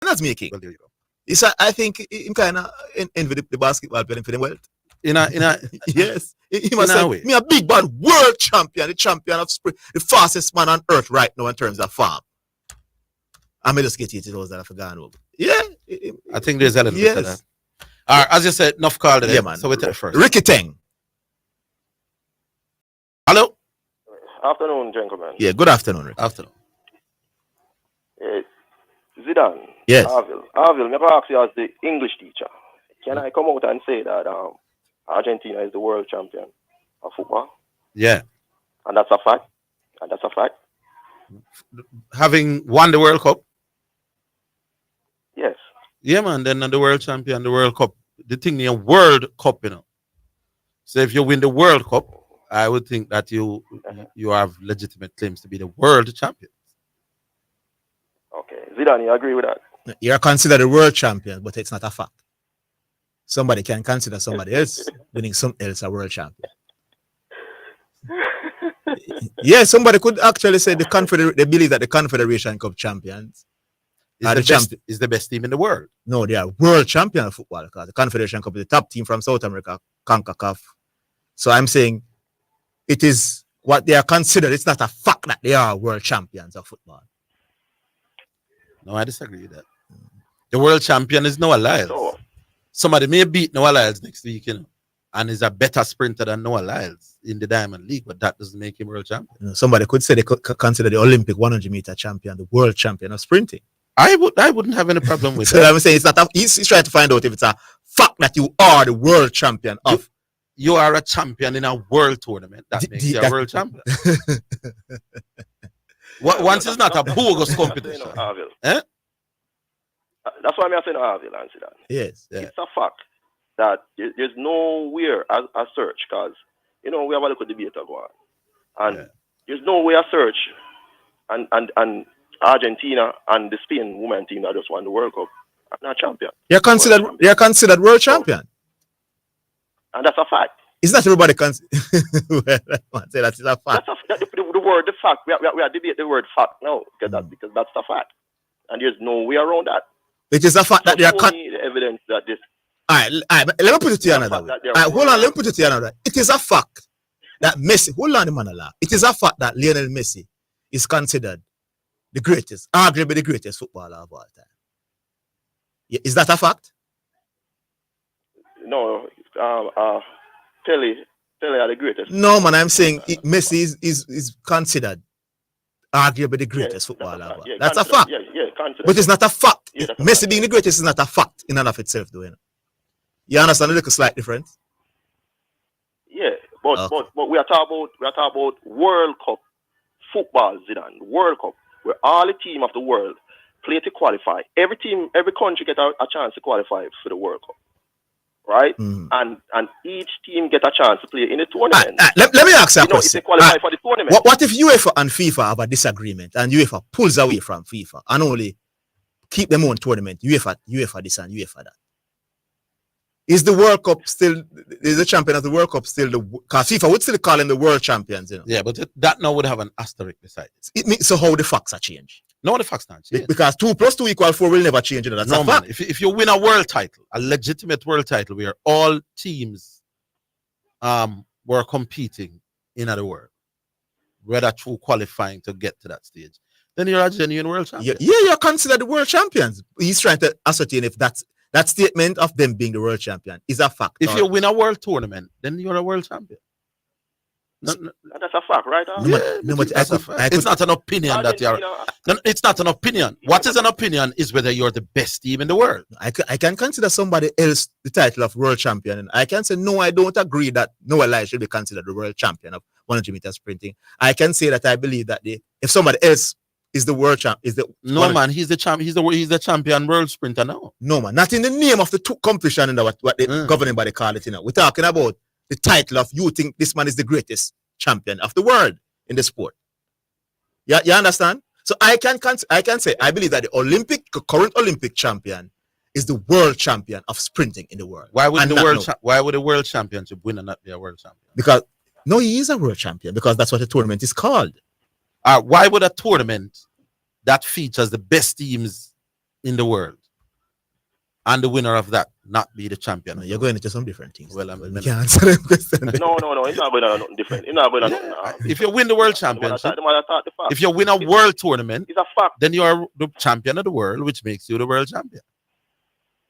Canada's making. Well, there you go. It's I think him kind of envy the basketball playing for them wealth. In a Yes. He must say, me a big bad world champion, the champion of sprint, the fastest man on earth right now in terms of farm. I may just get $80 that I forgot over. Yeah. I think there's a little bit of that. All right, as you said, enough call today. Yeah, man. So we take it first. Ricky Teng. Hello? Afternoon, gentlemen. Yeah, good afternoon, Ricky. Afternoon. Zidane. Yes. Orville, let me ask you as the English teacher. Can I come out and say that Argentina is the world champion of football? Yeah. And that's a fact? Having won the World Cup? Yes. Yeah, man. Then the world champion, the World Cup. The thing in World Cup, you know. So if you win the World Cup, I would think that you have legitimate claims to be the world champion. Okay. Zidane, you agree with that? You're considered a world champion, but it's not a fact. Somebody can consider somebody else winning something else a world champion. Yeah, somebody could actually say they believe that the Confederation Cup champions is the best team in the world. No, they are world champion of football because the Confederation Cup is the top team from South America, CONCACAF. So I'm saying it is what they are considered. It's not a fact that they are world champions of football. No, I disagree with that. The world champion is Noah Lyles. So, somebody may beat Noah Lyles next week, you know, and is a better sprinter than Noah Lyles in the Diamond League, but that doesn't make him world champion. You know, somebody could say they could consider the Olympic 100-meter champion the world champion of sprinting. I wouldn't have any problem with so that. I'm saying it's not. He's trying to find out if it's a fact that you are the world champion of. You are a champion in a world tournament. That makes you a world champion. Once it's not a bogus competition. Eh? That's why I'm saying Orville and Zidane. Yes. Yeah. It's a fact that there's nowhere a search because, you know, we have a little debate going on. And there's no way a search and Argentina and the Spain women team that just won the World Cup are not champion. They're considered world champion. And that's a fact. It's not everybody considered. Well, say that is a fact. The word, the fact. We are debating the word fact now because that's the fact. And there's no way around that. It is a fact that they are the evidence that this. All right, let me put it to you another way. All right, hold on, let me put it to you another way. It is a fact that Messi, hold on, man, it is a fact that Lionel Messi is considered the greatest, arguably the greatest footballer of all time. Yeah, is that a fact? No, Pele are the greatest. No, man, I'm saying Messi is considered arguably the greatest footballer of all. That's a fact. But it's not a fact. Messi being the greatest is not a fact in and of itself, though. You understand the little slight difference? Yeah, but we are talking about World Cup football, Zidane. World Cup, where all the team of the world play to qualify. Every country get a chance to qualify for the World Cup, right? And each team get a chance to play in the tournament. Let me ask you a question. If they qualify for the tournament. What if UEFA and FIFA have a disagreement and UEFA pulls away from FIFA and only keep them on tournament? UEFA this and UEFA that. Is the World Cup still, is the champion of the World Cup still because FIFA would still call them the world champions, you know? Yeah, but that now would have an asterisk beside it. So how the facts are changed? No, the facts not change. Because 2 + 2 = 4 will never change, you know? That's no, a fact. Man, if you win a world title, a legitimate world title where all teams were competing in the world, whether through qualifying to get to that stage, then you're a genuine world champion. Yeah, you're considered the world champions. He's trying to ascertain if that statement of them being the world champion is a fact. If you win a world tournament, then you're a world champion. That's a fact, right? It's not an opinion that you're. It's not an opinion. What is an opinion is whether you're the best team in the world. I can consider somebody else the title of world champion, and I can say no, I don't agree that Noah Lyles should be considered the world champion of 100-meter sprinting. I can say that I believe that if somebody else is the world champ, he's the champ. He's the champion world sprinter now. No, man, not in the name of the competition and what the governing body call it. We're talking about the title of you think this man is the greatest champion of the world in the sport. Yeah, you understand? So I can say I believe that the current Olympic champion is the world champion of sprinting in the world. Why would the world championship winner not be a world champion? Because no, he is a world champion because that's what the tournament is called. Why would a tournament that features the best teams in the world and the winner of that not be the champion. No, you're going into some different things. Well, we can't answer them questions. No, it's not going to nothing different. It's not going to nothing. If you win the world championship, if you win a world tournament, it's a fact. Then you are the champion of the world, which makes you the world champion.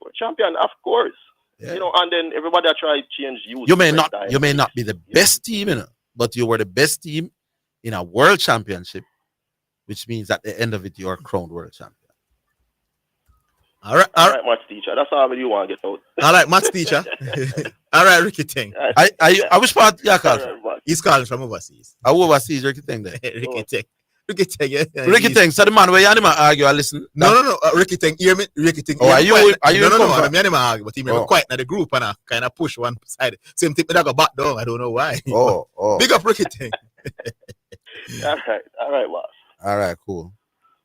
World champion, of course. Yeah. You know, and then everybody try to change you. You may not be the best team, but you were the best team in a world championship, which means at the end of it, you are crowned world champion. All right, maths teacher. That's how you want to get out. All right, maths teacher. All right, Ricky Ting. I wish part you call from. He's calling from overseas. Overseas, Ricky Ting there. Ricky Ting. Ricky Ting, yeah. Ricky Ting, so the man where you anima argue, I listen. No. Ricky Ting, hear me? Ricky Ting. Oh, are you? No, I'm anima argue, but he may be quiet in the group and I kind of push one side. Same thing, but I got back down. I don't know why. Oh. Big up Ricky Ting. All right, boss. All right, cool.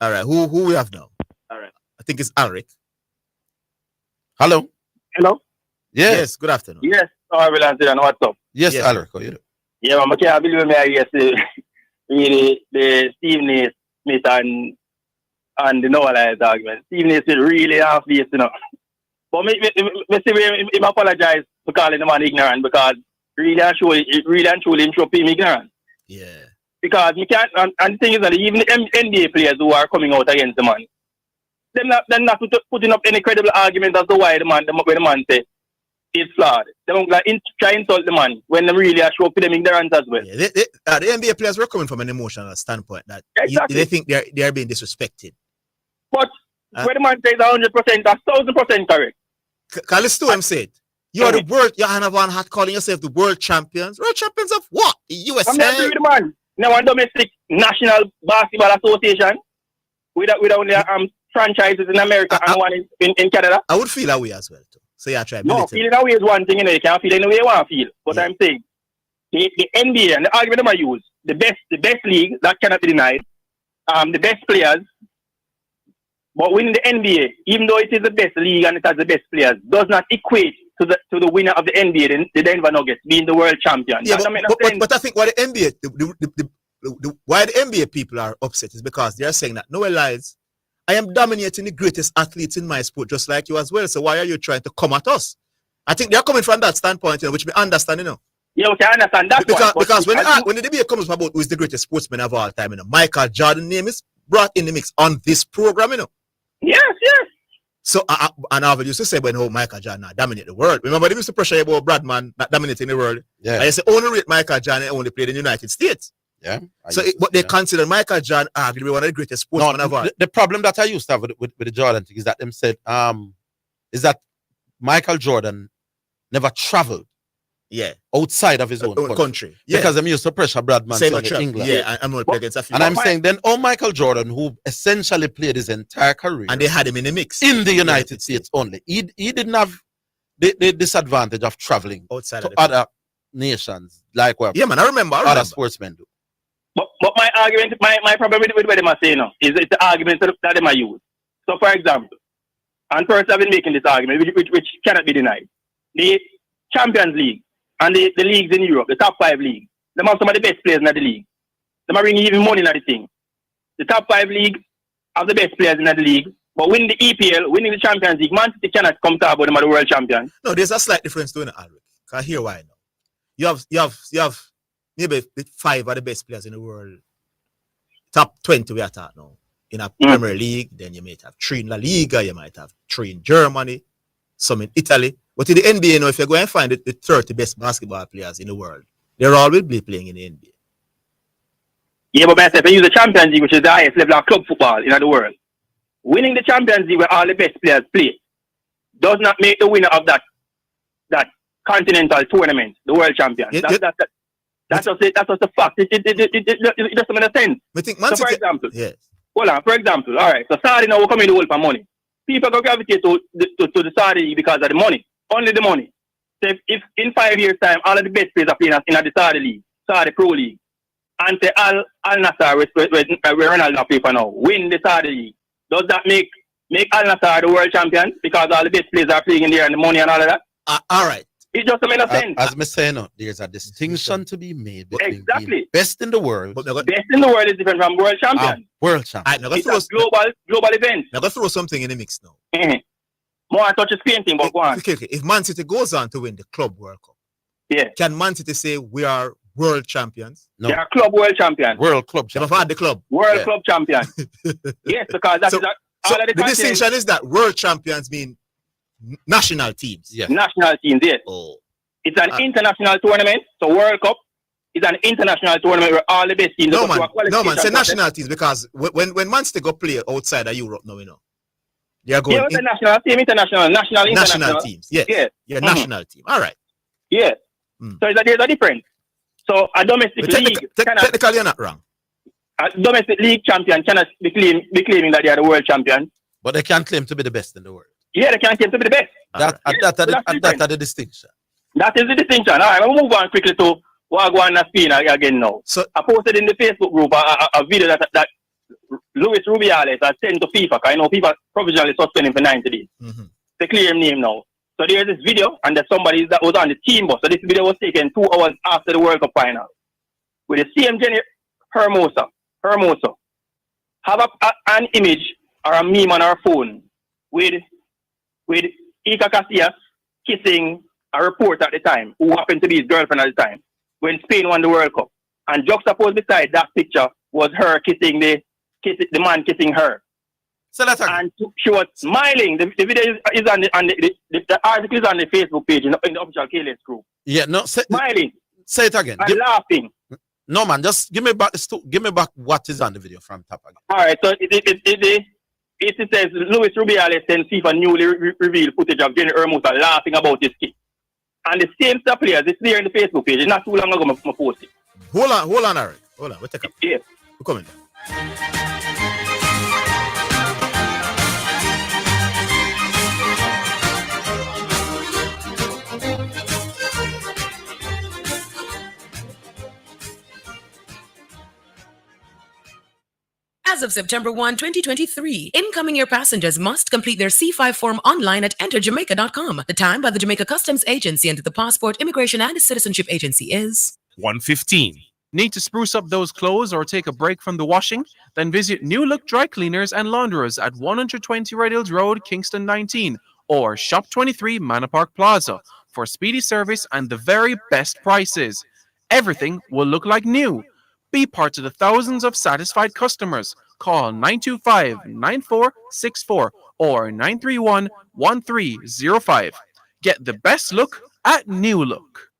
All right, who we have now? All right. I think it's Alric. Hello. Yes. Good afternoon. Yes. Orville and Zidane, what's up? Yes, Alric. How you doing? Yeah, I can't believe me. I guess really the Steve Naismith and the Noah Lyles argument. Steve Naismith really half this, you know. But me apologize for calling the man ignorant because really and truly him show him ignorant. Yeah. Because you can't, and the thing is that even the NBA players who are coming out against the man, they're not putting up any credible argument as to why when the man say it's flawed. They don't like try to insult the man when they really are show them ignorance as well. Yeah, the NBA players were coming from an emotional standpoint that they think they are being disrespected. But when the man says 100%, that's 1,000% correct. Carlos Stone said, "You are the world. You are one hat calling yourself the world champions. World champions of what? The USA." I'm not with the man. Now, one domestic national basketball association with only franchises in America and one in Canada. I would feel that way as well too. So yeah, try. No, feeling that way is one thing, you can't feel any way you want to feel. But I'm saying the NBA and the argument I use, the best league that cannot be denied, the best players, but winning the NBA, even though it is the best league and it has the best players, does not equate to the winner of the NBA, the Denver Nuggets, being the world champion. Yeah, but I think why the NBA, why the NBA people are upset is because they are saying that Noah Lyles, I am dominating the greatest athletes in my sport, just like you as well. So why are you trying to come at us? I think they are coming from that standpoint, which we understand, Yeah, okay, I understand that because when the debate comes about who is the greatest sportsman of all time, Michael Jordan's name is brought in the mix on this program, Yes. So, and Orville used to say when Michael Jordan dominate the world. Remember, they used to pressure about Bradman not dominating the world. Yeah. I say only rate Michael Jordan only played in the United States. Yeah. But they consider Michael Jordan arguably one of the greatest sportsmen of all. The problem that I used to have with the Jordan thing is that them said is that Michael Jordan never traveled outside of his own country. Yeah. Because them used to pressure Bradman in England. Yeah, I'm not against a few. And I'm saying then Michael Jordan, who essentially played his entire career, and they had him in the mix in the United States only. He didn't have the disadvantage of traveling outside to other nations like what I remember. Other sportsmen do. But my argument, my problem with what they are saying now is it's the argument that they might use. So, for example, and first I've been making this argument, which cannot be denied. The Champions League and the leagues in Europe, the top 5 leagues, they have some of the best players in the league. They might bring even money in the thing. The top 5 leagues have the best players in the league, but winning the EPL, winning the Champions League, Man City cannot come talk about them as the world champion. No, there's a slight difference doing it, Alric. I hear why now. You have maybe 5 of the best players in the world. Top 20 we are talking now. In a Premier League, then you might have 3 in La Liga, you might have 3 in Germany, some in Italy. But in the NBA, if you go and find the 30 best basketball players in the world, they're all will be playing in the NBA. Yeah, but if you use the Champions League, which is the highest level of club football in the world, winning the Champions League where all the best players play does not make the winner of that continental tournament the world champion. That's just a fact. It doesn't make sense. So for example, for example, all right, so Saudi now will come in the world for money. People go gravitate to the Saudi because of the money. Only the money. So if in 5 years' time all of the best players are playing in the Saudi League, Saudi Pro League, and say Al Nassr where Ronaldo play for now, win the Saudi League, does that make Al Nassr the world champion because all the best players are playing in there and the money and all of that? All right. It just makes no sense. As I say, there's a distinction to be made between being best in the world. Best in the world is different from world champion. World champion. It's a global event. Now let's throw something in the mix now. More touch the Spain thing, but go on. Okay. If Man City goes on to win the Club World Cup, Yeah. can Man City say we are world champions? No. They are club world champion. World club They have champion. had the club. World Yeah. club champion. Yes, because that's So all of the distinction is that world champions mean national teams. Yes. national teams. Yes. Oh. It's an international tournament. So World Cup is an international tournament where all the best teams No go man, to a qualification say process. national teams because when Man City go play outside of Europe now, they are going Yeah, it's a national team, international, national teams. Yes. Yeah. National team. All right. Yeah. Mm. So there's a difference. So a domestic league Technically, you're not wrong. a domestic league champion cannot be claiming that they are the world champion. But they can't claim to be the best in the world. Yeah, they can't claim to be the best. That's the distinction. That is the distinction. All right, we'll move on quickly to what I go on Spain again now. So I posted in the Facebook group a video that Luis Rubiales has sent to FIFA. I know FIFA provisionally suspended him for 90 days. mm-hmm. To clear him name now. So there's this video, and there's somebody that was on the team bus. So this video was taken 2 hours after the World Cup final. With the same Jenny Hermoso. Have an image or a meme on our phone with Iker Casillas kissing a reporter at the time, who happened to be his girlfriend at the time, when Spain won the World Cup. And juxtaposed beside that picture was her kissing the man kissing her. So that's And she was smiling. The video is on the article is on the Facebook page in the official KLS group. yeah. No, Smiling say it again. and laughing. No man, just give me back what is on the video from top again. All right, so it says Luis Rubiales sends FIFA newly revealed footage of Jenny Hermoso laughing about his kiss. And the same star players, it's there in the Facebook page. It's not too long ago I posted. Hold on, Eric. Hold on. We'll take up. Yes. We're coming. As of September 1, 2023, incoming air passengers must complete their C5 form online at enterjamaica.com. The time by the Jamaica Customs Agency and the Passport, Immigration and Citizenship Agency is 1:15. Need to spruce up those clothes or take a break from the washing? Then visit New Look Dry Cleaners and Launderers at 120 Red Hills Road, Kingston 19, or Shop 23 Manor Park Plaza for speedy service and the very best prices. Everything will look like new. Be part of the thousands of satisfied customers. Call 925-9464 or 931-1305. Get the best look at New Look.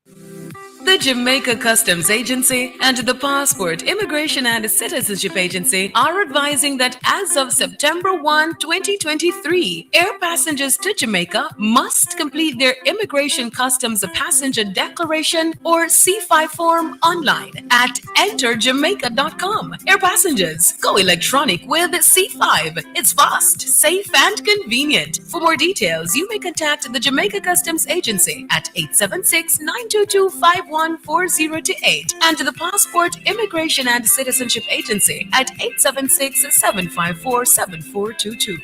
the Jamaica Customs Agency and the Passport, Immigration and Citizenship Agency are advising that as of September 1, 2023, air passengers to Jamaica must complete their Immigration Customs Passenger Declaration or C5 form online at enterjamaica.com. Air passengers, go electronic with C5. It's fast, safe, and convenient. For more details, you may contact the Jamaica Customs Agency at 876-922-5140 and the Passport, Immigration and Citizenship Agency at 876-754-7422.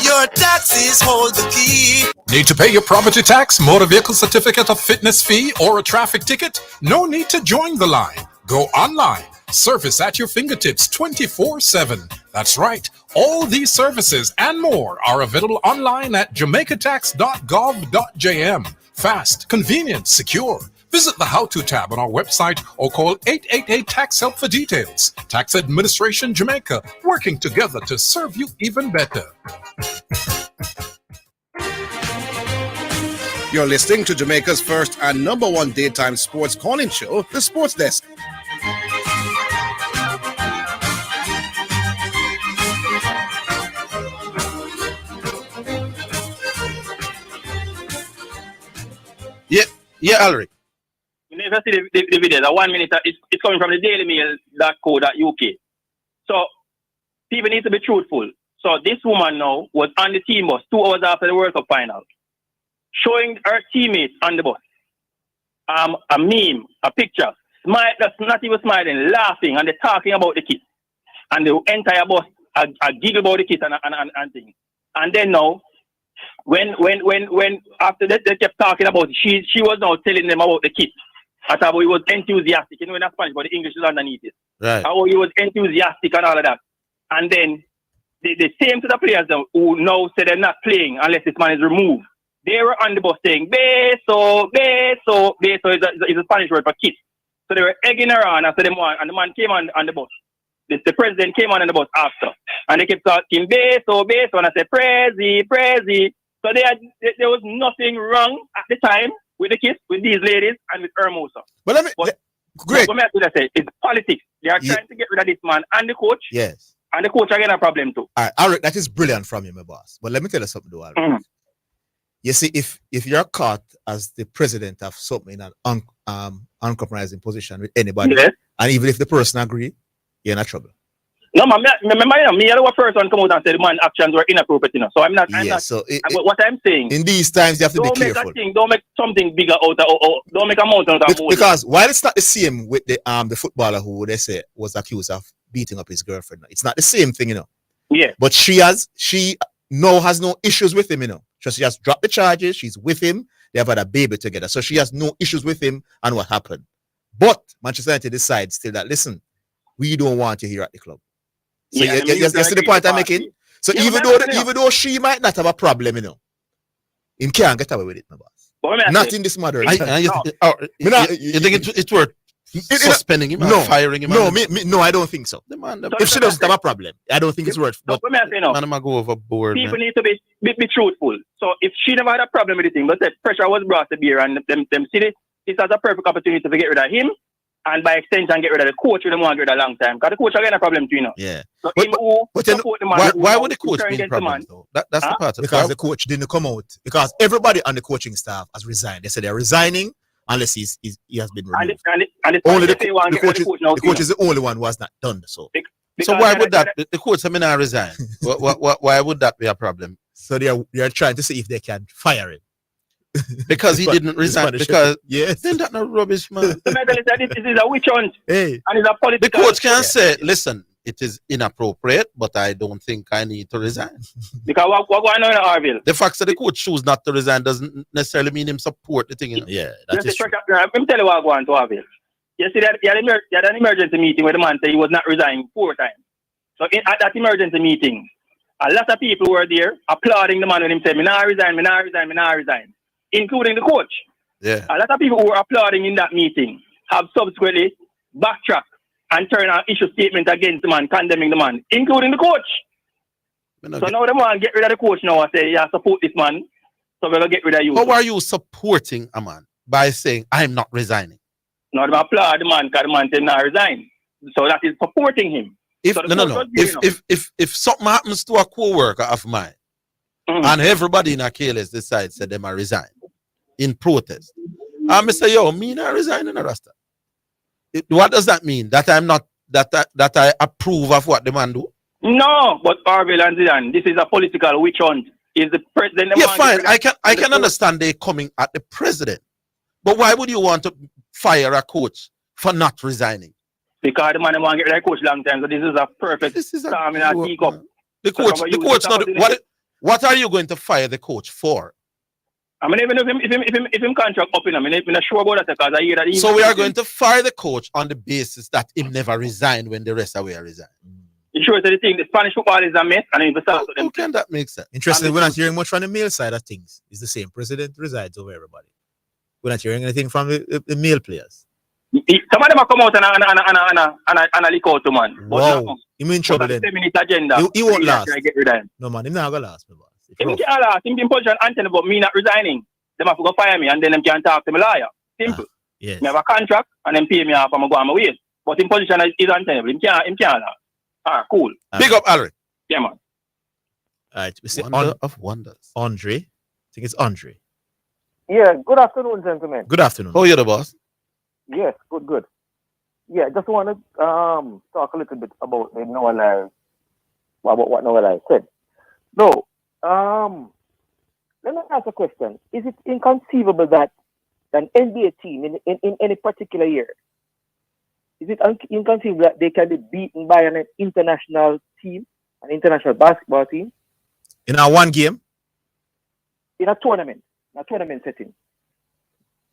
Your taxes hold the key. Need to pay your property tax, motor vehicle certificate of fitness fee, or a traffic ticket? No need to join the line. Go online. Service at your fingertips 24/7. That's right. All these services and more are available online at jamaicatax.gov.jm. Fast, convenient, secure. Visit the How To tab on our website or call 888-TAX-HELP for details. Tax Administration Jamaica, working together to serve you even better. You're listening to Jamaica's first and number one daytime sports calling show, The Sports Desk. Yeah, Alric. You never see the video. The 1 minute, it's coming from the dailymail.co.uk. So, people need to be truthful. So, this woman now was on the team bus 2 hours after the World Cup final, showing her teammates on the bus a meme, a picture, that's not even smiling, laughing, and they're talking about the kids. And the entire bus a giggle about the kids and things. And then now, when after that they kept talking about it, she was now telling them about the kids. I thought he was enthusiastic, in Spanish, but the English is underneath it. Right. How he was enthusiastic and all of that. And then the same to the players who now say they're not playing unless this man is removed. They were on the bus saying, beso is a Spanish word for kiss. So they were egging around after them one, and the man came on the bus. The president came on the bus after. And they kept talking, beso, and I said, Prezi. So there was nothing wrong at the time with the kiss, with these ladies, and with Hermosa. But great. What I say, it's politics. They are trying to get rid of this man and the coach. Yes. And the coach again a problem too. All right, Alric, that is brilliant from you, my boss. But let me tell you something, though, Alric. Mm-hmm. You see, if you're caught as the president of something in an uncompromising position with anybody, yes. and even if the person agree, you're in trouble. No, man, me I was first one come out and say the man actions were inappropriate, you know. So I'm not. So what I'm saying in these times, you have to be careful. Don't make something bigger out of, don't make a mountain out of mountain. Because while it's not the same with the footballer who they say was accused of beating up his girlfriend, it's not the same thing, you know. Yeah. But she now has no issues with him, you know. So she has dropped the charges. She's with him. They have had a baby together. So she has no issues with him and what happened. But Manchester United decides still that, listen, we don't want you here at the club. So you see the point I'm making? So even though she might not have a problem, you know, him can't get away with it, my boss. Not in this matter. You think it's worth suspending him or firing him? No, I don't think so. If she doesn't have a problem, I don't think it's worth. But man, go overboard. People need to be truthful. So if she never had a problem with the thing, but the pressure was brought to bear, and them see this as a perfect opportunity to get rid of him, and by extension get rid of the coach who them want to get rid of a long time. Because the coach again a problem too, you know. Yeah. So why would the coach be in problem though? That's the part of it. Because the coach didn't come out. Because everybody on the coaching staff has resigned. They said they're resigning unless he has been removed. Only the coach is the only one who has not done so. So why would that the coach have not resign? Why would that be a problem? So they are trying to see if they can fire him. Because he didn't resign. Because yes, then that's not rubbish, man. This is a witch hunt. Hey. And it's a political. The coach can say, listen, it is inappropriate, but I don't think I need to resign. Because what going on in Orville? The fact that the coach choose not to resign doesn't necessarily mean him support the thing. You know? Yeah, that is true. Let me tell you what going on to Orville. You see that you had an emergency meeting where the man said he was not resigning 4 times. So at that emergency meeting, a lot of people were there applauding the man when he said, me not resign, including the coach. Yeah. A lot of people who were applauding in that meeting have subsequently backtracked and turned an issue statement against the man, condemning the man, including the coach. So now the man get rid of the coach now and say, yeah, support this man, so we're going to get rid of you. How are you supporting a man by saying, I'm not resigning? No, they applaud the man because the man said not resign. So that is supporting him. If something happens to a co-worker of mine, and everybody in a KLS decides that they might resign in protest, I say, yo, me not resign in a Rasta. What does that mean? That I'm not that I approve of what the man do? No, but Orville and Zidane, this is a political witch hunt. Is the president? Yeah, fine. I can understand they coming at the president, but why would you want to fire a coach for not resigning? Because the man want to get rid of coach long time. So this is a perfect time in a teacup. The coach not. What are you going to fire the coach for? I mean, even if him contract up in, I'm not sure about that because I hear that. So we are going to fire the coach on the basis that he never resigned when the rest of we are resigned. You sure that the thing, the Spanish football is a mess, and in the south of them. How can that make sense? Interesting, we're not hearing much from the male side of things. It's the same. President resides over everybody. We're not hearing anything from the male players. Some of them have come out and a leak out to man. Wow. You mean trouble then? 7 minute agenda. He won't last. Get rid of him. No man, he's not gonna last, my boss. Him can't last. Him in position Anthony about me not resigning. Them have to go fire me and then them can talk to me lawyer. Simple. Yes. Me have a contract and then pay me off and I go on my way. But in position is untenable. Him can't last. Cool. Big up, Alric. Yeah, man. All right. We see Wonder of wonders. Andre. I think it's Andre. Yeah, good afternoon, gentlemen. Good afternoon. Oh, you're the boss. Yes, good. Yeah, just want to talk a little bit about the Noah about what Noah said. No, let me ask a question. Is it inconceivable that an NBA team in any particular year, is it inconceivable that they can be beaten by an international team, an international basketball team? In our one game? In a tournament setting.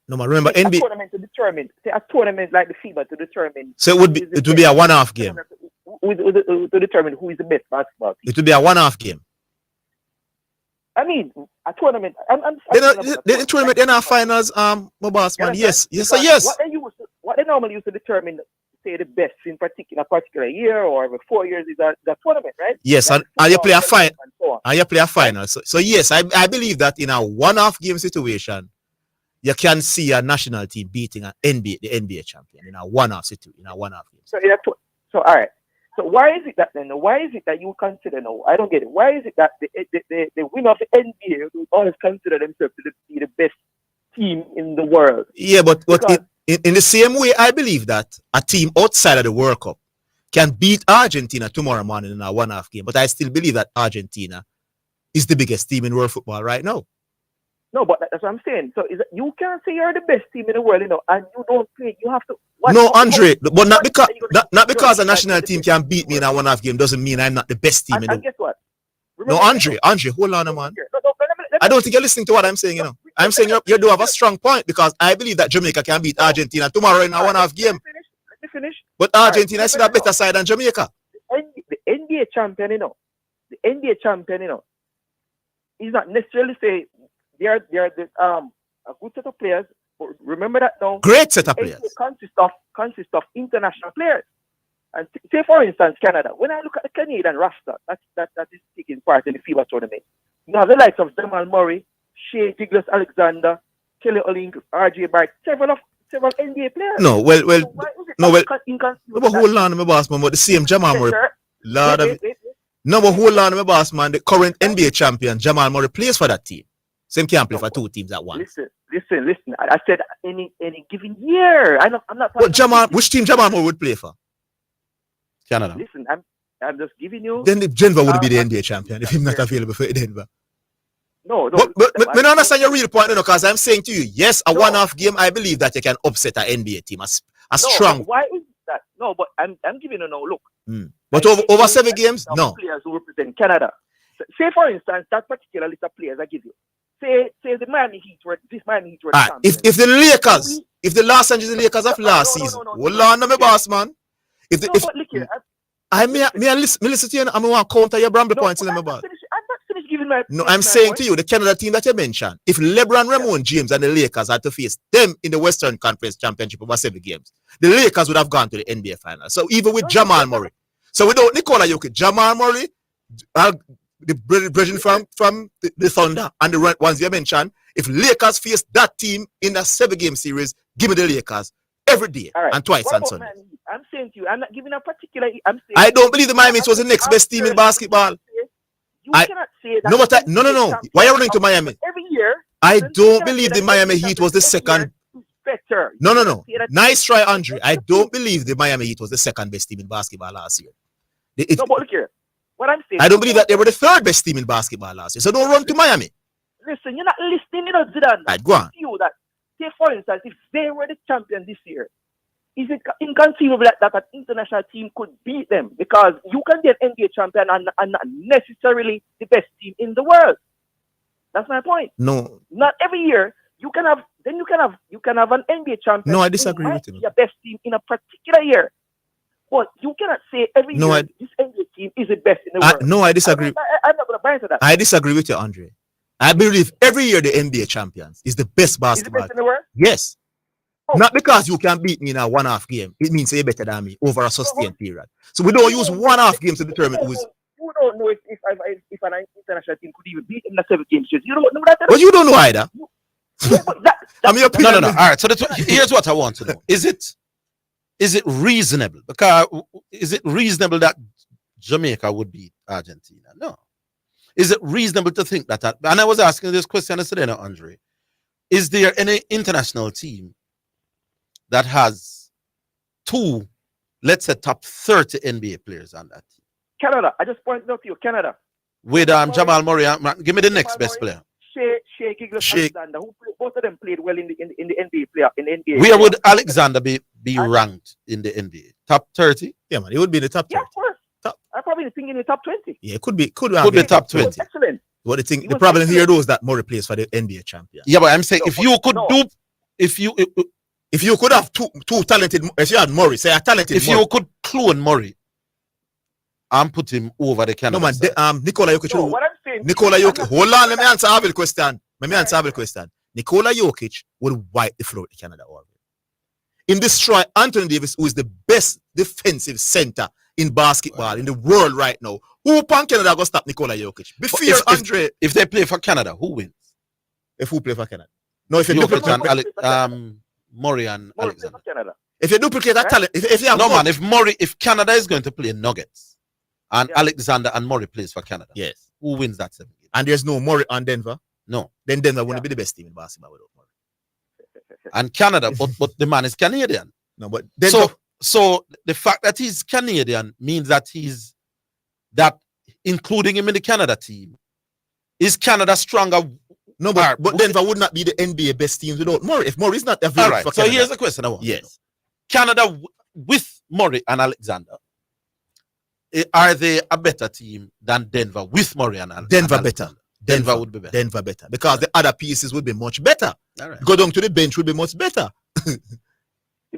No, man, remember NBA. A tournament to determine, say a tournament like the FIBA to determine. So it would be a one-off game. to determine who is the best basketball team? It will be a one-off game. I mean, a tournament. The tournament in our finals, my boss man. Yes. What they normally use to determine, say, the best in a particular year or every 4 years is the tournament, right? Yes, like and you play a final. So And you play a final. So yes, I believe that in a one-off game situation, you can see a national team beating the NBA champion in a one-off situation, in a one-off game. So all right. So why is it that then? Why is it that you consider I don't get it. Why is it that the winner of the NBA will always consider themselves to be the best team in the world? Yeah, but in the same way, I believe that a team outside of the World Cup can beat Argentina tomorrow morning in a one-off game. But I still believe that Argentina is the biggest team in world football right now. No, but that's what I'm saying. So you can't say you're the best team in the world, and you don't play. You have to. Andre, but not because a national team can beat me in a one-off game doesn't mean I'm not the best team in the world. And guess what? Andre, hold on, man. I don't think you're listening to what I'm saying. I'm saying you do have a strong point because I believe that Jamaica can beat Argentina tomorrow in a one-off game. Let me finish. But Argentina is still a better side than Jamaica. The NBA champion, the NBA champion, is not necessarily say they are a good set of players. But remember that now. Great set of players. Consists of international players. And say for instance Canada. When I look at the Canadian roster, that is taking part in the FIBA tournament. You have the likes of Jamal Murray, Shea Gilgeous-Alexander, Kelly Olynyk, RJ Barrett, several NBA players. No, but hold on, my boss man. But the same Jamal Murray. No, but hold on, my boss man. The current NBA champion Jamal Murray plays for that team. Same can't play for two teams at once. Listen. I said any given year. I'm not. But which team Jamal Murray would play for? Canada. Listen, I'm just giving you. Then Denver would be the NBA champion if he's not available for Denver. No. But I don't understand your real point, because I'm saying to you, yes, a one-off game, I believe that you can upset an NBA team. A strong. Why is that? No, but I'm giving you no look. But over 7 games, no. Players who represent Canada. Say for instance, that particular list of players I give you. Say the Miami Heat were if the Lakers, if the Los Angeles Lakers of last season, hold on, my boss man. I listen to you, and I want to counter your bramble points in my boss. I'm not finished giving my. No, I'm saying to you, the Canada team that you mentioned, if LeBron, Ramon James, and the Lakers had to face them in the Western Conference Championship over 7 games, the Lakers would have gone to the NBA Finals. So even with Jamal Murray, so without Nikola Jokic, Jamal Murray, the brethren from the Thunder and the ones you mentioned, if Lakers face that team in a 7-game series, give me the Lakers every day and twice on Sunday. I'm saying to you, I'm not giving a particular. I don't believe the Miami Heat was the next best team in basketball. You cannot say that. No. Why are you running to Miami? Every year. I don't believe the Miami Heat was the second. Better. No. Nice try, Andre. I don't believe the Miami Heat was the second best team in basketball last year. No, but look here. What I'm saying. I don't believe that they were the third best team in basketball last year. So don't run to Miami. Listen, you're not listening, Zidane. Right, go on. Say for instance, if they were the champion this year, is it inconceivable that an international team could beat them? Because you can be an NBA champion and not necessarily the best team in the world. That's my point. No. Not every year. You can have an NBA champion. No, I disagree with you. Your best team in a particular year. But you cannot say every year this NBA team is the best in the world. No, I disagree. I'm not going to buy into that. I disagree with you, Andre. I believe every year the NBA champions is the best basketball. Is the best in the world? Yes. Oh. Not because you can beat me in a one-off game. It means you're better than me over a sustained period. So we don't use one-off games to determine who is. You don't know if an international team could even beat in a 7-game series. You don't know that. Well, you don't know either. No. All right. So here's what I want to know: Is it reasonable? Because is it reasonable that Jamaica would beat Argentina? No. Is it reasonable to think that? And I was asking this question yesterday, Andre. Is there any international team that has 2, let's say, top 30 NBA players on that team? Canada. I just pointed out to you, Canada. With Jamal Murray. Give me the next best player. Shea Gilgeous-Alexander, who both of them played well in the NBA player in the NBA. Where would Alexander be ranked in the NBA? Top 30? Yeah, man, he would be in the top 30. Yeah, of course. I probably think in the top 20. Yeah, could be top 20. Excellent. What the problem here though is that Murray plays for the NBA champion. Yeah, but I'm saying if you could have two talented, if you had Murray, say a talented, if you could clone Murray, and put him over the Canada. No man, Nikola Jokic. No, what I'm saying. Nikola Jokic. Hold on, let me answer Orville question. Nikola Jokic will wipe the floor with Canada, Orville. Him destroy Anthony Davis, who is the best defensive center in basketball in the world right now. Who pan Canada go stop Nikola Jokic? Be fair, Andre. If they play for Canada, who wins? If who play for Canada? No, if you Jokic duplicate and Murray and Murray Alexander. for Canada. if you duplicate that talent, if you have No man, if Canada is going to play Nuggets and Alexander and Murray plays for Canada, yes, who wins that 7 game? and there's no Murray on Denver, No. then Denver wouldn't be the best team in basketball without Murray. And Canada, but the man is Canadian. No, but Denver, So the fact that he's Canadian means that including him in the Canada team, is Canada stronger? no, but Denver would not be the NBA best teams without Murray. If Murray is not available All right. for So Canada. here's the question I want. Yes. Canada with Murray and Alexander, are they a better team than Denver with Murray and Alexander? Denver better. Denver would be better. Denver better. Because the other pieces would be much better. All right. Go down to the bench would be much better.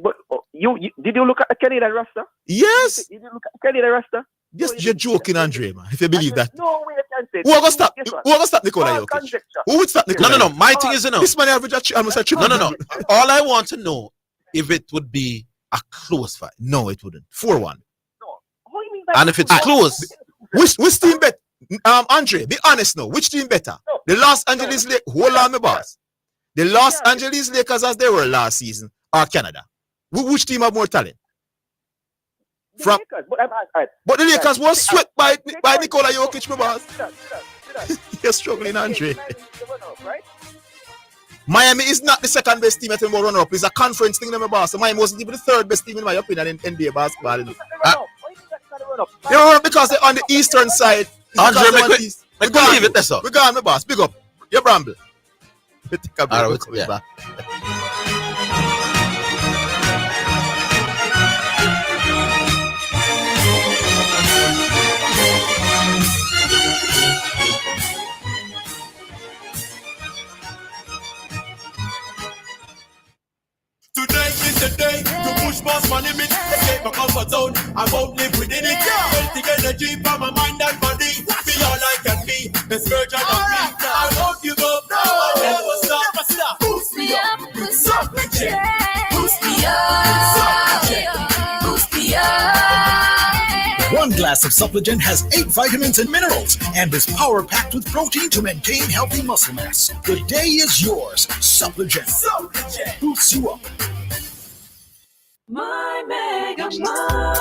But you did you look at the Canadian roster? Yes. Did you look at the Canadian roster? Just you're joking, Andre, man. If you believe that. No way I can say. Who are gonna stop? Guess Who what? are gonna stop Nikola All Jokic? conjecture. Who would stop Nikola? No. My thing is, This man average almost a triple. No. All I want to know if it would be a close fight. No, it wouldn't. 4-1. No. What do you mean by And if it's close, Which team better? Andre, be honest now. Which team better? No. The Los Angeles Lakers. Hold on, my boss. The Los Angeles Lakers as they were last season or Canada? Which team have more talent? The From Lakers, but I'm right. but the Lakers was swept by Take Nikola one. Jokic, my boss. Sit down. You're struggling, Andre. Right? Miami is not the second best team at the run up. It's a conference thing, my boss. So Miami wasn't even the third best team in my opinion in NBA basketball. You know, because they're on the eastern side. Andre, we can leave it there, sir. We gone, my boss. Big up. You bramble. We take a break. All right, We're coming yeah. back. Today is the day to push past my limit. Escape my comfort zone, I won't live within it. Building energy from my mind and body. Be all I can be, the scourge of me. I won't give up, no, I never stop. Boost me up, boost me up, boost me up, boost me up. One glass of Suppligent has 8 vitamins and minerals and is power-packed with protein to maintain healthy muscle mass. The day is yours. Suppligent boosts you up. My Mega Mart,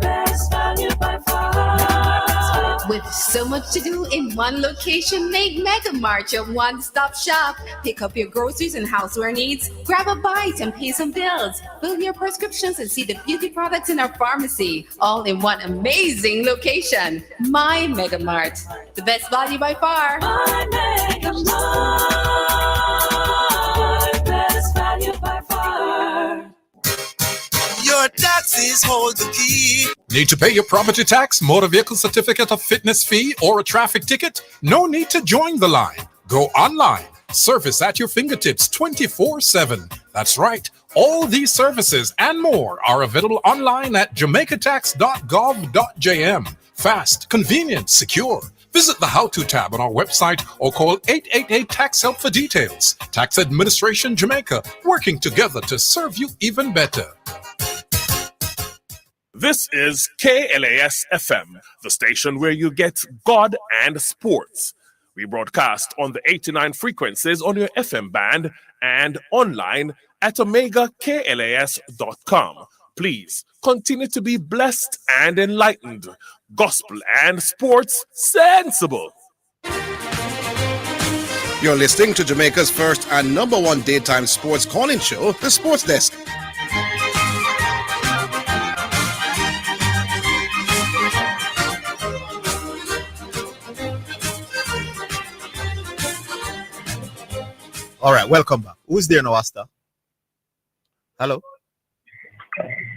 best value by far. With so much to do in one location, make Mega Mart your one-stop shop. Pick up your groceries and houseware needs, grab a bite and pay some bills, fill your prescriptions and see the beauty products in our pharmacy, all in one amazing location. My Mega Mart, the best value by far. My Mega Mart, best value by far. Your taxes hold the key. Need to pay your property tax, motor vehicle certificate of fitness fee, or a traffic ticket? No need to join the line. Go online. Service at your fingertips 24/7. That's right. All these services and more are available online at jamaicatax.gov.jm. Fast, convenient, secure. Visit the How To tab on our website or call 888-TAX-HELP for details. Tax Administration Jamaica, working together to serve you even better. This is KLAS FM, the station where you get God and sports. We broadcast on the 89 frequencies on your FM band and online at omegaklas.com. Please continue to be blessed and enlightened. Gospel and sports sensible. You're listening to Jamaica's first and number one daytime sports calling show, The Sports Desk. All right, welcome back. Who's there now, Asta? Hello?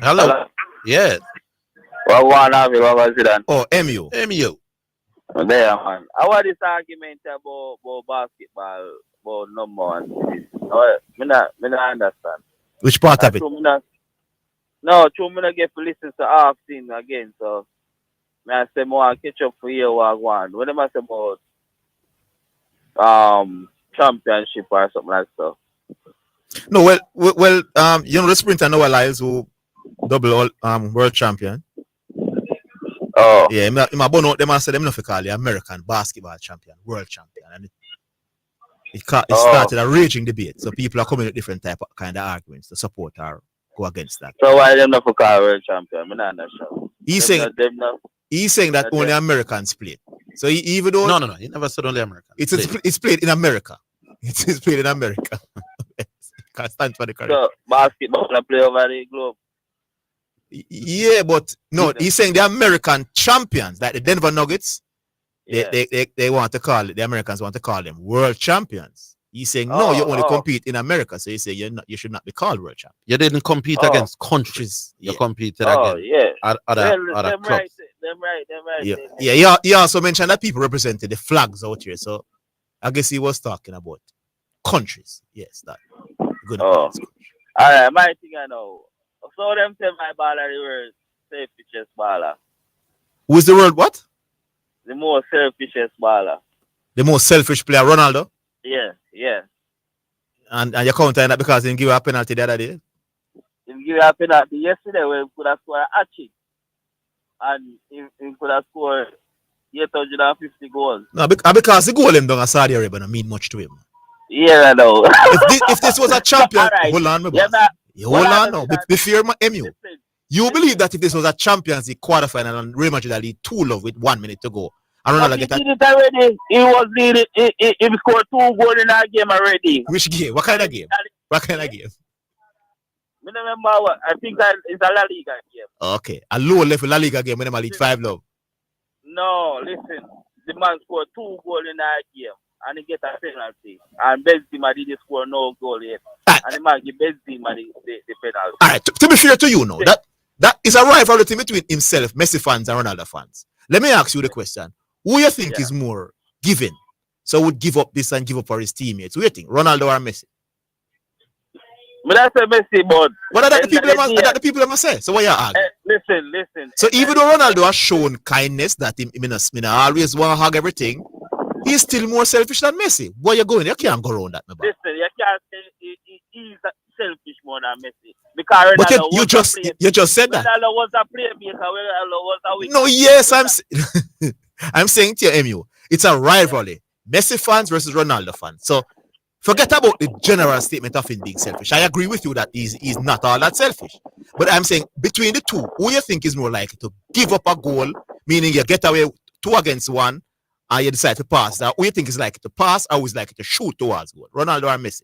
Hello. Yeah. What one have you? What was it then? Oh, MU. MU. There, man. I want this argument about basketball, about number one. No, me not understand. Which part of it? No, No, true, me not get to listen to half thing again, so I say more catch up for you one. What am I say about championship or something like that? No, you know the sprinter Noah Lyles who double world champion. Oh. Yeah, him a burn out them and say them not call the American basketball champion, world champion. And it started a raging debate. So people are coming with different kind of arguments to support or go against that. So why them not for call world champion? I'm not sure. He's saying that only Americans play it. So even though no, he never said only Americans. It's played in America. It's played in America. Can't stand for the correct. So basketball play over the globe. Yeah, but no, he's saying the American champions, like the Denver Nuggets, they want to call it, the Americans want to call them world champions. He's saying no, you only compete in America, so he say you should not be called world champion. You didn't compete against countries. You competed against other clubs. Them right. Yeah. He also mentioned that people represented the flags out here, so I guess he was talking about countries. Yes, that. Good. All right, my thing I know. So them say my baller the world selfishest baller. Who's the world what? The most selfishest baller. The most selfish player, Ronaldo? Yeah. And you're counting that because he didn't give a penalty the other day? He gave a penalty yesterday where he could have scored a hat-trick. And he could have scored 850 goals. No, because the goal him down in Saudi Arabia don't mean much to him. Yeah, I know. if this was a champion, right. hold on, my boss. Hold on now. Be fair, MU. You believe that if this was a Champions League quarterfinal and Real Madrid lead 2-0 with 1 minute to go, and Ronaldo get it already. He was leading. He scored 2 goals in that game already. Which game? What kind of game? I remember what? I think that it's a La Liga game. Okay, a low level La Liga game when they lead 5-0. No, listen. The man scored 2 goals in that game. And he get a penalty. And Benzema didn't score no goal yet. And the man give Benzema the penalty. All right, to be fair to you now, that is a rivalry between himself, Messi fans and Ronaldo fans. Let me ask you the question. Who you think is more giving? So would give up this and give up for his teammates. Who you think, Ronaldo or Messi? But I say Messi, but what are that the people that say? So what you argue? Listen. So even though Ronaldo has shown kindness that he always want to hug everything, he's still more selfish than Messi. Where you going? You can't go around that, my boy. Listen, you can't say he's selfish more than Messi. Because Ronaldo you just said that. Ronaldo was a playmaker. Ronaldo was a winger. No, yes, I'm saying to you, MU, it's a rivalry. Messi fans versus Ronaldo fans. So forget about the general statement of him being selfish. I agree with you that he's not all that selfish. But I'm saying between the two, who you think is more likely to give up a goal, meaning you get away 2 against 1, and you decide to pass? Now, who you think is likely to pass or who is likely to shoot towards goal? Ronaldo or Messi?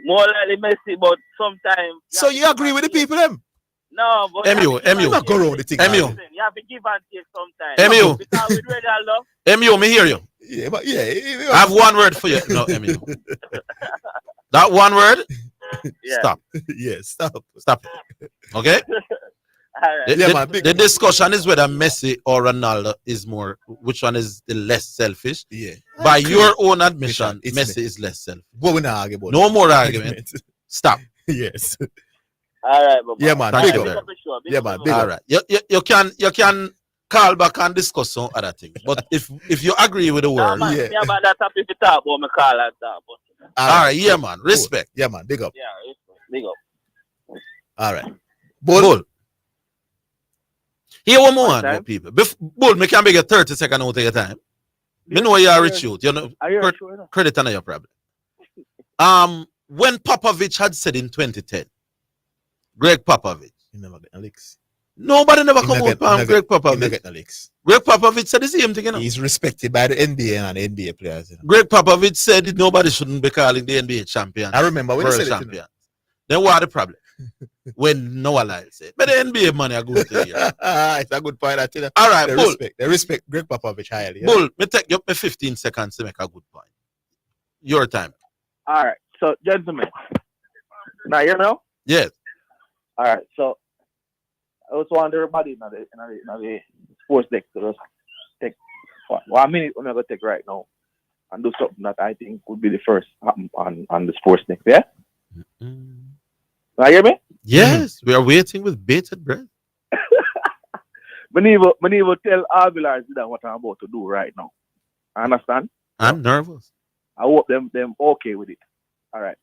More likely Messi, but sometimes... So you agree with the people, them? No, but... MU. Not go around the thing. MU. You have to give and take sometimes. MU. Because with Ronaldo... MU, me hear you. Yeah, but yeah. I have one word for you. No, MU. That one word? Yeah. Stop. Yeah, stop. Okay? Right. The discussion is whether Messi or Ronaldo is more, which one is the less selfish. Yeah. By your own admission, Messi is less selfish. But we're not arguing. No more argument. Stop. Yes. All right, but yeah, man. Big up. Yeah, man. All right. You can call back and discuss some other things. But if you agree with the word, yeah, but that topic to talk about, me call that. All right, yeah, man. Respect. Yeah, man. Big up. Yeah, respect. Big up. All right. Bull. Here one more one, people. Bull, me can make a 30 second out of your time. Me know you are rich youth. You know, credit on your problem. When Popovich had said in 2010, Greg Popovich. He never get Alex. Nobody never come out on Greg Popovich. Greg Popovich said the same thing, you know. He's respected by the NBA and the NBA players. You know? Greg Popovich said nobody shouldn't be calling the NBA champion. I remember when he said champion. It. You know? Then what the problem? When Noah Lyles said, but the NBA money are good to you. It's a good point. You know? All right, Bull. They respect Greg Popovich highly. Bull, me take you 15 seconds to make a good point. Your time. All right, so gentlemen, now you know. Yes. All right, so I just want everybody in the sports deck to just take 1 minute. I'm gonna take right now and do something that I think would be the first happen on the sports deck. Yeah. Mm-hmm. Can you hear me? Yes, we are waiting with bated breath. I need to tell Orville or Zidane what I'm about to do right now. I understand? I'm nervous. I hope them okay with it. All right.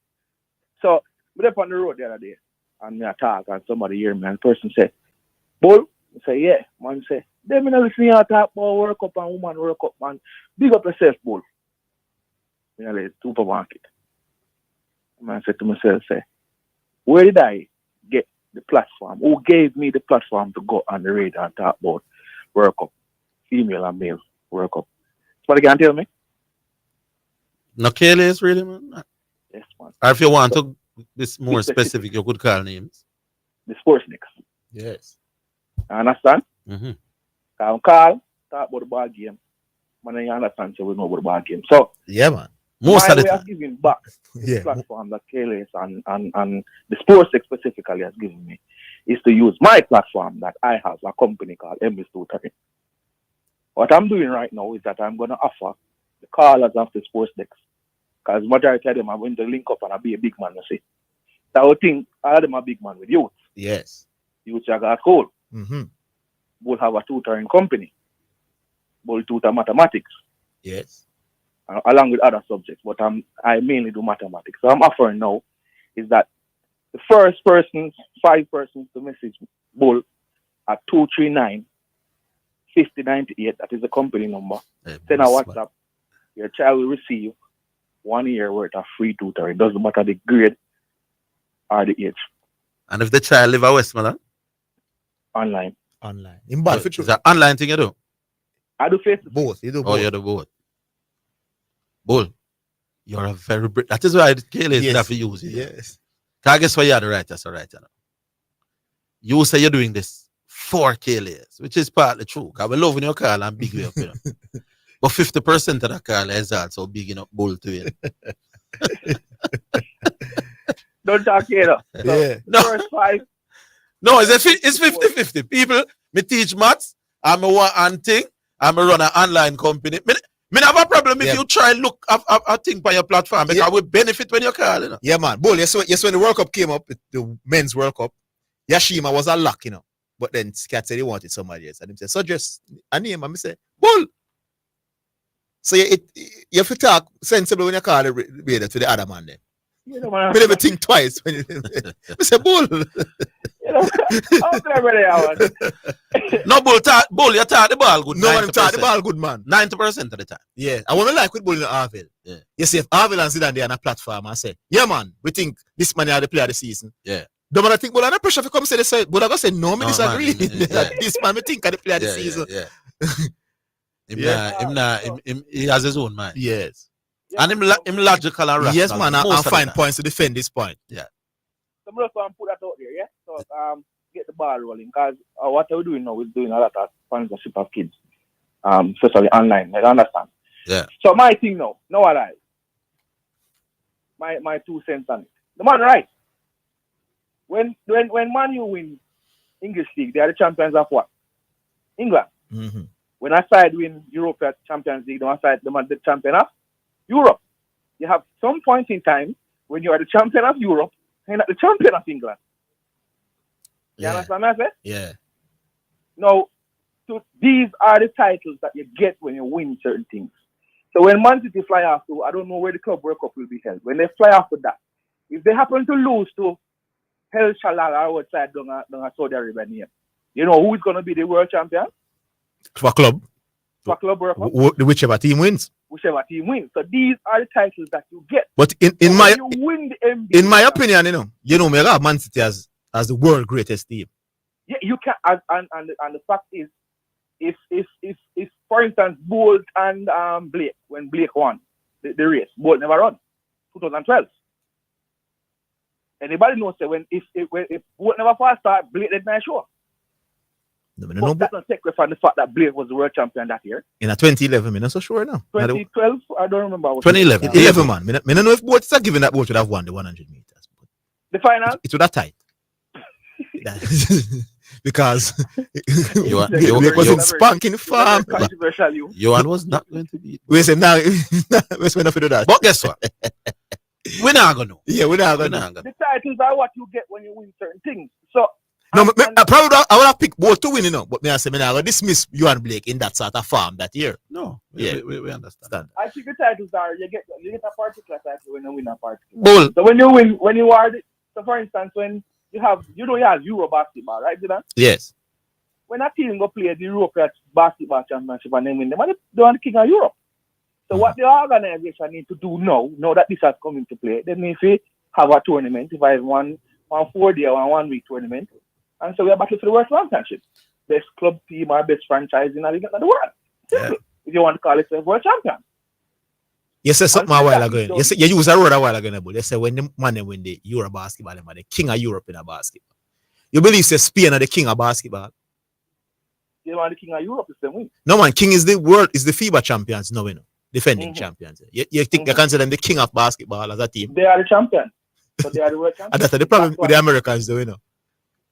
So, we were on the road the other day, and me talk, and somebody hear me, and the person say, "Bull," I say, "Yeah." Man say, "Them not listen to you talk about work up and woman work up, man. Big up yourself, Bull." You know, the supermarket. Man said to myself, say, "Where did I get the platform? Who gave me the platform to go on the radio and talk about work up, female and male work up?" Somebody can tell me? No careless, really, man. Yes, man. Or if you want to be more specific, you could call names. The sports nicks. Yes. You understand? Mm-hmm. Can call, talk about the ball game. Man, you understand, so we know about the ball game. So, yeah, man. Most of the way time. of giving back yeah. the platform that KLS and the sports specifically has given me is to use my platform that I have, a company called MS230. What I'm doing right now is that I'm going to offer the callers of the sports decks, because majority of them are going to link up and I'll be a big man, you see. So I would think all of them are big man with youth. Yes. Youth are got school. Mm-hmm. Both have a tutoring company. Both tutor mathematics. Yes. Along with other subjects, but I mainly do mathematics. So I'm offering now is that the first persons, 5 persons to message Bull at 239 5098, that is the company number. Send a WhatsApp. Your child will receive 1 year worth of free tutoring. It doesn't matter the grade or the age. And if the child live at Westmoreland? Online. In bad Is that online thing you do? I do face both. You do both. Oh, you do both. Bull, you're a very that is why KLS have to use it. Yes. I guess why you're the right, that's all right. You say you're doing this for KLS, which is partly true. Because we're loving your call and big way up, you know. But 50% of the call is also big enough Bull to it. Don't talk here. Yeah. No. First 5. No, it's 50-50. People, me teach maths, I'm a one thing, I'm a run an online company. Me have a problem if you try look a thing by your platform because we benefit when you call, you know. Yeah, man. Bull, yes, when the World Cup came up, the men's World Cup, Yashima was a lock, you know. But then Scat said he wanted somebody else. And he said, so just a name. And I say, Bull. So you have to talk sensible when you call the radio to the other man then. You know, man. We never think twice. When you say, Bull. You know, how clever they are. No, Bull, you talk the ball good. No one talk the ball good, man. 90% of the time. Yeah. I want to like with Bull in Orville. Yeah. You see, if Orville and Zidane there on a platform and say, yeah, man, we think this man is the player of the season. Yeah. The man I think, well, under pressure if you come say this, but I go say, no, me disagree. Man. This man, me think of the player of the season. He has his own mind. Yes. And him logical and rational. Yes, man, I find points to defend this point. Yeah. So I'm just going to put that out there, yeah? So get the ball rolling, because what we're doing now is doing a lot of sponsorship of kids, especially online. I understand. Yeah. So my thing now what I my 2 cents on it. The man right. When Man U win English League, they are the champions of what? England. Mm-hmm. When I side win European Champions League, I side them as the champion of Europe. You have some point in time when you are the champion of Europe and not the champion of England. You understand what I say? Yeah. Now, so these are the titles that you get when you win certain things. So when Man City fly off to, I don't know where the Club World Cup will be held. When they fly off to that, if they happen to lose to El Shalala outside down Saudi Arabia, you know who is going to be the world champion? For club. For Club World Cup. Whichever team wins. Whichever team wins. So these are the titles that you get. But in so my you win the NBA, in my opinion, you know, me have Man City as the world greatest team. Yeah, you can. And the fact is, if for instance Bolt and Blake, when Blake won the race, Bolt never run. 2012. Anybody knows that when if Bolt never fast start, Blake did not show. No, that don't take away from the fact that Blake was the world champion that year. In a 2011, I'm not so sure now. 2012, I don't remember. 2011. 11, man. I don't know if Bolt is given that Bolt would have won the 100 meters. The final? It would have tight. Because Blake was in spanking farm. Controversial, Johan was not going to be. We say now, let's wait for that. But guess what? We're not gonna know. Yeah, we're not gonna. The titles are what you get when you win certain things. So No, I would have picked both to win, but me I say, me not gonna dismiss you and Blake in that sort of form that year. No, yeah, we understand. I think the titles are you get a particular title when you win a particular. Bull. So when you win, when you are, so for instance, when you have Euro basketball, right, Zidane? Yes. When a team go play the European basketball championship and then win, they want the king of Europe. So what the organization need to do now that this has come into play, they need to have a tournament. If I have one 4-day or 1 week tournament, and so we are battling for the World Championship. Best club team or best franchise in the world. Simply. If you want to call it a world champion. You said something a while ago. You use a word a while ago, but they say when the man win the Euro basketball, the king of Europe in a basketball. You believe say Spain are the king of basketball? You want the king of Europe is the win. No man, king is the world, is the FIBA champions, no, defending champions. You think they consider them the king of basketball as a team? They are the champions. So they are the world champions. And that's the problem with the Americans, though,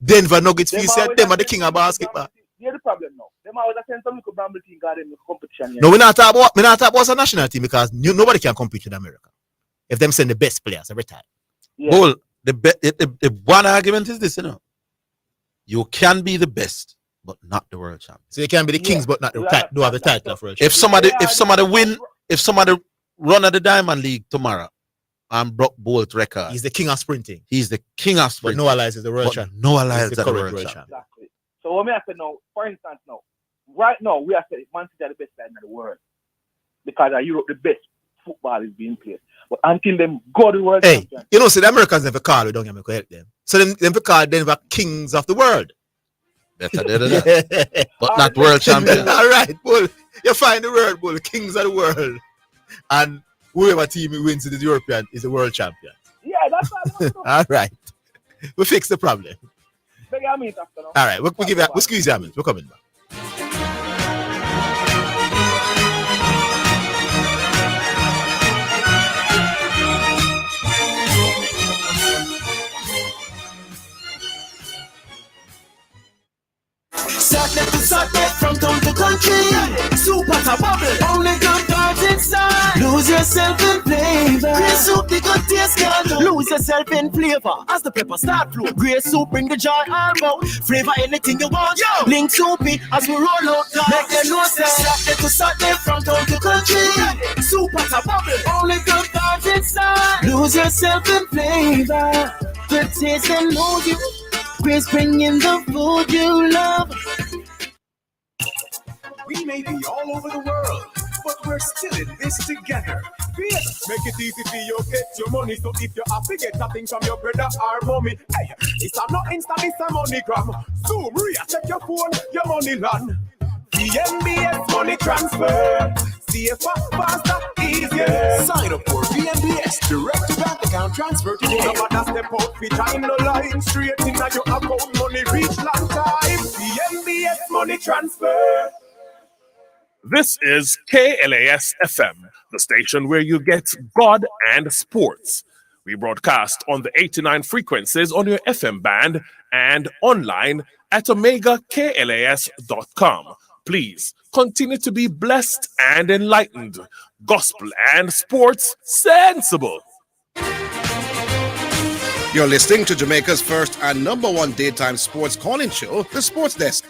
Denver Nuggets, you said them are the king of basketball. Here's the problem now. Them always send some little bramble team got them in competition. No, we're not talking about a national team because nobody can compete with America. If them send the best players every time. Yeah. Well, the one argument is this, you can be the best, but not the world champion. So you can be the kings, but not the do have the title of world champion. If somebody run at the Diamond League tomorrow and broke Bolt record, he's the king of sprinting. He's the king of sprinting. But no allies is the world champion. No allies is the world champion. Exactly. So what me I say now, for instance now, right now we are saying Man City are the best side in the world. Because in Europe the best football is being played. But until them go to the world champion. You know, so the Americans never call we don't get me help them. So them call Denver kings of the world. Better than that. But not world champion. All right, bull. You find the word, bull, kings of the world. And whoever team wins in the European is the world champion. Yeah, that's what all right. We fix the problem. All right, we'll squeeze your minutes. We're coming back. Saturday from town to country. Super to bubble. Only good vibes inside. Lose yourself in flavor. Grey soup, the good taste can. Lose yourself in flavor. As the pepper start flow. Grey soup bring the joy all about. Flavor anything you want. Yo. Link soupy as we roll out. Make them know Saturday from town to country. Super to bubble. Only good vibes inside. Lose yourself in flavor. Good taste and know you. Grey's bringing the food you love. We may be all over the world, but we're still in this together. Make it easy for you get your money. So if you have to get nothing from your brother or mommy, hey, it's a not instant, it's a MoneyGram. Zoom, check your phone, your money land. VNBS money transfer. CFA faster, easier. Sign up for VNBS direct to bank account transfer today. No matter step out, we time no line. Straight in your account, money reach long time. VNBS money transfer. This is KLAS FM, the station where you get God and sports. We broadcast on the 89 frequencies on your FM band and online at omegaklas.com. Please continue to be blessed and enlightened. Gospel and sports sensible. You're listening to Jamaica's first and number one daytime sports calling show, The Sports Desk.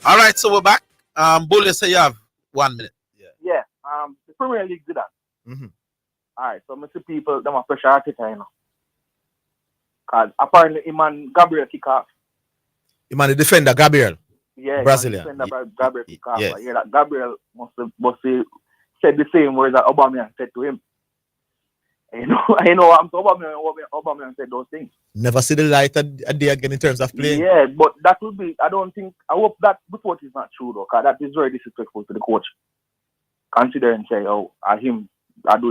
All right, so we're back. Bull, you say you have 1 minute. Yeah. The Premier League did that. Mm-hmm. All right, so Mr. People, them are pressure Arteta, Because apparently, Iman Gabriel kick off. Iman the defender, Gabriel. Yeah, Brazilian. Defender, Gabriel kick off. Yes. Yeah, that Gabriel must have said the same words that Aubameyang said to him. I know what Aubameyang said those things. Never see the light a day again in terms of playing. Yeah, but that would be, I hope that report is not true though, because that is very disrespectful to the coach. Consider and say, I do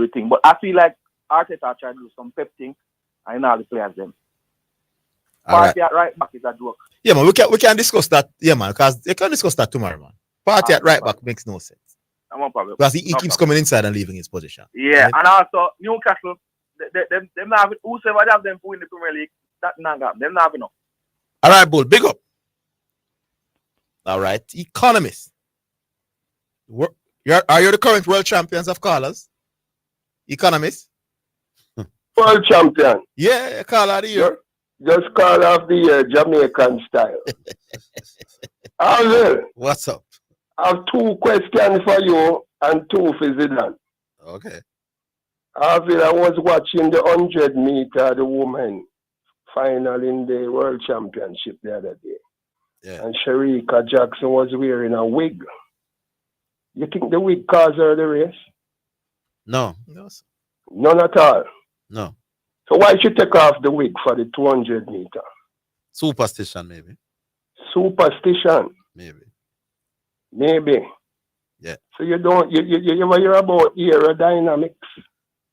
the thing. But I feel like Arteta tried to do some pep thing, and now the players them. Party at right back is a joke. Yeah, man, we can discuss that, yeah, man, because you can discuss that tomorrow, man. Party at right back makes no sense. No problem. Because he keeps coming inside and leaving his position. Yeah, right? And also Newcastle, them not whosoever have them to win the Premier League, that not got them not enough. All right, Bull, big up. All right. Economist. Are you the current world champions of callers? Economist? World champion. Yeah, caller of the year. Just call off the year, Jamaican style. Orville. What's up? I have 2 questions for you and 2 for Zidane. Okay. Orville, I was watching the 100 meter, the women final in the World Championship the other day. Yeah. And Sherika Jackson was wearing a wig. You think the wig caused her the race? No. None at all. No. So why should take off the wig for the 200 meter? Superstition, maybe. Superstition. Maybe. Yeah. So you don't you hear about aerodynamics?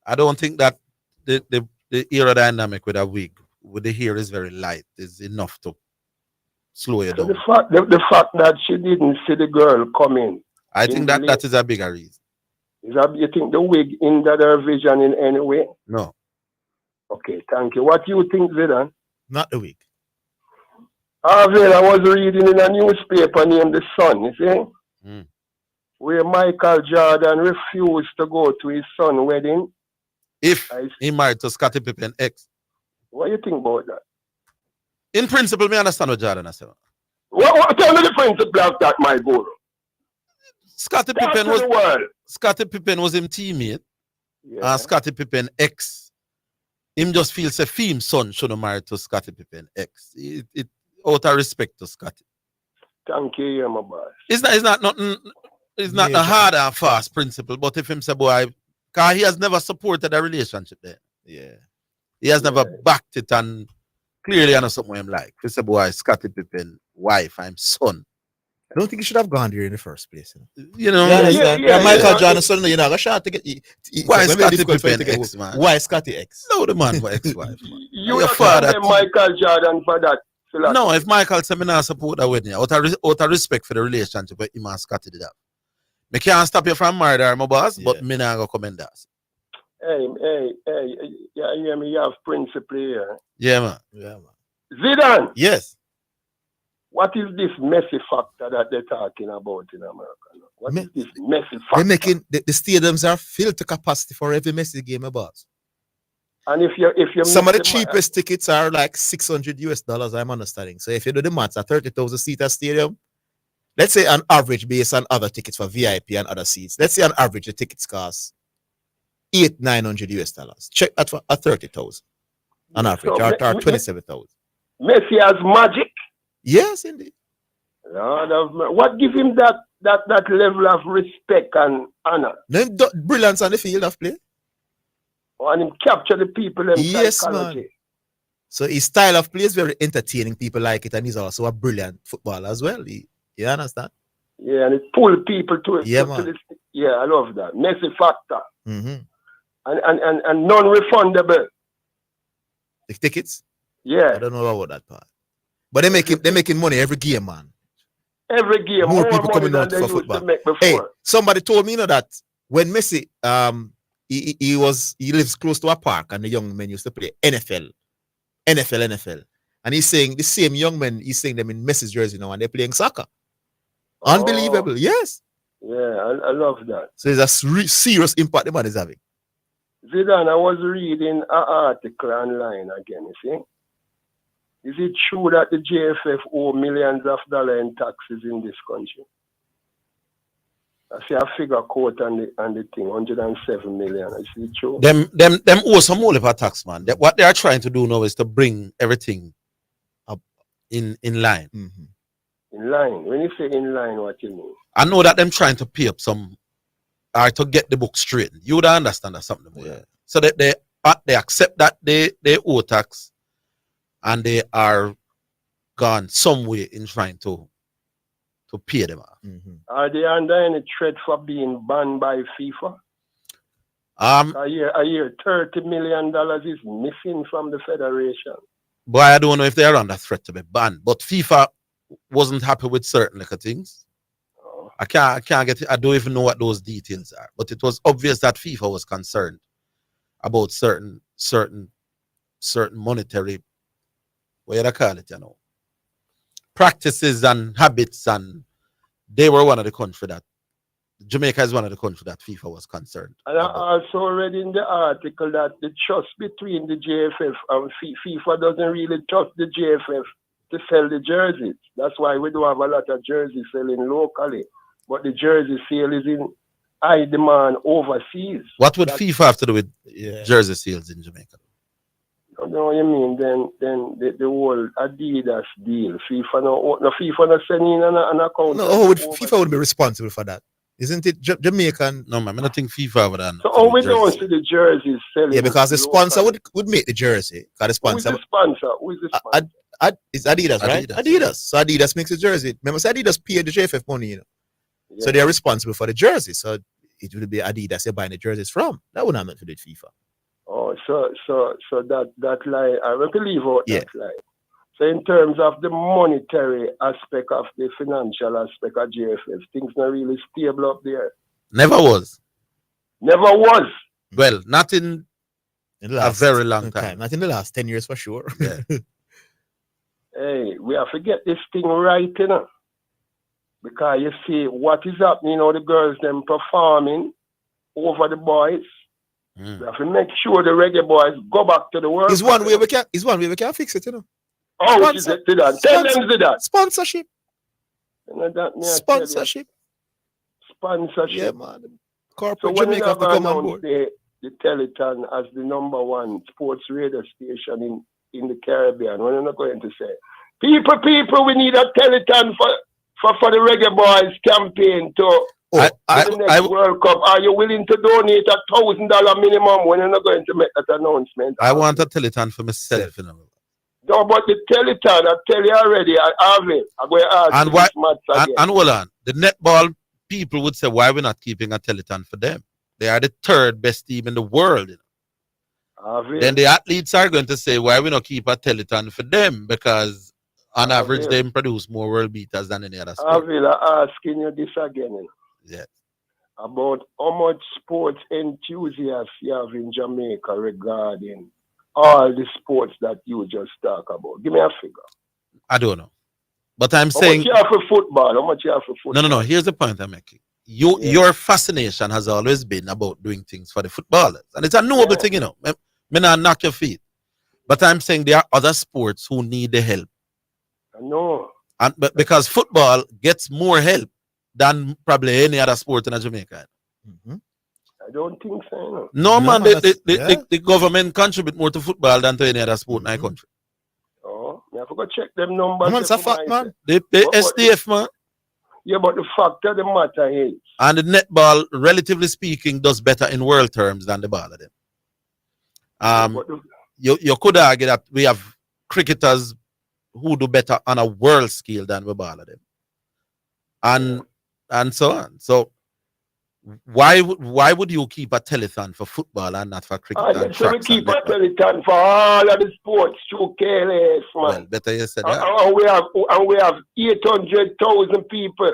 I don't think that the aerodynamic with a wig with the hair is very light is enough to slow you So down. the fact that she didn't see the girl coming. I think that is a bigger reason. Is that you think the wig hindered her vision in any way? No. Okay, thank you. What do you think, Zidane? Not the wig. Orville, I was reading in a newspaper named The Sun, you see? Where Michael Jordan refused to go to his son's wedding. If he married to Scottie Pippen ex. What do you think about that? In principle, me understand what Jordan has said. Tell me the principle of that, my guru. Scottie Pippen was him teammate. Yeah. And Scottie Pippen ex. Him just feels a theme son should have married to Scottie Pippen ex. It out of respect to Scottie. Thank you, my boy. It's not a hard and fast principle, but if him say boy, because he has never supported a relationship there. Yeah. He has never backed it, and clearly I know something him like. He say boy, Scottie Pippen wife, I'm son. I don't think he should have gone there in the first place. You know, Michael Jordan, son, you know, I shot to get. Why Scottie Pippen ex, man? Why Scottie ex? No, the man for ex-wife. You don't blame Michael Jordan for that. No, if Michael said me not support that wedding, out of respect for the relationship with him and Scottie did that. Me can't stop you from married her, my boss, but me not go comment that. Hey, you hear me? You have principle here. Yeah, man. Zidane. Yes. What is this messy factor that they're talking about in America? What is this messy factor? They're making the stadiums are filled to capacity for every Messi game, my boss. And if you some of the cheapest tickets are like $600, I'm understanding. So if you do the maths, a 30,000 seater stadium, let's say on average, based on other tickets for VIP and other seats, let's say on average the tickets cost $900. Check that for a 30,000 on average, So, or 27,000. Messi has magic. Yes, indeed. What gives him that level of respect and honor? Then brilliance on the field of play. And him capture the people in Man. psychology. So his style of play is very entertaining. People like it, and he's also a brilliant footballer as well. You understand? Yeah, and it pull people to it. Yeah, yeah, I love that. Messi factor. Mm-hmm. And non-refundable. The tickets? Yeah. I don't know about that part. But they're making money every game, man. Every game. More people coming out for football. Hey, somebody told me that when Messi he lives close to a park and the young men used to play NFL. And he's saying the same young men, he's saying them in Messi's jersey now and they're playing soccer. Unbelievable, yes. Yeah, I love that. So there's a serious impact the man is having. Zidane, I was reading an article online again, you see. Is it true that the JFF owe millions of dollars in taxes in this country? I see a figure quote on the thing, 107 million. Is it true? Them owe some more of a tax, man. What they are trying to do now is to bring everything up in line. Mm-hmm. In line? When you say in line, what you mean? I know that them trying to pay up some, or to get the book straight. You would understand that something about that. So that they accept that they owe tax, and they are gone some way in trying to pay them off. Mm-hmm. Are they under any threat for being banned by FIFA? A year, $30 million is missing from the federation. Boy, I don't know if they are under threat to be banned, but FIFA wasn't happy with certain things. Oh. I can't get it. I don't even know what those details are, but it was obvious that FIFA was concerned about certain monetary, what you call it, practices and habits, and they were one of the country that Jamaica is one of the countries that FIFA was concerned. And I also read in the article that the trust between the JFF and FIFA doesn't really trust the JFF to sell the jerseys. That's why we don't have a lot of jerseys selling locally. But the jersey sale is in high demand overseas. What would FIFA have to do with jersey sales in Jamaica? You know what you mean? Then the whole Adidas deal. FIFA no sending in an account. No, FIFA would be responsible for that. Isn't it Jamaican? No, man, I don't think FIFA would have. So we don't see the jerseys selling. Yeah, because the sponsor would make the jersey. The sponsor. Who is the sponsor? Who is the sponsor? It's Adidas, right? Adidas. So Adidas makes the jersey. Remember, so Adidas paid the JFF money, you know. Yeah. So they are responsible for the jersey. So it would be Adidas they're buying the jerseys from. That would not meant to do with FIFA. Oh, so that lie, I don't believe out that lie. So in terms of the monetary aspect of the financial aspect of JFF, things not really stable up there. Never was. Never was. Well, not in a very long time. Not in the last 10 years for sure. Yeah. Hey, we have to get this thing right, you know. Because you see what is happening, you know, the girls them performing over the boys. We have to make sure the reggae boys go back to the world. It's one way we can fix it, you know. Oh, which is it, Zidane? Tell them Zidane. Sponsorship. You know, that, Sponsorship. Yeah, man. Corporate so when Jamaica have to come on board. The Teleton as the #1 sports radio station in the Caribbean, when you're not going to say, people, we need a Teleton for the reggae boys campaign to the next World Cup. Are you willing to donate $1,000 minimum when you're not going to make that announcement? I want a Teleton for myself, you know. No, but the Teleton, I tell you already, I have it. I'm going to ask and why, and hold on, the netball people would say, why we're not keeping a Teleton for them? They are the third best team in the world. You know? Then the athletes are going to say, why we not keep a Teleton for them? Because on average, they produce more world beaters than any other sport. I'm asking you this again. You know? Yes. About how much sports enthusiasts you have in Jamaica regarding all the sports that you just talk about. Give me a figure. I don't know. But I'm How saying... much you have for football? How much you have for football? No. Here's the point I'm making. Your fascination has always been about doing things for the footballers. And it's a noble thing, you know. Me not knock your feet. But I'm saying there are other sports who need the help. I know. But because football gets more help than probably any other sport in Jamaica. Mm-hmm. I don't think so. No, man, the government contribute more to football than to any other sport in our country. Oh, I have to go check them numbers. Man, it's a fact, man. The SDF, man. Yeah, but the fact of the matter is... And the netball, relatively speaking, does better in world terms than the ball of them. You could argue that we have cricketers who do better on a world scale than the ball of them. And so on. So why would you keep a telethon for football and not for cricket? So we keep a telethon for all of the sports through KLS, man. Well, better you said that. And we have 800,000 people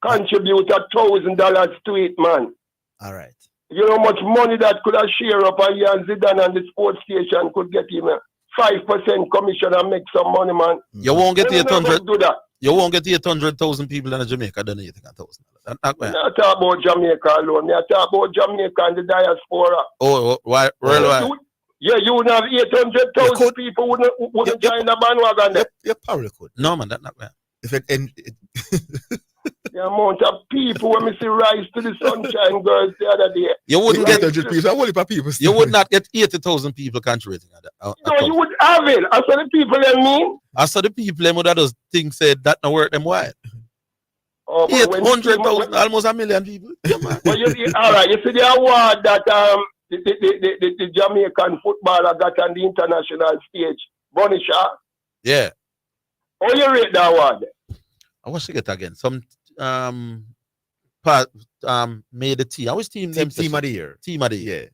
contribute $1,000 to it, man. All right. You know how much money that could have share up and Zidane and the sports station could get him 5% commission and make some money, man. You won't get 800. Do that. You won't get 800,000 people in Jamaica donating $1,000. I talk about Jamaica alone. I talk about Jamaica and the diaspora. Oh, why? You wouldn't have 800,000 people wouldn't join the bandwagon there. You probably could. No, man, that's not right. The amount of people when we see Rise to the Sunshine Girls the other day. You wouldn't get 800 people. You would not get 80,000 people contributing. No, you would have it. I saw the people that mean. I saw the people them that those things said that not work them wide. 800,000, almost 1 million people. But all right, you see the award that the Jamaican footballer got on the international stage, Bonnie Shaw. Yeah. How you rate the award? I watched it again. Some made the team. I was team of the year. Team of the year.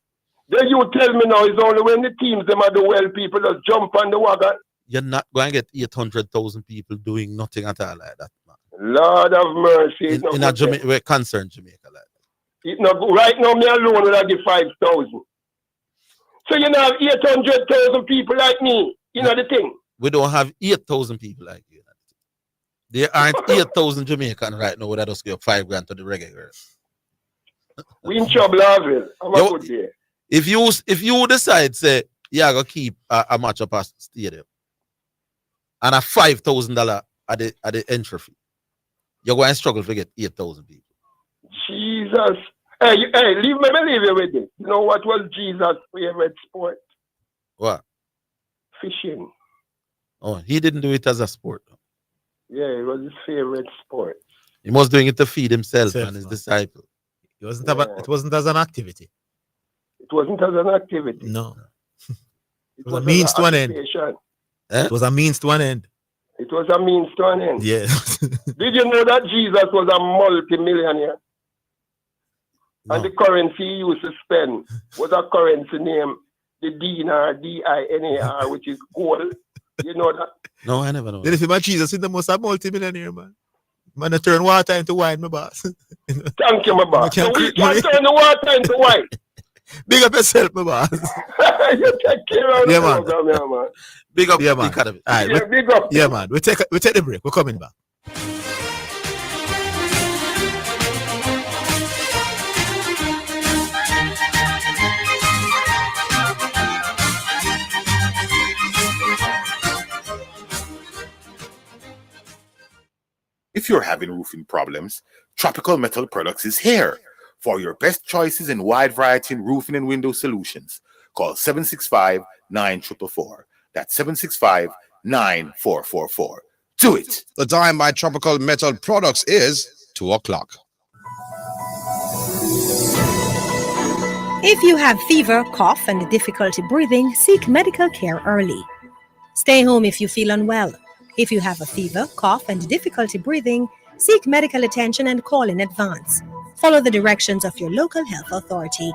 Then you tell me now it's only when the teams them are the well people just jump on the wagon. You're not going to get 800,000 people doing nothing at all like that, man. Lord of mercy. In a Jamaica, we're concerned Jamaica like that. It not, right now, me alone will give 5,000. So you know have 800,000 people like me. You know the thing. We don't have 8,000 people like you. There aren't 8,000 Jamaican right now that just give $5,000 to the reggae girl. We in trouble, Orville. Have a good day. If you decide, say, you're going to keep a match up at stadium and a $5,000 at the entry fee, you're going to struggle to get 8,000 people. Jesus. Hey, leave me you with it. You know what was Jesus' favorite sport? What? Fishing. Oh, he didn't do it as a sport. Yeah, it was his favorite sport. He was doing it to feed himself and his disciples. It wasn't as an activity. It wasn't as an activity. No. It was a means to an end. It was a means to an end. It was a means to an end. Yeah. Did you know that Jesus was a multi-millionaire? No. And the currency he used to spend was a currency named the dinar, D-I-N-A-R, which is gold. You know that? No, I never know. Then if you Jesus is the most multi-millionaire, man. Man, I turn water into wine, my boss. Thank you, my boss. So we can turn the water into wine. Big up yourself, my boss. You take care of the program, man. Big up, yeah, man. All right, big up. Yeah, man. We take the break. We're coming back. If you're having roofing problems, Tropical Metal Products is here. For your best choices in wide variety in roofing and window solutions, call 765-9444. That's 765-9444. Do it. The time by Tropical Metal Products is 2 o'clock. If you have fever, cough, and difficulty breathing, seek medical care early. Stay home if you feel unwell. If you have a fever, cough, and difficulty breathing, seek medical attention and call in advance. Follow the directions of your local health authority.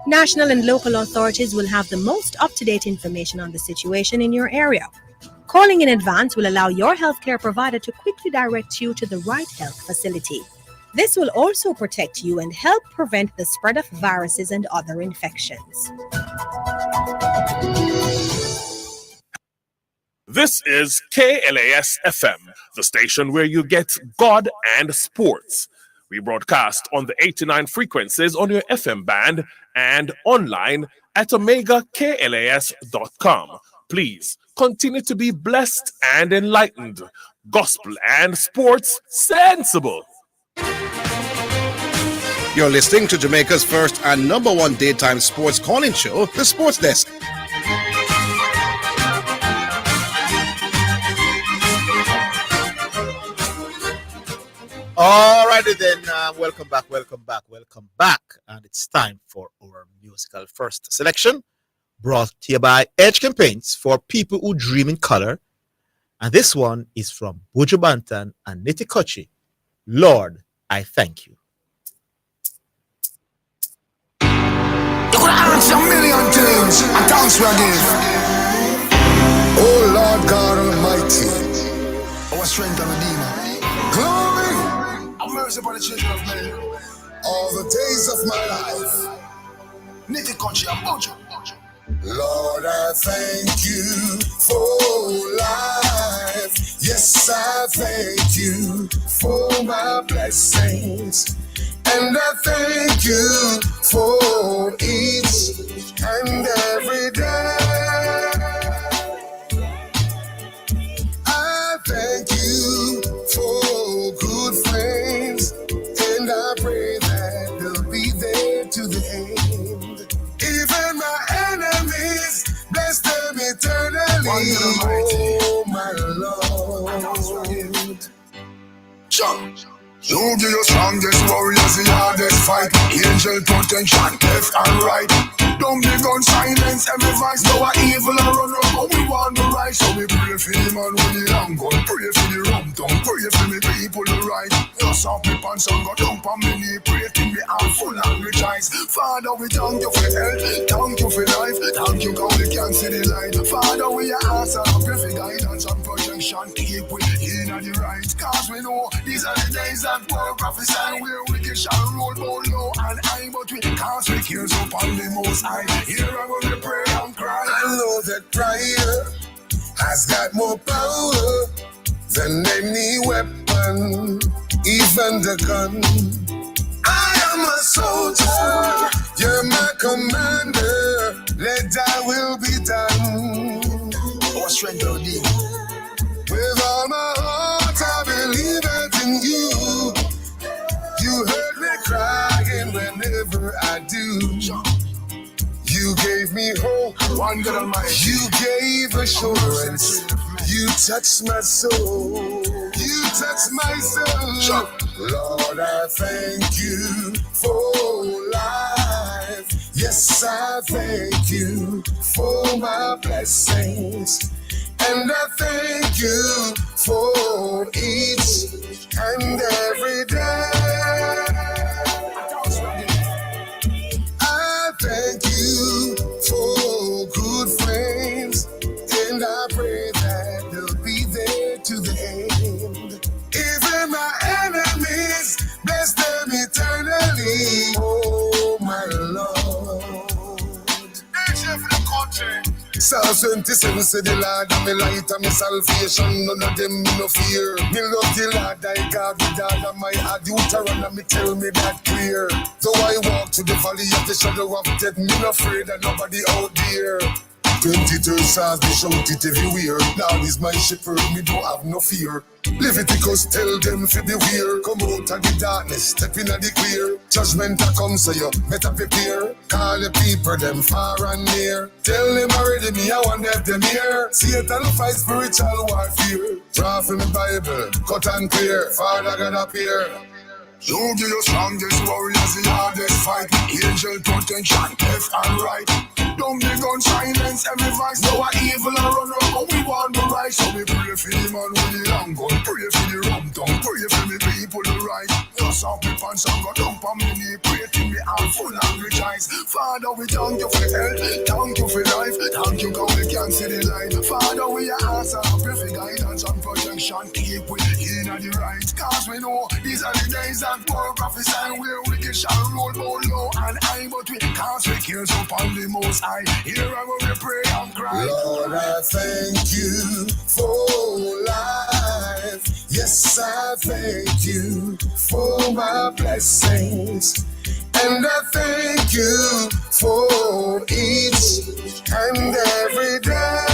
National and local authorities will have the most up-to-date information on the situation in your area. Calling in advance will allow your healthcare provider to quickly direct you to the right health facility. This will also protect you and help prevent the spread of viruses and other infections. This is KLAS FM, the station where you get God and sports. We broadcast on the 89 frequencies on your FM band and online at omegaklas.com. Please continue to be blessed and enlightened. Gospel and sports sensible. You're listening to Jamaica's first and #1 daytime sports calling show, The Sports Desk. Alrighty then, welcome back. And it's time for our musical first selection, brought to you by Edge Campaigns for people who dream in color. And this one is from Buju Banton and Nitty Kochi. Lord, I thank you. You could answer a million things, and thanks we give. Oh Lord God Almighty, our strength and redeemer. Glory, have mercy upon the children of men. All the days of my life, Nitty Kochi and Buju. Lord, I thank you for life. Yes, I thank you for my blessings. And I thank you for each and every day. I thank you for good friends, and I pray that they'll be there to the end. Even my enemies, bless them eternally. Oh, my Lord. Sure. You be your strongest warriors, the hardest fight. Angel protection, left and right. Don't give gun silence, every voice know a evil and run up. But we want the right, so we pray for the man with the long gun. Pray for the rum tongue, pray for me people the right. Just up me pants and go dump on me knee. Pray till me heart full and rejoice. Father, we thank you for health, thank you for life. Thank you God we can see the light. Father, we are asking and pray for guidance and protection. Keep we in the right, cause we know these are the days that world prophesy where wicked shall roll more low and high, but we cast we cares upon the most high. Here I will pray and cry. I know that prayer has got more power than any weapon, even the gun. I am a soldier, you're my commander, let thy will be done. Oh, strength, with all my heart, I believe it in you. You heard me crying whenever I do. You gave me hope, one God Almighty. You gave assurance. You touched my soul. You touched my soul. Lord, I thank you for life. Yes, I thank you for my blessings. And I thank you for each and every day. I thank you for good friends, and I pray that they'll be there to the end. Even my enemies, bless them eternally. Oh, my Lord. Nation for the country. Psalm 27 say the Lord and me light and me salvation. None of them me no fear. Me love the Lord thy God with all of my heart. Deuteronomy tell me that clear. Though I walk through the valley of the shadow of death, me no afraid of nobody out there. 22 stars, they shout it everywhere. Lord is my shepherd, me don't have no fear. Leviticus tell them to beware. Come out of the darkness, step in the clear. Judgment a come, so you better prepare. Call the people, them far and near. Tell them already, me I want them here. Satan fight spiritual warfare. Draw from the Bible, cut and clear. Father God appear. You be your strongest warriors, the hardest fight. Angel protection, left and right. Don't be gun silence, every voice. No a evil and run around, we want the right. So we pray for the man with the long gun. Pray for the rum tongue, pray for the people the right. Just off me pants and go dump on me knee. Pray till me heart full and rejoice. Father, we thank you for health, thank you for life. Thank you God we can see the light. Father, we ask and pray for guidance and protection. Keep we in the right. Cause we know these are the days that poor prophesy where wicked shall roll more low and high. But we can't take cares upon the most high. Here I will pray and cry. Lord, I thank you for life. Yes, I thank you for my blessings. And I thank you for each and every day.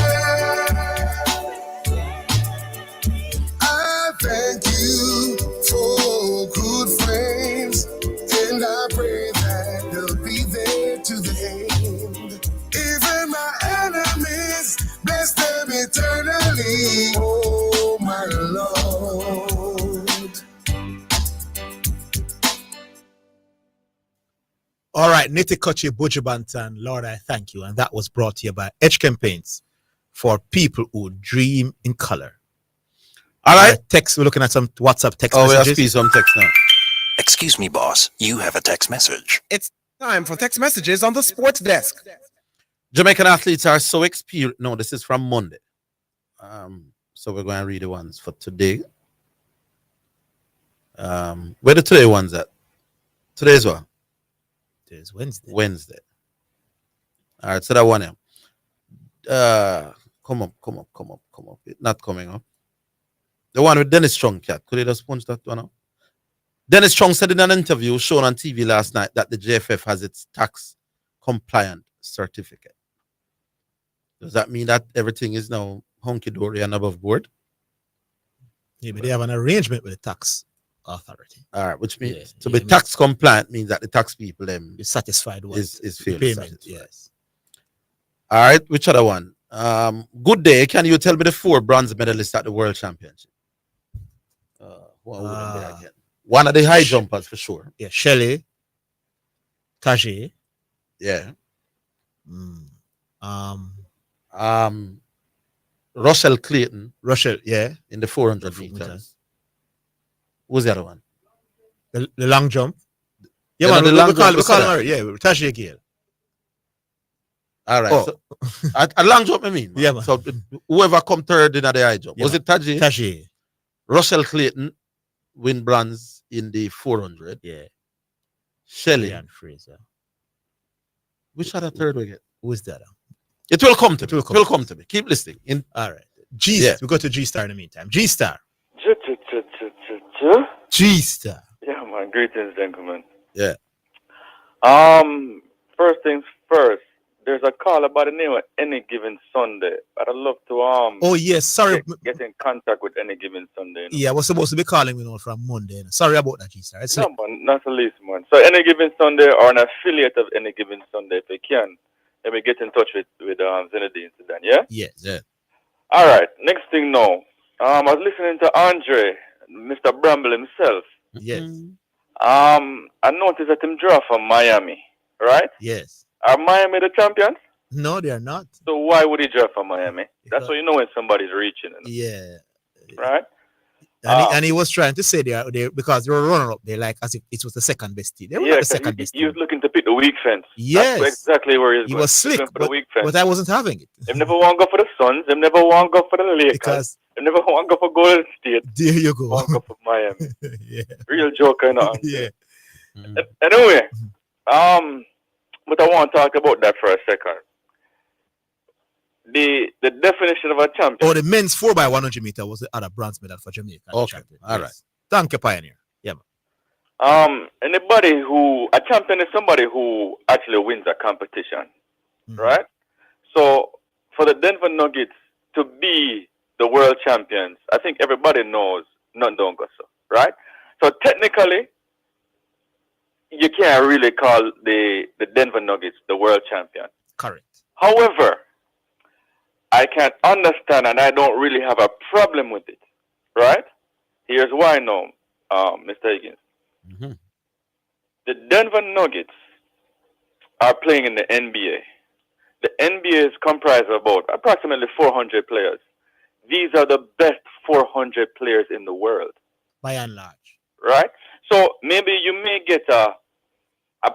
I thank you for good friends, and I pray that they'll be there to the end. Even my enemies, bless them eternally. Oh, my Lord. All right, Nitikochi Bujibantan, Lord, I thank you. And that was brought to you by Edge Campaigns for people who dream in color. All right, text. We're looking at some WhatsApp text messages. We have some text now. Excuse me, boss. You have a text message. It's time for text messages on the sports desk. Jamaican athletes are so experienced. No, this is from Monday. So we're going to read the ones for today. Where the today ones at? Today's what? Today's Wednesday. Wednesday. All right, so that one here. Come up. It's not coming up. The one with Dennis Strong, cat. Could you just punch that one up? Dennis Strong said in an interview shown on TV last night that the JFF has its tax compliant certificate. Does that mean that everything is now hunky-dory and above board? Yeah, but they have an arrangement with the tax authority. All right, which means to be tax compliant means that the tax people them is satisfied with is fairly payment. satisfied. Yes. All right, which other one? Good day. Can you tell me the 4 bronze medalists at the World Championship? What would it be again? One of the high jumpers for sure. Yeah, Shelley, Tajay. Yeah. Russell Clayton. Yeah. In the 400 meters. Who's the other one? The long jump. Yeah, Yeah, man, the we long call jump. her. Yeah, Tajay Gale. All right. Oh. So, a long jump, I mean. Yeah, man. So whoever come third in the high jump. Yeah, was it Tajay? Tajay. Russell Clayton win bronze in the 400. Yeah. Shelley and Fraser. Which other third we get? Who is that? It will come to me. It will come to me. Keep listening. All right. G. Yeah. We go to G Star in the meantime. G Star. Sure. G-Star. Yeah, man. Greetings, gentlemen. Yeah. First things first. There's a call about the name of Any Given Sunday. I'd love to Oh, yes. Sorry. get in contact with Any Given Sunday. Yeah, I was supposed to be calling from Monday. Sorry about that, G-Star. No, man, not the least, man. So Any Given Sunday or an affiliate of Any Given Sunday, if you can, let me get in touch with Zinedine Zidane, yeah? Yes. Yeah. All right. Next thing now. I was listening to Andre, Mr. Bramble himself. Yes. I noticed that him draw from Miami, right? Yes. Are Miami the champions? No, they are not. So why would he draw from Miami? That's what you know when somebody's reaching. Yeah. Right? And he was trying to say they because they were runner up there like as if it was the second best team. They were not the second best he was looking to pick the weak fence. Yes. That's exactly where he was slick, but I wasn't having it. They never want to go for the Suns. They never want to go for the Lakers. They never want to go for Golden State. There you go. Want to go for Miami. Yeah. Real joker, you know. Yeah. Anyway, but I want to talk about that for a second. The definition of a champion. Oh, the men's 4x100 meter was the other bronze medal for Jamaica. Okay, all right. Thank you, Pioneer. Yeah. A champion is somebody who actually wins a competition, right? So for the Denver Nuggets to be the world champions, I think everybody knows none don't go so, right? So technically, you can't really call the Denver Nuggets the world champion. Correct. However, I can understand and I don't really have a problem with it, right? Here's why now, Mr. Higgins. The Denver Nuggets are playing in the NBA. The NBA is comprised of about approximately 400 players. These are the best 400 players in the world. By and large. Right? So maybe you may get a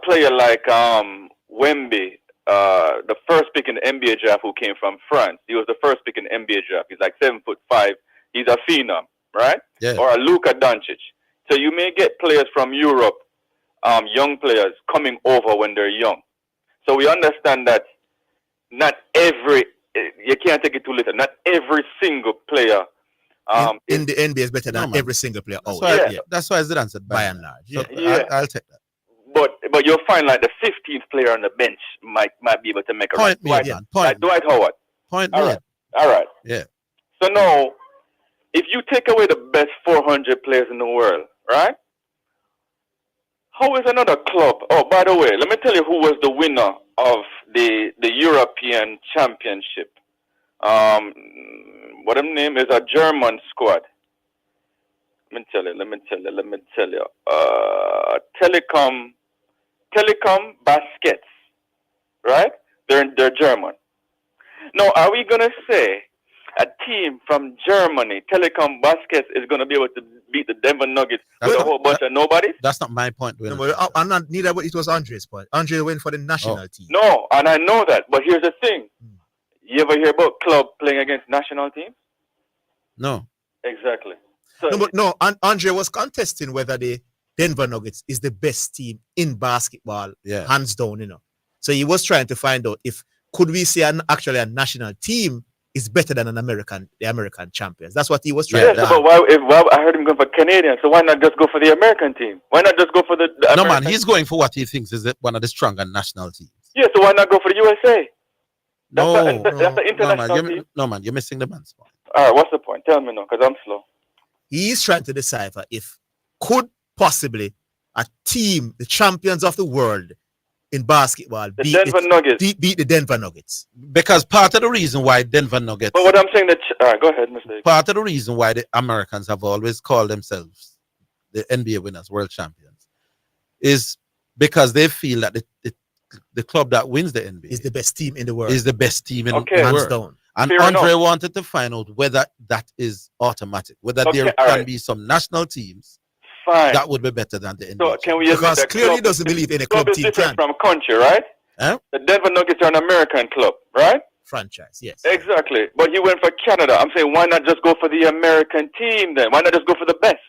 player like Wemby, the first pick in the NBA draft who came from France. He was the first pick in the NBA draft. He's like 7'5". He's a phenom, right? Yeah. Or a Luka Doncic. So you may get players from Europe, young players coming over when they're young. So we understand that not every, you can't take it too little, not every single player in the NBA is better than every single player. That's why Zidane said by and large. So Yeah. I'll take that. But you'll find like the 15th player on the bench might be able to make a Point run. made, man. Point Dwight Howard. Point All made. right. All right. Yeah. So now, if you take away the best 400 players in the world, right? How is another club? Oh, by the way, let me tell you who was the winner of the European Championship. What his name is a German squad. Let me tell you. Telecom Baskets, right? They're German. Now, are we gonna say a team from Germany, Telecom Baskets, is gonna be able to beat the Denver Nuggets with a whole bunch of nobody? That's not my point. No, but I'm not neither. But it was Andre's point. Andre went for the national team. No, and I know that. But here's the thing: you ever hear about club playing against national teams? No. Exactly. So, Andre was contesting whether the Denver Nuggets is the best team in basketball, hands down. So he was trying to find out if could we say actually a national team is better than the American champions. That's what he was trying to do. But I heard him going for Canadian, so why not just go for the American team? Why not just go for the No, American man, he's going for what he thinks is one of the stronger national teams. Yeah, so why not go for the USA? That's the international man, team. No, man, you're missing the man's point. All right, what's the point? Tell me now, because I'm slow. He's trying to decipher if could possibly a team, the champions of the world in basketball, beat the Denver Nuggets. Because part of the reason why Denver Nuggets... But what I'm saying that... All right, go ahead, Mr. Part of the reason why the Americans have always called themselves the NBA winners, world champions, is because they feel that the club that wins the NBA is the best team in the world. Is the best team in the hands world. down. And Fair Andre enough. wanted to find out whether that is automatic, whether there can be some national teams that would be better than the NBA. So can we because clearly he doesn't believe any club team can. From country, right? Huh? The Denver Nuggets are an American club, right? Franchise, yes. Exactly. But he went for Canada. I'm saying, why not just go for the American team then? Why not just go for the best?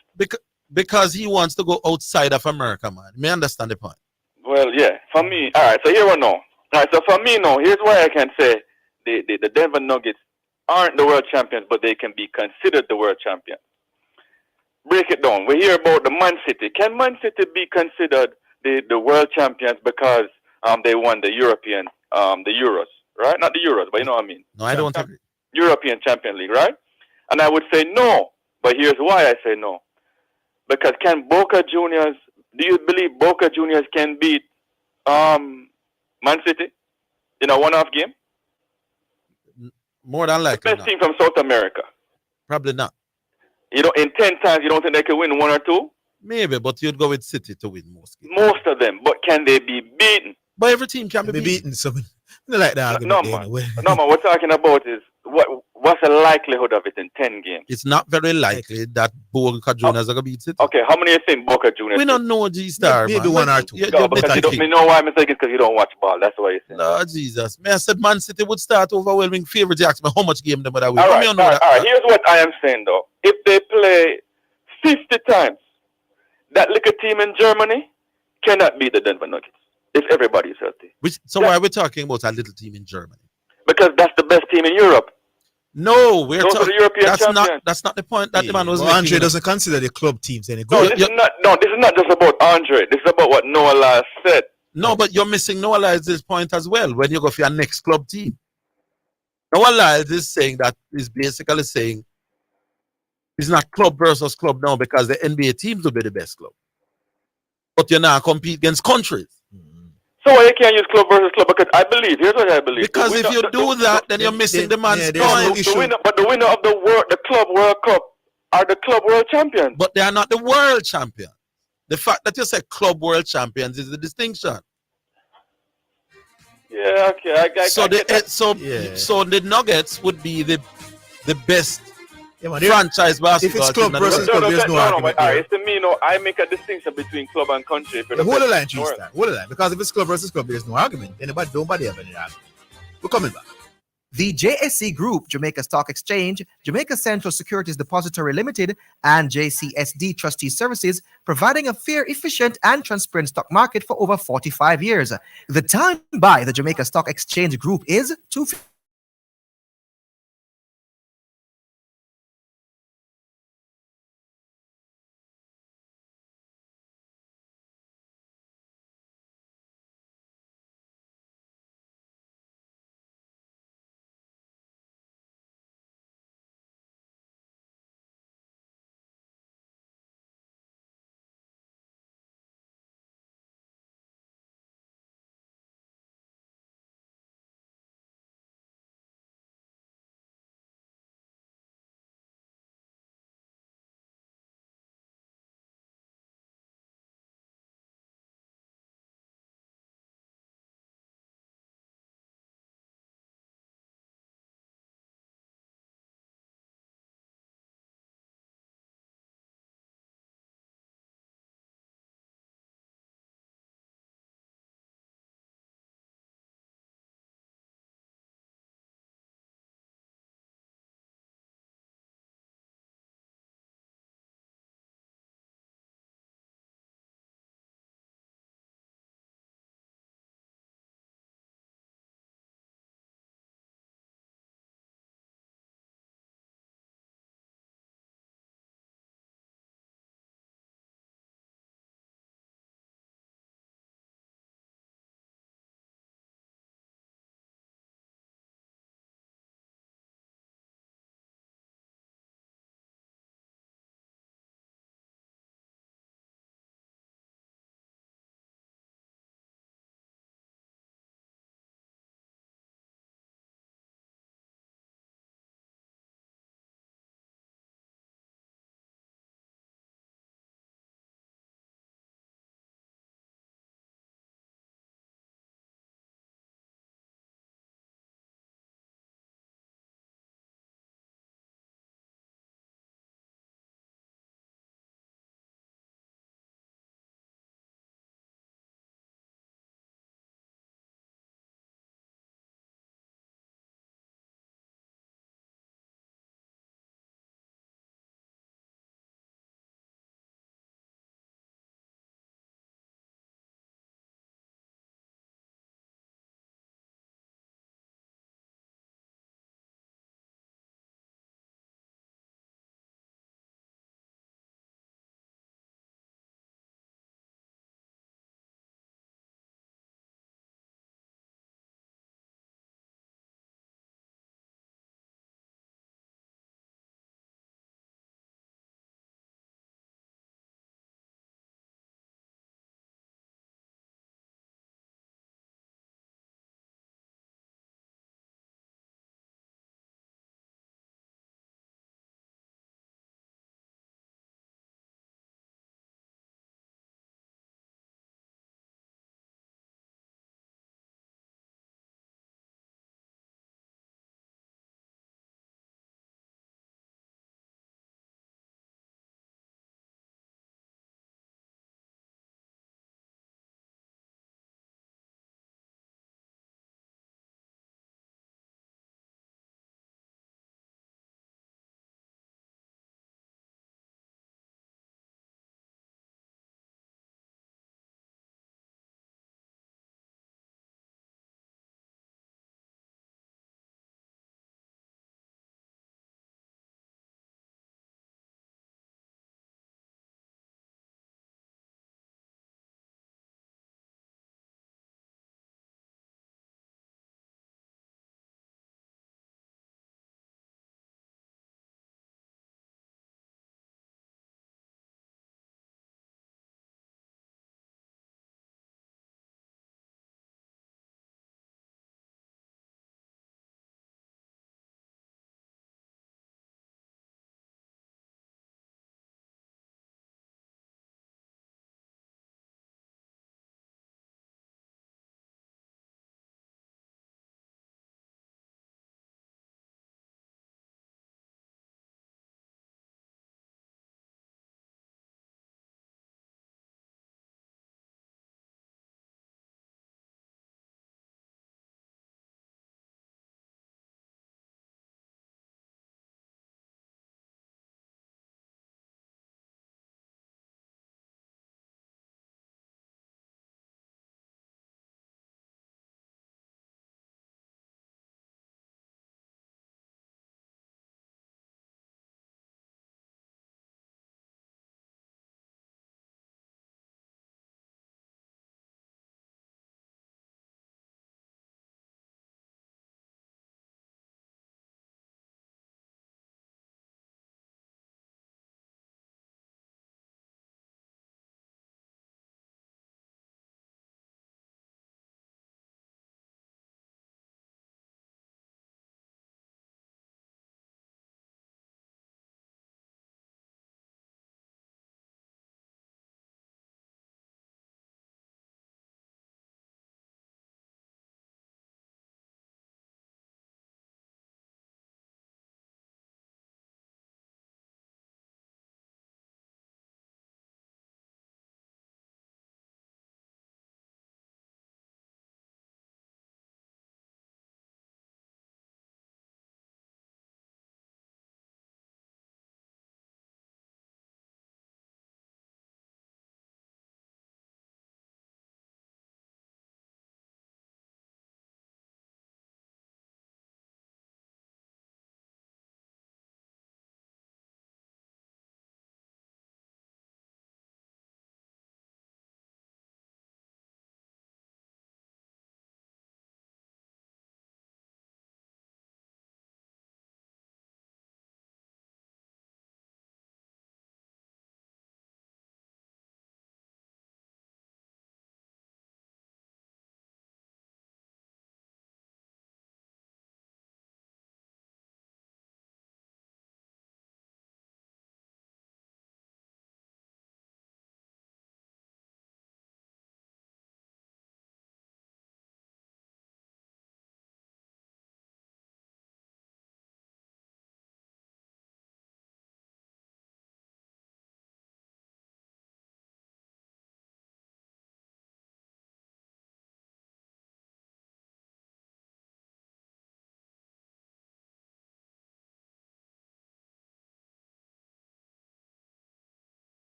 Because he wants to go outside of America, man. You may understand the point. Well, yeah. For me, all right. So here we know. All right. So for me, no. Here's why I can say the Denver Nuggets aren't the world champions, but they can be considered the world champions. break it down. We hear about the Man City. Can Man City be considered the world champions because they won the European, the Euros, right? Not the Euros, but you know what I mean. No, I don't agree. European Champion League, right? And I would say no. But here's why I say no. Because can Boca Juniors, do you believe Boca Juniors can beat Man City in a one-off game? More than likely. The best team from South America. Probably not. You know, in 10 times, you don't think they can win one or two? Maybe, but you'd go with City to win most games. Most of them. But can they be beaten? But every team can be beaten. So, like that. No, man. No, man. What we're talking about is what's the likelihood of it in 10 games? It's not very likely that Boca Juniors are going to beat City. Okay, how many you think Boca Juniors? We don't know G-Star, maybe man. one or two. Because you know why I'm saying it? Because you don't watch ball. That's why you saying. Lord Jesus. Man, I said Man City would start overwhelming favorite. You asked me how much game them would have win. All right. Here's what I am saying, though. If they play 50 times, that little team in Germany cannot beat the Denver Nuggets if everybody is healthy. So why are we talking about a little team in Germany? Because that's the best team in Europe. No, we're Those are the European champions. That's not the point that the man was making. Andre doesn't consider the club teams any No, good. this is not just about Andre. This is about what Noah Lyles said. No, but you're missing Noah Lyles' point as well when you go for your next club team. Noah Lyles is saying that is basically saying it's not club versus club now because the NBA teams will be the best club. But you now compete against countries. So you can't use club versus club because I believe, here's what I believe. Because if you do that, then you're missing the man's point. But the winner of the Club World Cup are the Club World Champions. But they are not the world champions. The fact that you say Club World Champions is the distinction. Yeah, okay. So the Nuggets would be the best franchise basketball. If it's club versus club, there's no argument. It's to me, I make a distinction between club and country. Hold the line, G-Star. Hold the line. Because if it's club versus club, there's no argument. Nobody have any argument. We're coming back. The JSC Group, Jamaica Stock Exchange, Jamaica Central Securities Depository Limited, and JCSD Trustee Services, providing a fair, efficient, and transparent stock market for over 45 years. The time by the Jamaica Stock Exchange Group is 2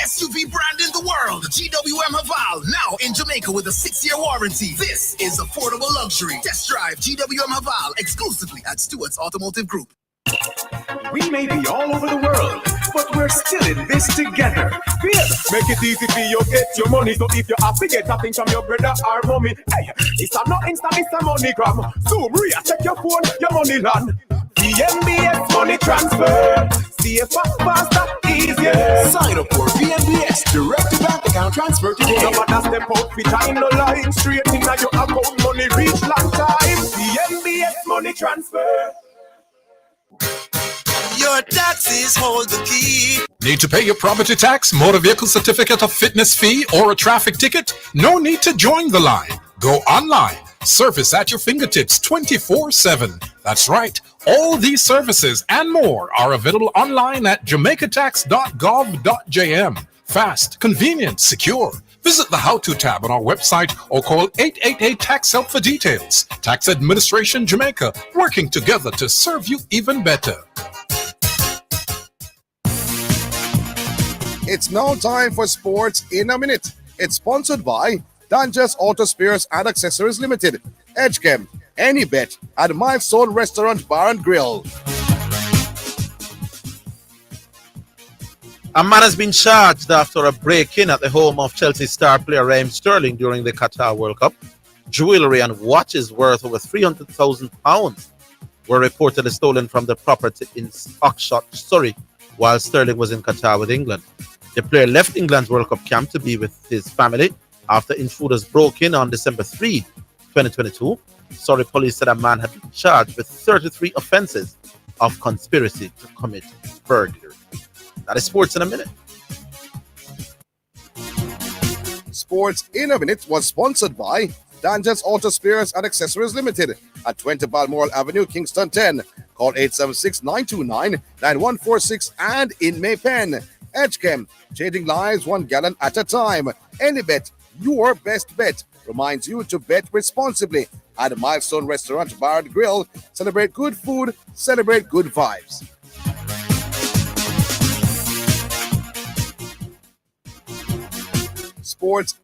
SUV brand in the world. GWM Haval, now in Jamaica with a 6-year warranty. This is affordable luxury. Test drive GWM Haval exclusively at Stewart's Automotive Group. We may be all over the world, but we're still in this together. Yes, make it easy for you get your money. So if you have to get a thing from your brother or mommy, hey, it's a not instant, it's a MoneyGram. Zoom, Ria, check your phone, your money land. The MBS money transfer. See if faster, easier. Sign up for VNBS direct to bank account transfer today. No matter step out, behind the line, straight in your account, money reach long time. The MBS money transfer. Your taxes hold the key. Need to pay your property tax, motor vehicle certificate of fitness fee, or a traffic ticket? No need to join the line. Go online. Service at your fingertips 24/7. That's right. All these services and more are available online at jamaicatax.gov.jm. Fast, convenient, secure. Visit the How To tab on our website or call 888-TAX-HELP for details. Tax Administration Jamaica, working together to serve you even better. It's now time for Sports in a Minute. It's sponsored by Dangerous Auto Spares and Accessories Limited, Edgechem, Any Bet, and Milestone Restaurant Bar and Grill. A man has been charged after a break-in at the home of Chelsea star player Raheem Sterling during the Qatar World Cup. Jewelry and watches worth over £300,000 were reportedly stolen from the property in Oxford, Surrey, while Sterling was in Qatar with England. The player left England's World Cup camp to be with his family after intruders broke in on December 3, 2022. Surrey police said a man had been charged with 33 offenses of conspiracy to commit burglary. That is Sports in a Minute. Sports in a Minute was sponsored by Dangerous Auto Spares and Accessories Limited at 20 Balmoral Avenue, Kingston 10. Call 876-929-9146 and in Maypen. Edgechem, changing lives 1 gallon at a time. Any Bet, your best bet, reminds you to bet responsibly. At Milestone Restaurant Bar and Grill, celebrate good food, celebrate good vibes. Sports.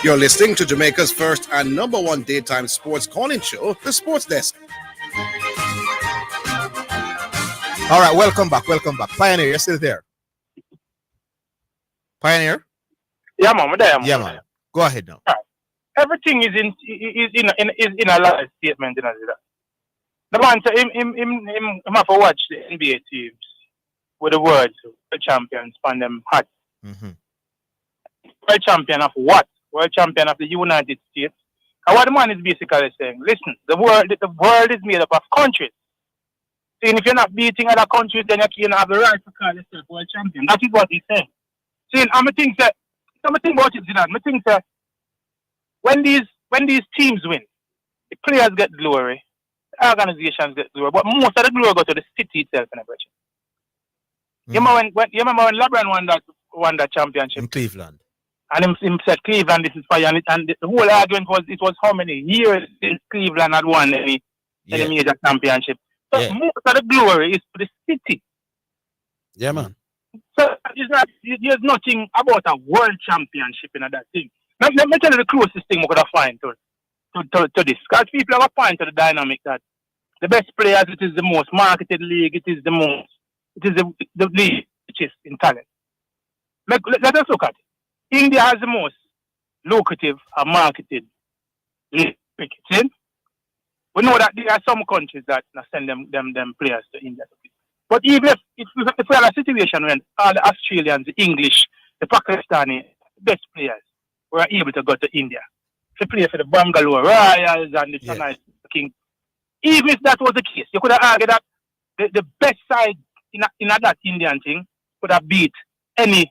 You're listening to Jamaica's first and number one daytime sports calling show, The Sports Desk. All right, welcome back. Pioneer, you're still there. Pioneer? Yeah, man, I'm there. Yeah, man. Go ahead now. Everything is in a live statement. The man said him have to watch the NBA teams with the words the champions on them hot. Mm-hmm. World champion of what? World champion of the United States. And what the man is basically saying, listen, the world is made up of countries. Saying if you're not beating other countries, then you can't have the right to call yourself world champion. That is what he's saying. Saying, I'm think that something about it, Zidane. I think that when these teams win, the players get glory, the organizations get glory, but most of the glory go to the city itself and everything. You remember when LeBron won that championship in Cleveland, and him said Cleveland this is fire, and the whole argument was how many years since Cleveland had won any major championship. So most of the glory is to the city. Yeah, man. So there's nothing about a world championship in that thing. Let me tell you the closest thing we could have find to this. Because people have a point to the dynamic that the best players, it is the most marketed league, it is the league which is in talent. Let us look at it. India has the most lucrative and marketed league cricket. See? We know that there are some countries that send them players to India to play. But even if we have a situation when all the Australians, the English, the Pakistani, best players were able to go to India to play for the Bangalore Royals and the Chennai King. Even if that was the case, you could have argued that the best side in that Indian thing could have beat any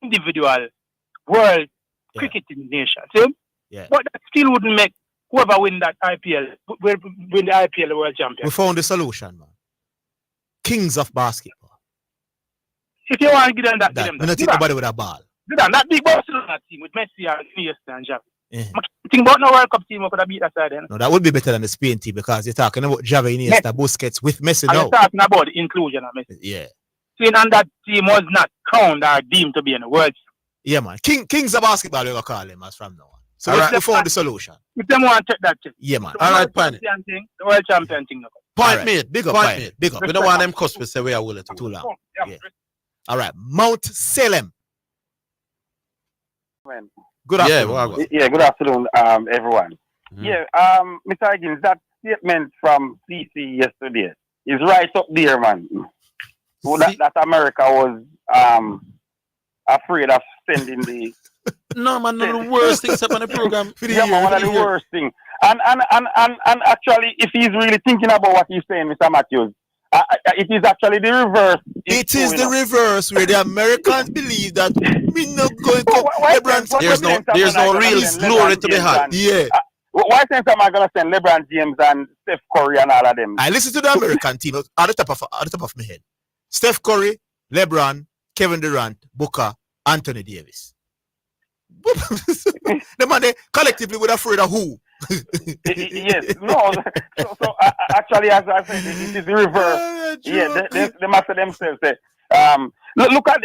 individual world cricketing nation. See? Yeah. But that still wouldn't make whoever win that IPL, win the IPL World Champion. We found the solution, man. Kings of basketball. If you want to give them that, give them that. That. Not nobody with a ball. That big Barcelona team with Messi and Iniesta and Xavi. Think about no World Cup team who could have beat that side then. No, that would be better than the Spain team because you're talking about Xavi, Iniesta, Busquets with Messi now. You're talking about the inclusion of Messi. Yeah. Sweden and that team was not crowned or deemed to be in the world. Yeah, man. Kings of basketball, we're going to call him as from now on. So we found the solution. If them want to take that thing. Yeah, man. All right, Pani. The world champion thing. Point right. made. Big up, Point Pani. made. Big up. We don't want them customers say we are willing to too long. Yeah. All right. Mount Salem. Good afternoon. Good afternoon, everyone. Yeah, Mr. Higgins, that statement from CC yesterday is right up there, man. That America was afraid of sending the. No, man, the worst things happen on the program. Yeah, man, one of the worst things. And actually, if he's really thinking about what he's saying, Mr. Matthews, it is actually the reverse. It is the reverse where the Americans believe that we not going to. There's no real glory to be had. Yeah. Why think am I gonna send LeBron James and Steph Curry and all of them? I listen to the American team at the top of my head. Steph Curry, LeBron, Kevin Durant, Booker, Anthony Davis. The man they collectively would afraid of who? Yes, no. So actually, as I said, it is the reverse. They must say themselves. Look at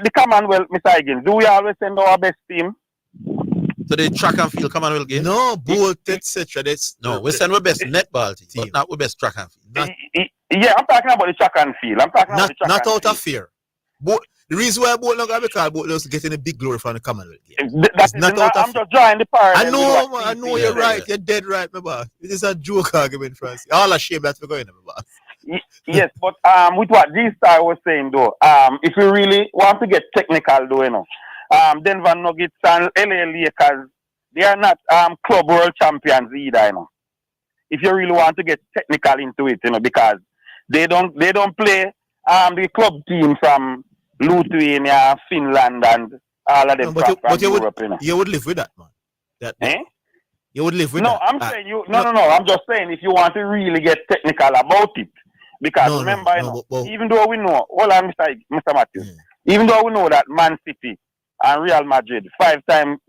the Commonwealth, Mr. Higgins. Do we always send our best team? So the track and field Commonwealth game? No, both, etc. No, we send our best netball team, but not our best track and field. Yeah, I'm talking about the track and field. I'm talking about the track not and out field. of fear. But the reason why both not gonna be called both those getting a big glory from the Commonwealth game. I'm just drawing the parallel. I know you're right. You're dead right, my boss. It is a joke argument, Francis. All ashamed that we're going, my boss. Yes, but with what G-Star was saying though, if you really want to get technical though, you know, Denver Nuggets and LA Lakers, they are not club world champions either, you know. If you really want to get technical into it, you know, because they don't play the club team from Lithuania, Finland, and all of them from Europe, you know. You would live with that, man. You would live with that. I'm saying you. No. I'm just saying if you want to really get technical about it, because remember, even though we know, hold on, Mr. Matthews, even though we know that Man City and Real Madrid 9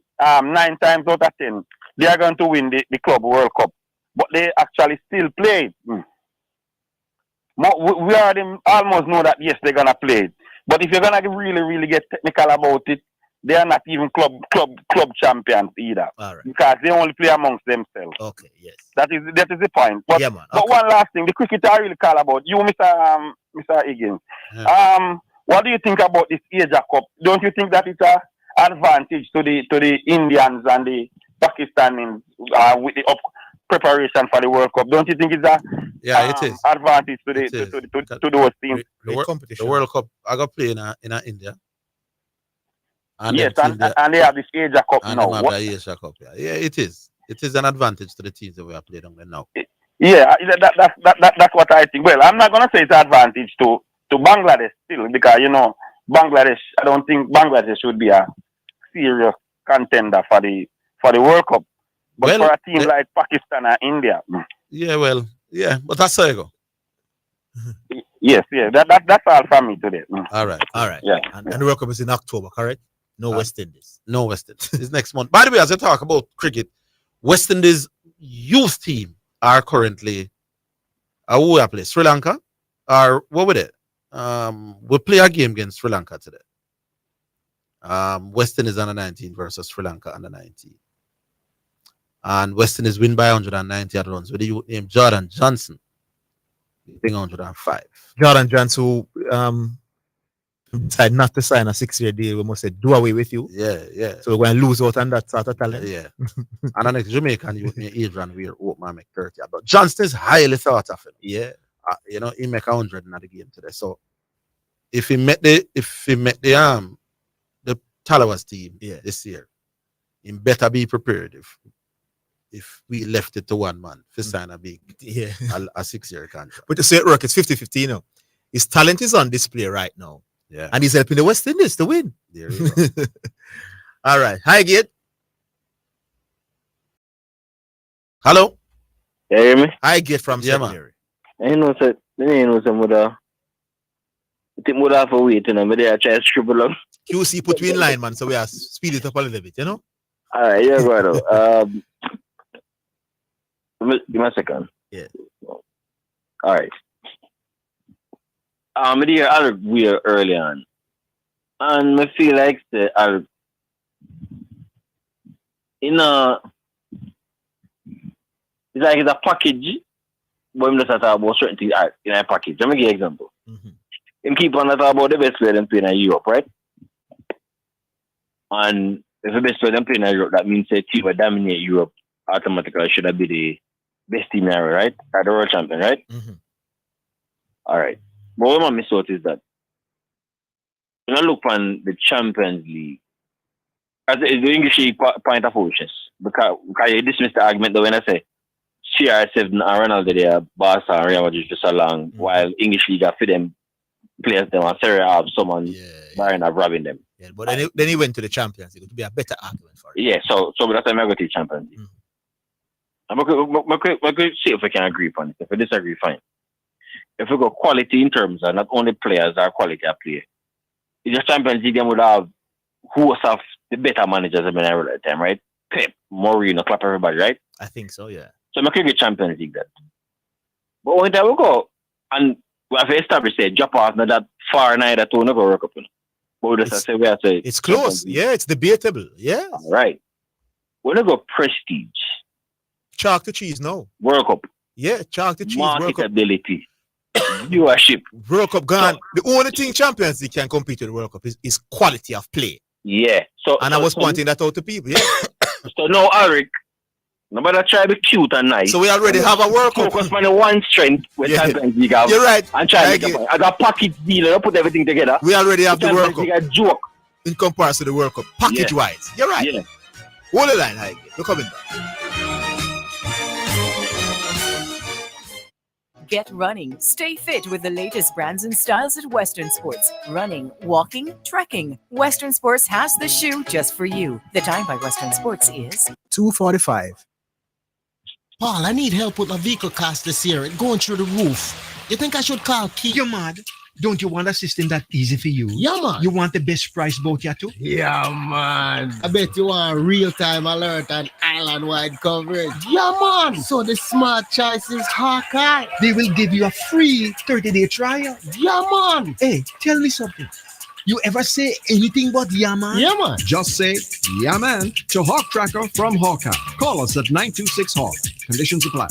times out of 10, they are going to win the Club World Cup, but they actually still play it. We already almost know that yes, they're gonna play it. But if you're gonna really get technical about it, they are not even club champions either. All right. Because they only play amongst themselves. Okay, yes. That is the point. But, yeah, man. But one last thing, the cricket I really call about you, Mr. Higgins. Yeah. What do you think about this Asia Cup? Don't you think that it's an advantage to the Indians and the Pakistanis with the preparation for the World Cup? Don't you think it's a it is advantage to those teams? The World Cup I got play in India. And yes, and they have this Asia Cup and now. The Asia Cup, yeah, it is. It is an advantage to the teams that we are playing on there now. Yeah, that's what I think. Well, I'm not gonna say it's an advantage to Bangladesh still, because you know Bangladesh. I don't think Bangladesh should be a serious contender for the World Cup. But for a team like Pakistan and India. Yeah, but that's how you go. Yes, that's all from me today. All right. Yeah. And the World Cup is in October, correct? No West Indies. No West Indies. It's next month. By the way, as I talk about cricket, West Indies youth team are currently who we play? Sri Lanka? Or what with it? We'll play a game against Sri Lanka today. West Indies under 19 versus Sri Lanka under 19. And West Indies win by 190 runs with the youth named Jordan Johnson. 105. Jordan Johnson, who decided not to sign a 6-year deal, we must say, do away with you. Yeah. So we're going to lose out on that sort of talent. Yeah. And the next Jamaican youth named Adrian Weir, Oakman make 30. But Johnston is highly thought of. Yeah. He make 100 in the game today. So if he met the Talawas team this year, he better be prepared if we left it to one man to sign a big a 6-year contract. But to say it work, it's 50-50 now. His talent is on display right now. Yeah. And he's helping the West Indies to win. There you go. All right. Hi, Gate. Hello. You hear me? Hi, Gate from Seminary. I know, sir. I know some other. I think more have a wait, you know, but they are trying to scribble along. QC put you in line, man, so we are speed it up a little bit, you know? All right, yeah, brother. Give me a second. Yeah. All right. we are early on. And I feel like it's like it's a package, but I'm just talking about certain things in a package. Let me give you an example. Him keep on talking about the best player them playing in Europe, right? And if the best player them playing in Europe, that means a team will dominate Europe automatically should have be the best team ever, right? At the world champion, right? All right. But what I miss out is that when I look on the Champions League, as the English point of focus, because you dismiss the argument that when I say CR7 and Ronaldo they are Barca and Real Madrid just along, while English League are for them players them and Serie A have someone Bayern have robbing them. Yeah, but then he went to the Champions League. It would be a better argument for it. Yeah, so that's why I go to the Champions League. And we could see if we can agree upon it. If we disagree, fine. If we go quality in terms of not only players or quality of play, in the Champions League, they would have who have the better managers in the time, right? Pep, Mourinho, Klopp, everybody, right? I think so, yeah. So I could get Champions League that. But when time we go, and we have established it, drop off not that far neither to never work up. But we just say we have to. It's close, yeah, it's debatable, yeah. All right. When we go prestige. Chalk to cheese, no. World Cup. Yeah, chalk to cheese. Marketability. Viewership. World Cup gone. The only thing Champions League can compete with the World Cup is quality of play. Yeah. I was pointing that out to people. Yeah. So now, Eric, nobody try to be cute and nice. So we already have a World Cup. Focus on the one strength with Champions League. You're right. And try to make I got package deal and put everything together. We already have the World Cup. A joke. In comparison to the World Cup, package wise. You're right. Yeah. Hold the line, Heike. You're coming back. Get running. Stay fit with the latest brands and styles at Western Sports. Running, walking, trekking. Western Sports has the shoe just for you. The time by Western Sports is 2:45. Paul, I need help with my vehicle cost this year. It's going through the roof. You think I should call Keith? You're mad. Don't you want a system that easy for you? Yeah, man. You want the best price boat here too? Yeah, man. I bet you want real-time alert and island-wide coverage. Yeah, man. So the smart choice is Hawkeye. They will give you a free 30-day trial. Yeah, man. Hey, tell me something. You ever say anything but yeah, man? Yeah, man. Just say yeah, man to Hawk Tracker from Hawkeye. Call us at 926-HAWK. Conditions apply.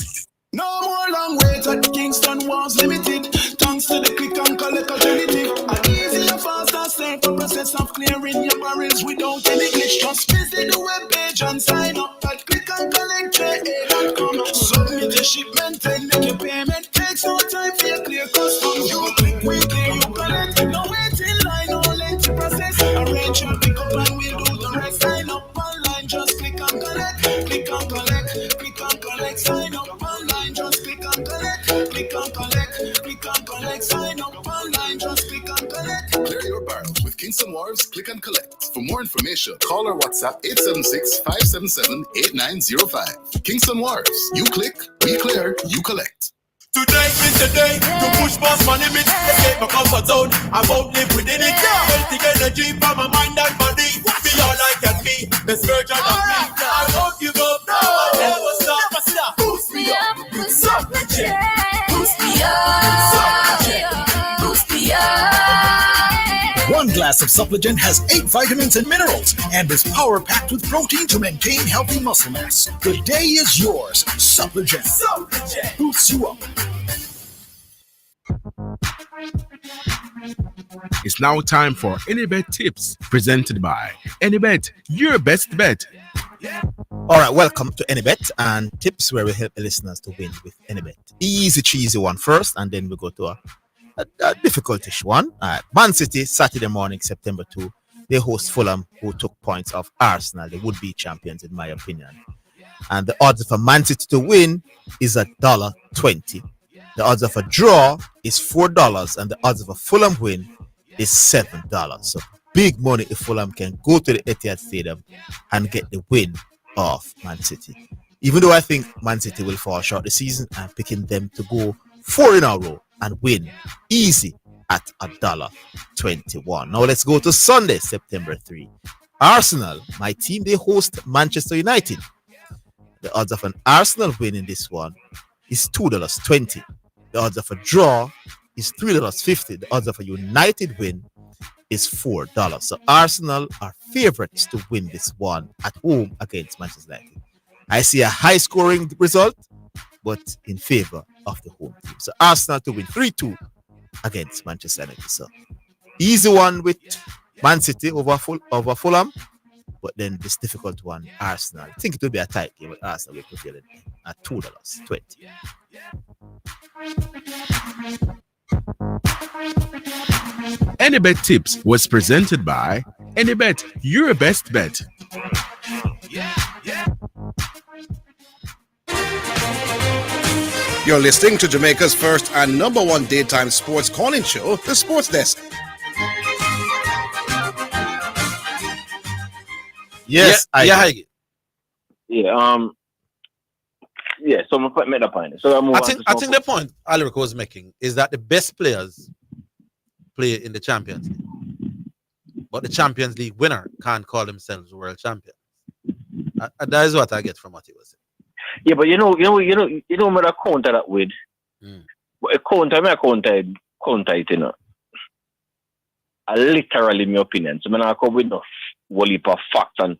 No more long wait at Kingston was limited. Thanks to the click and collect alternative. An easy and faster, safer process of clearing your barrels without any glitch. Just visit the webpage and sign up at clickandcollect.com. Submit your shipment and make your payment. Takes no time for your clear customs. You click, we clear, you collect. No waiting line, no lengthy process. Arrange your pickup and we'll do the rest. Sign up online, just click and collect. Click and collect, click and collect. Sign up online, just click and collect. Click and collect, click and collect. Sign up online, just click and collect. Clear your barrels with Kingston Wharves Click and Collect. For more information, call or WhatsApp 876-577-8905. Kingston Wharves, you click, we clear, you collect. Today is the day to push past my limits. Escape my comfort zone, I won't live within it. Healthy energy from my mind and body. Be all I can be, best version of me. I won't give up, no, I never stop. Boost me up, boost up the check. Boost me up, boost me up. One glass of Suppligent has 8 vitamins and minerals and is power-packed with protein to maintain healthy muscle mass. The day is yours. Suppligent. Boosts you up. It's now time for Anybet Tips, presented by Anybet, your best bet. All right, welcome to Anybet and tips where we help the listeners to win with Anybet. Easy, cheesy one first, and then we go to a difficult-ish one. All right, Man City, Saturday morning, September 2. They host Fulham, who took points off Arsenal. They would be champions, in my opinion. And the odds for Man City to win is $1.20. The odds of a draw is $4, and the odds of a Fulham win is $7. So big money if Fulham can go to the Etihad Stadium and get the win of Man City. Even though I think Man City will fall short this season, I'm picking them to go 4 in a row and win easy at $1.21. Now let's go to Sunday, September 3. Arsenal, my team, they host Manchester United. The odds of an Arsenal win in this one is $2.20. The odds of a draw is $3.50. The odds of a United win is $4. So Arsenal are favorites to win this one at home against Manchester United. I see a high scoring result, but in favor of the home team. So Arsenal to win 3-2 against Manchester United. So easy one with Man City over Fulham, but then this difficult one, Arsenal. I think it will be a tight game, but Arsenal will prevail at $2.20. Anybet Tips was presented by Anybet, your best bet. You're listening to Jamaica's first and number one daytime sports calling show, The Sports Desk. Yes, yeah. So I'm putting the point. So I think the point Alaric was making is that the best players play in the Champions League, but the Champions League winner can't call themselves world champions. That is what I get from what he was saying. Yeah, but you know, what I counter that with. But a counter it, you know. Literally my opinion. So I come with no whole heap of facts and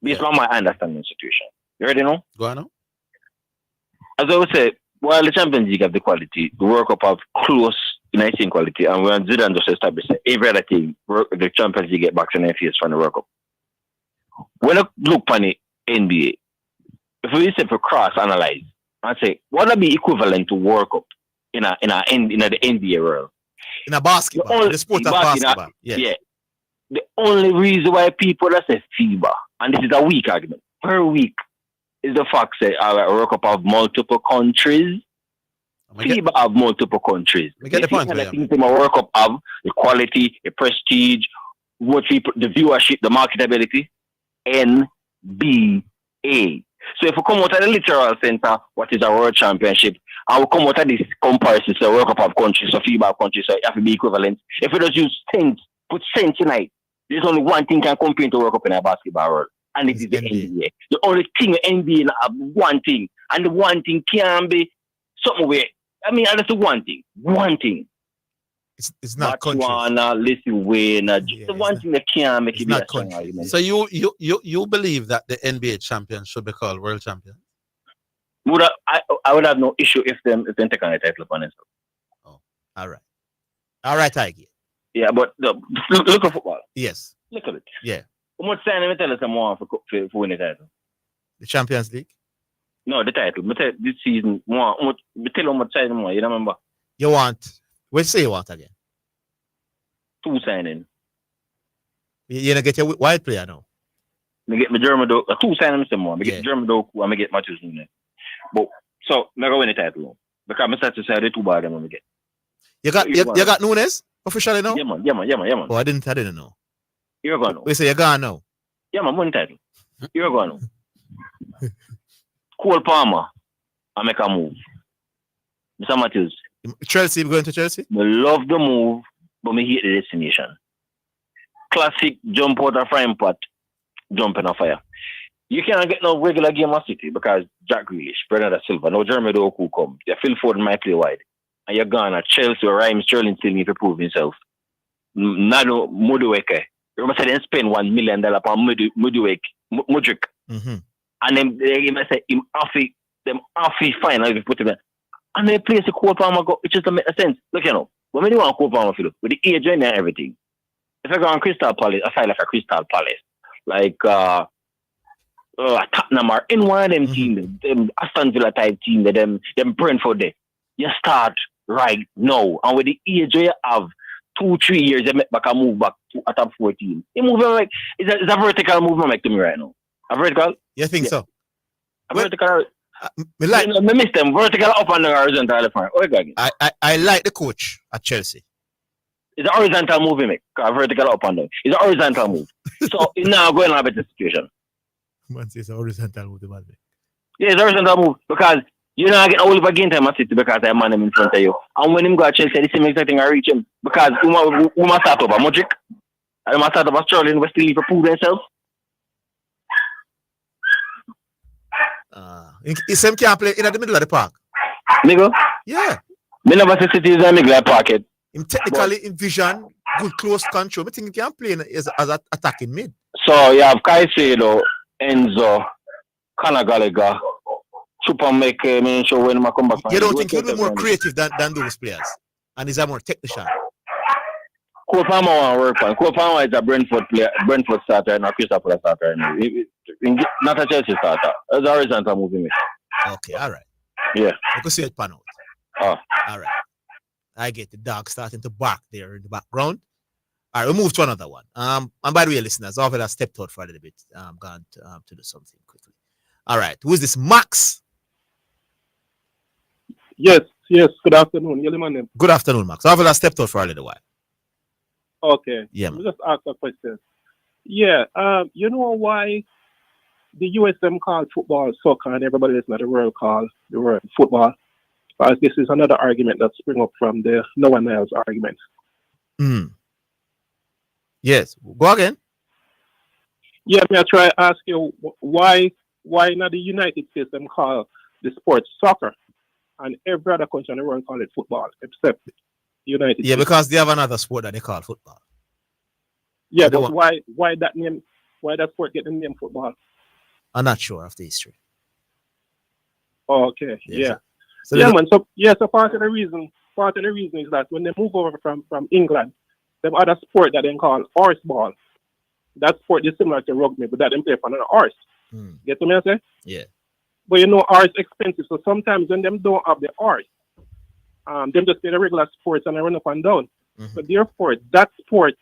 based on my understanding of the situation. You already know? Go on now. As I would say, while the Champions League have the quality, the World Cup have close in the same quality, and when Zidane just established every other team, the Champions League get back to 9 years from the World Cup. When I look on the NBA, if we say for cross analyze and say what would be equivalent to World Cup in the NBA world? In a basketball, the sport of basketball. Yeah. The only reason why people that say FIBA, and this is a weak argument, per week, is the fact that our World Cup have multiple countries. FIBA have multiple countries. Get the point. The World Cup have the quality, the prestige, the viewership, the marketability. NBA. So if we come out of the literal sense of what is a world championship, and we come out of this comparison to the World Cup of countries, so FIBA of countries, so it have to be equivalent. If we just use things, put sense in it, there's only one thing can compare to World Cup in a basketball world, and it is the NBA. The only thing with NBA have one thing, and the one thing can be something where, that's the one thing. One thing. It's not Botswana, Lithuania, just the one thing that can make it be a strong argument. So you believe that the NBA champions should be called world champions? I would have no issue if they take on the title upon themselves. Oh, all right, I get. Yeah, but look at football. Yes. Look at it. Yeah. How much time we tell us more for win the title? The Champions League? No, the title. This season more. We tell how much time more. You remember? You want? What say you want again? 2 signing. You're gonna get your wide player now. I get my German dog. 2 signing some more. I get German dog and I get Matthews Nunes. But so I go win the title because I'm satisfied with 2 bad them I get. You got Nunes officially now? Yeah man. Oh, I didn't know. You're gone now. We say you're gone now. Yeah man, win title. You're gone now. Cole Palmer, I make a move. Mr. Matthews. Chelsea, going to Chelsea? I love the move, but I hate the destination. Classic jump out of frying pot, jump in a fire. You cannot get no regular game of City because Jack Grealish, Bernardo Silva, no Jeremy Doku come. Yeah, Phil Foden might play wide. And you're gone at Chelsea or Raheem Sterling still need to prove himself. Nano Mudueke. You must say they spend $1 million on Mudrik. Mm-hmm. And then they say him off final if you put him in. And they place the Cole Palmer go, it just doesn't make sense. Look, when we do want Cole Palmer with the age and everything. If I go on Crystal Palace, I feel like a Crystal Palace. Like Tottenham are in one of them teams, them Aston Villa type team, them Brentford there. You start right now. And with the age you have 2-3 years, you make back a move back to a top 14. You move like it's a vertical movement like to me right now. A vertical? You think so? A vertical. I miss them vertical up and the horizontal left front. I like the coach at Chelsea. It's a horizontal move, make a vertical up and down. It's a horizontal move. So it's now going to have a better situation. It's a horizontal move, yeah, it's a horizontal move because you're not getting all over game time at City because I man him in front of you. And when him go to Chelsea, the same exact thing I reach him because we must start over Mudrik. And we must start over Sterling, we still need to prove themselves. He can't play in the middle of the park. Nigga? Yeah. Me never say City is a Migla pocket. Him technically in vision, good close control. I think he can play as an attacking mid. So you have Caicedo, Enzo, Conor Gallagher, Choupo-Moting, sure when I come back. You don't think he'll be more creative than those players? And he's a more technician. Cole Palmer want to work on. Cole Palmer is a Brentford player, Brentford starter, and a Crystal Palace starter. Not a Chelsea starter. It's a horizontal movement. Okay, all right. Yeah. You can see it pan out. Oh. All right. I get the dog starting to bark there in the background. All right, we'll move to another one. And by the way, listeners, Orville has stepped out for a little bit. I'm going to do something quickly. All right, who is this? Max? Yes. Good afternoon. Yellow man. Good afternoon, Max. Orville has stepped out for a little while. Okay. Yeah. Let me just ask a question. Yeah. You know why the USM called football soccer and everybody else in the world called the word football? Because this is another argument that springs up from the no one else argument. Yes. Go again. Yeah, I try to ask you why not the United States them call the sport soccer and every other country in the world call it football except the United States. Yeah, because they have another sport that they call football. Yeah, but why that sport get the name football? I'm not sure of the history. Oh, okay. Yes. Yeah. So Man. So part of the reason is that when they move over from England, they have other sport that they call horseball. That sport is similar to rugby, but that they play for another horse. Get what I say? Yeah. But horse expensive, so sometimes when them don't have the horse, them just play the regular sports and they run up and down. So therefore, that sport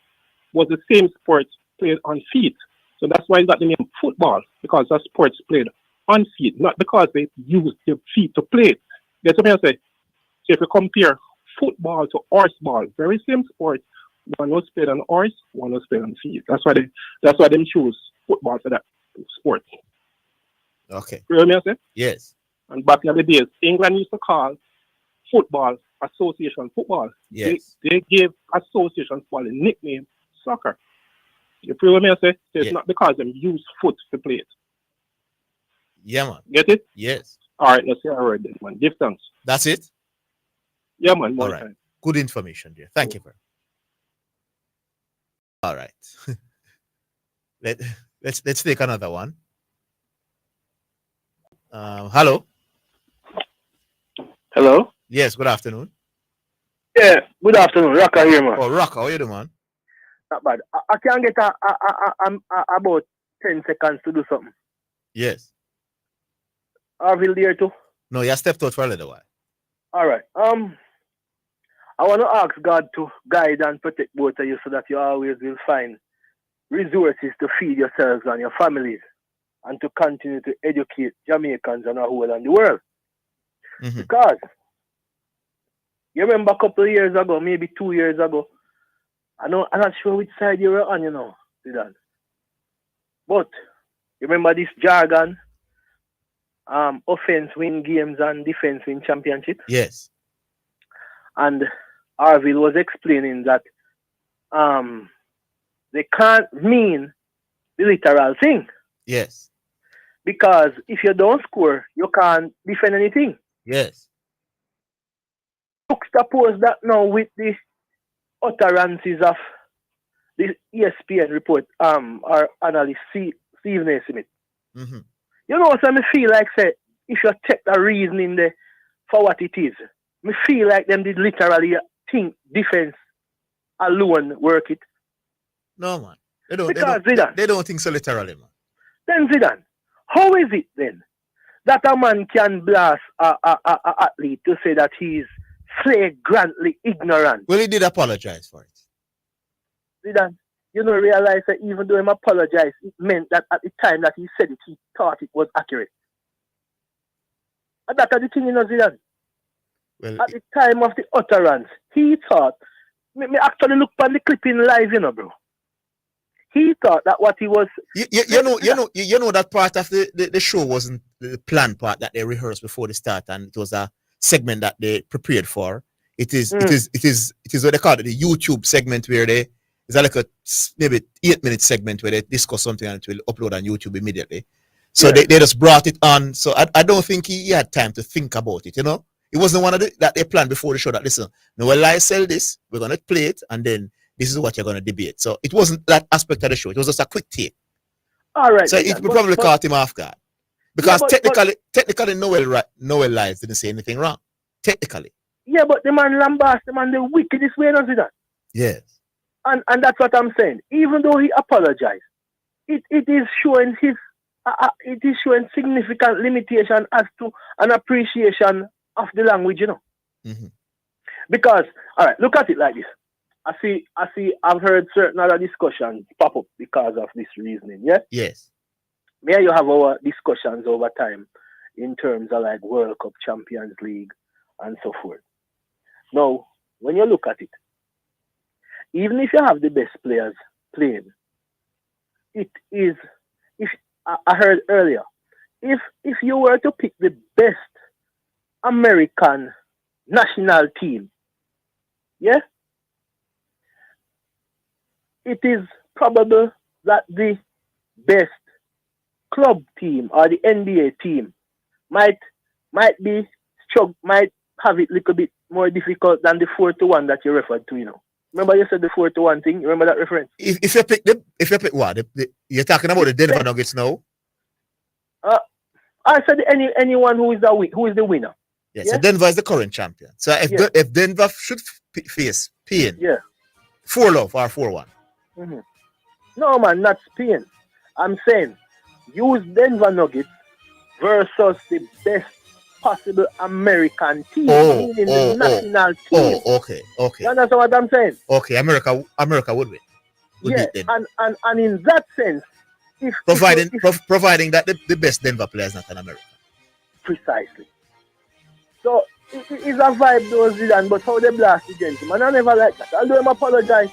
was the same sport played on feet. So that's why it got the name football, because that sport's played on feet, not because they use their feet to play it. Get what I say? So if you compare football to horseball, very same sport. One was played on horse, one was played on feet. That's why they choose football for that sport. Okay. You know what I say? Yes. And back in the days, England used to call football association football. Yes. They gave association football the nickname soccer. You feel what I say? So it's not because them use foot to play it. Yeah, man. Get it? Yes. All right, let's hear a word then, man. Give thanks. That's it? Yeah, man. All right. Good information, dear. Thank you very much. All right. Let's take another one. Hello. Hello. Yes. Good afternoon. Yeah. Good afternoon. Rocka here, man. Oh, Rocka, how you doing, man? Not bad. I can get about 10 seconds to do something. Yes. Orville there too? No, you stepped out for a little while. All right. I want to ask God to guide and protect both of you so that you always will find resources to feed yourselves and your families and to continue to educate Jamaicans and our whole and the world. Because you remember a couple of years ago, maybe 2 years ago, I'm not sure which side you were on, Zidane. But you remember this jargon, offense win games and defense win championship? Yes. And Orville was explaining that they can't mean the literal thing. Yes. Because if you don't score, you can't defend anything. Yes. Juxtapose that now with the utterances of the ESPN report, our analyst Steve Naismith. You know what I feel like, say, if you take the reasoning there for what it is, me feel like them did literally think defense alone work it. No, man. They don't think so literally, man. Then Zidane, how is it then that a man can blast a athlete to say that he's flagrantly ignorant? Well, he did apologize for it. Zidane, you don't realize that even though him apologized, it meant that at the time that he said it, he thought it was accurate. And that's the thing, Zidane. Well, at the time of the utterance, he thought, me actually look on the clipping live, bro. He thought that what he was... You know that part of the show wasn't the planned part that they rehearsed before the start, and it was a segment that they prepared for. It is what they call it, the YouTube segment, where it's like a maybe 8-minute segment where they discuss something and it will upload on YouTube immediately. So they just brought it on. So I don't think he had time to think about it, It wasn't one of that they planned before the show that, listen, Noel I sell this, we're going to play it, and then this is what you're going to debate. So it wasn't that aspect of the show. It was just a quick take. All right. So it probably caught him off guard. Because technically Noel Lies didn't say anything wrong. Technically. Yeah, but the man lambast, the man the wickedest way, not that. Yes. And that's what I'm saying. Even though he apologized, it is showing significant limitation as to an appreciation of the language, you know. Mm-hmm. Because, all right, look at it like this. I've heard certain other discussions pop up because of this reasoning, yeah? Yes. Me and you have our discussions over time in terms of like World Cup, Champions League, and so forth. Now, when you look at it, even if you have the best players playing, it is, if I heard earlier, if you were to pick the best American national team, yeah, it is probable that the best club team or the NBA team might have it a little bit more difficult than the 4-1 that you referred to, you know. Remember you said the 4-1 thing? You remember that reference? If you pick what? You're talking about the Denver Nuggets now? I said anyone who is the winner. Yeah, so Denver is the current champion. So if Denver should face Spain, 4-love or 4-1. Mm-hmm. No, man, not Spain. I'm saying use Denver Nuggets versus the best possible American team, meaning the national team. Okay. You understand what I'm saying? Okay, America would win. Beat them. And in that sense, providing that the best Denver player is not an American. Precisely. So it's a vibe though, Zidane, but how they blast the gentleman, I never like that. Although I apologize.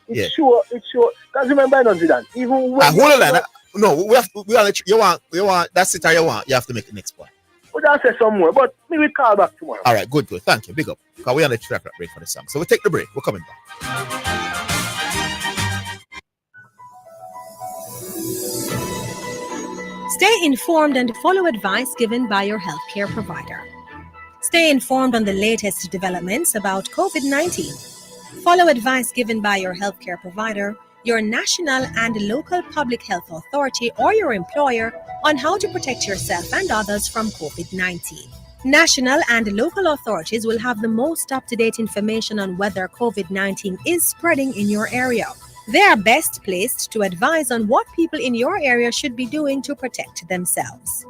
It's sure. Because remember, Zidane, even when hold on. No, you want that's it. You have to make the next point. But I'll say some more, but we will call back tomorrow. All right, good. Thank you. Big up. Because we're on the track break for the song. So we'll take the break. We're coming back. Stay informed and follow advice given by your healthcare provider. Stay informed on the latest developments about COVID-19. Follow advice given by your healthcare provider, your national and local public health authority, or your employer on how to protect yourself and others from COVID-19. National and local authorities will have the most up-to-date information on whether COVID-19 is spreading in your area. They are best placed to advise on what people in your area should be doing to protect themselves.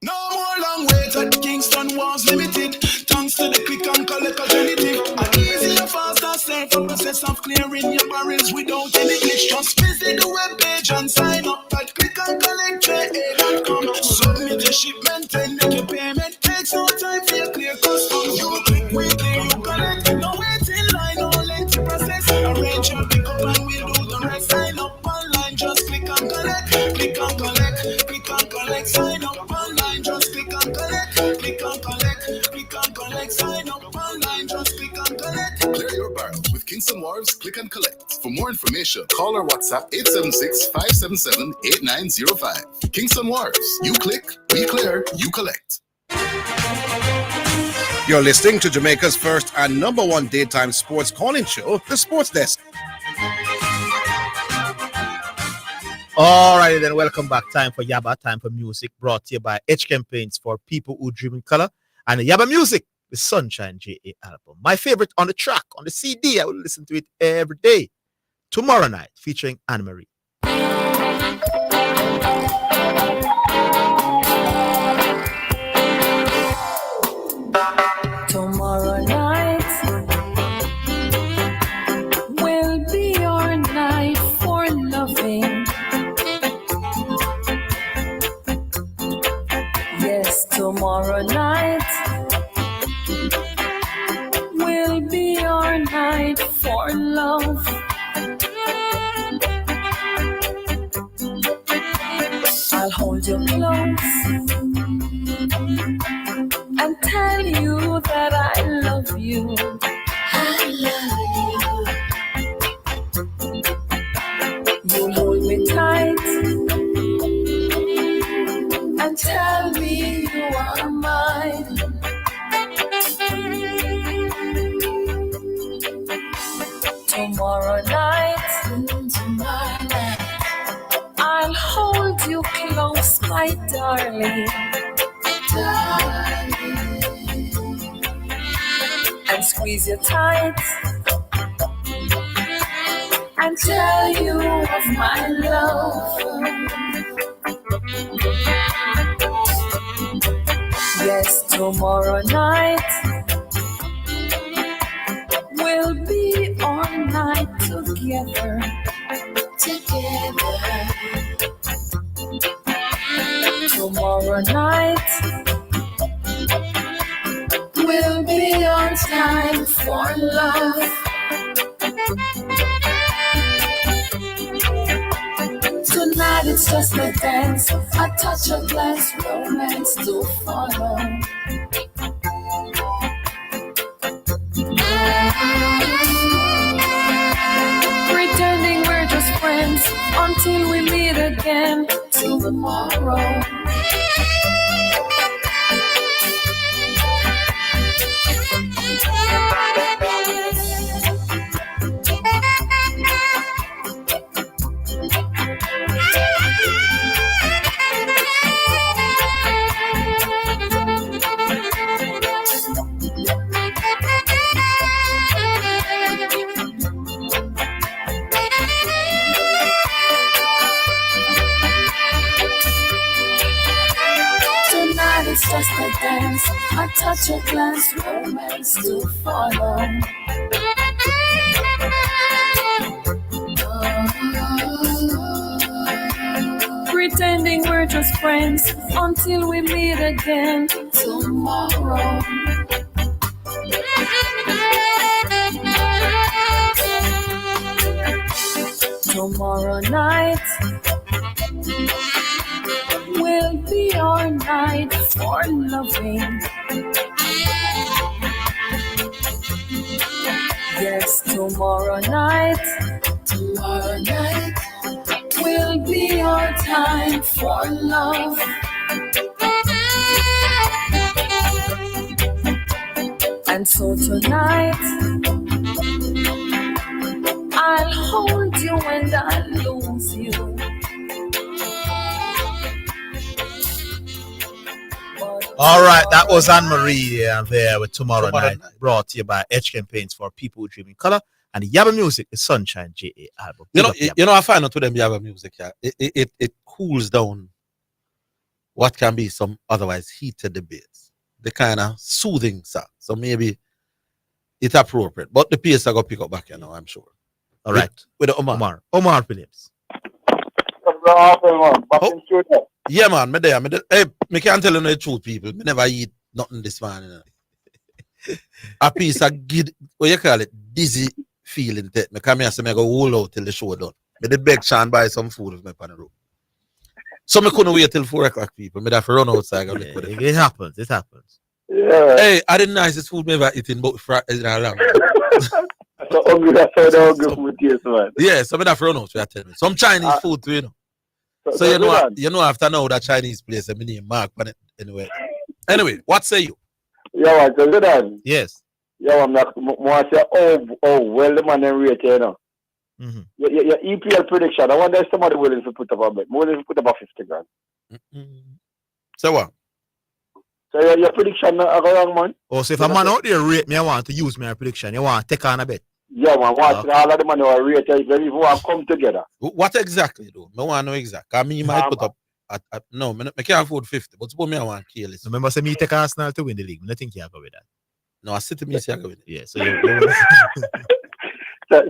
No more long wait at Kingston was limited. Thanks to the click and collect alternative. An easy and faster, safer process of clearing your barrels without any glitch. Just visit the webpage and sign up at clickandcollect.com. Submit your shipment and make your payment. Takes no time for your clear customs. You click weekly, you collect. No waiting line, no lengthy process. Arrange your pickup and we'll do the rest. Sign up online, just click and collect. Click and collect, click and collect. Sign up online, just click and collect. Click and collect, click and collect. Sign up online, just click and collect. Clear your barrels with Kingston Wharves Click and Collect. For more information, call or WhatsApp 876-577-8905. Kingston Wharves. You click, we clear, you collect. You're listening to Jamaica's first and number one daytime sports calling show, The Sports Desk. All right, then welcome back. Time for Yaba, time for music, brought to you by H Campaigns for people who dream in color. And the Yaba Music, the Sunshine J.A. album. My favorite on the track, on the CD. I will listen to it every day. Tomorrow night, featuring Anne Marie. Tomorrow night will be your night for loving. Yes, tomorrow night will be your night for love. I'll hold you close and tell you that I love you. I love you. You'll hold me tight and tell me my darling, and squeeze you tight and tell you of my love. Yes, tomorrow night we'll be all night together. Tomorrow night we'll be on time for love. Tonight it's just a dance, a touch of glass, romance to follow. Pretending we're just friends until we meet again tomorrow. Tonight it's just a dance, a touch of glass, romance to follow. Pretending we're just friends until we meet again tomorrow. Tomorrow night will be our night for loving. Yes, tomorrow night will be our time for love. And so tonight I'll hold you and I'll lose you. All right, that was Anne-Marie there with Tomorrow Night, brought to you by HKM Paints for people who dream in color. And the Yabba Music is Sunshine J.A. album. You know, I find out with them Yabba Music, yeah, it cools down what can be some otherwise heated debates. The kind of soothing sound. So maybe it's appropriate. But the pace I got pick up back, you know, I'm sure. All right. With Omar. Omar Phillips. Yeah, man. Me there. Hey, me can't tell you the truth, people. Me never eat nothing this morning. You know. A piece of what you call it, dizzy feeling. Me come here, so me go hold out till the show done. Me did beg Sean buy some food with me on the road. So me couldn't wait till 4 o'clock, people. Me have to run outside. It happens. It happens. Yeah. Hey, I didn't nicest food me ever eaten, but in a long. So hungry, that's how the hungry food tastes, man. Yeah, so me have to run out. Tell me some Chinese food too, you know. So you know after now that Chinese place, I mean Mark on it anyway. Anyway, what say you? Yeah, man, so Zidane. Yes. Yeah, I'm not more say well the man rate, you know. Your EPL prediction. I wonder if somebody willing to put up a bet. Willing to put up a 50 grand. So what? So your prediction wrong, man. Oh, so if a man out there rate me, I want to use my prediction. You want to take on a bet. Yeah, man. Watch all of the money are rate if we want come together. What exactly though? I want to know exactly. I mean, you might put up no, I can't afford 50, but suppose me I want to kill it. Remember, say me take Arsenal to win the league. I think you have go with that. No, I sit to me say I go with it. Yeah, so so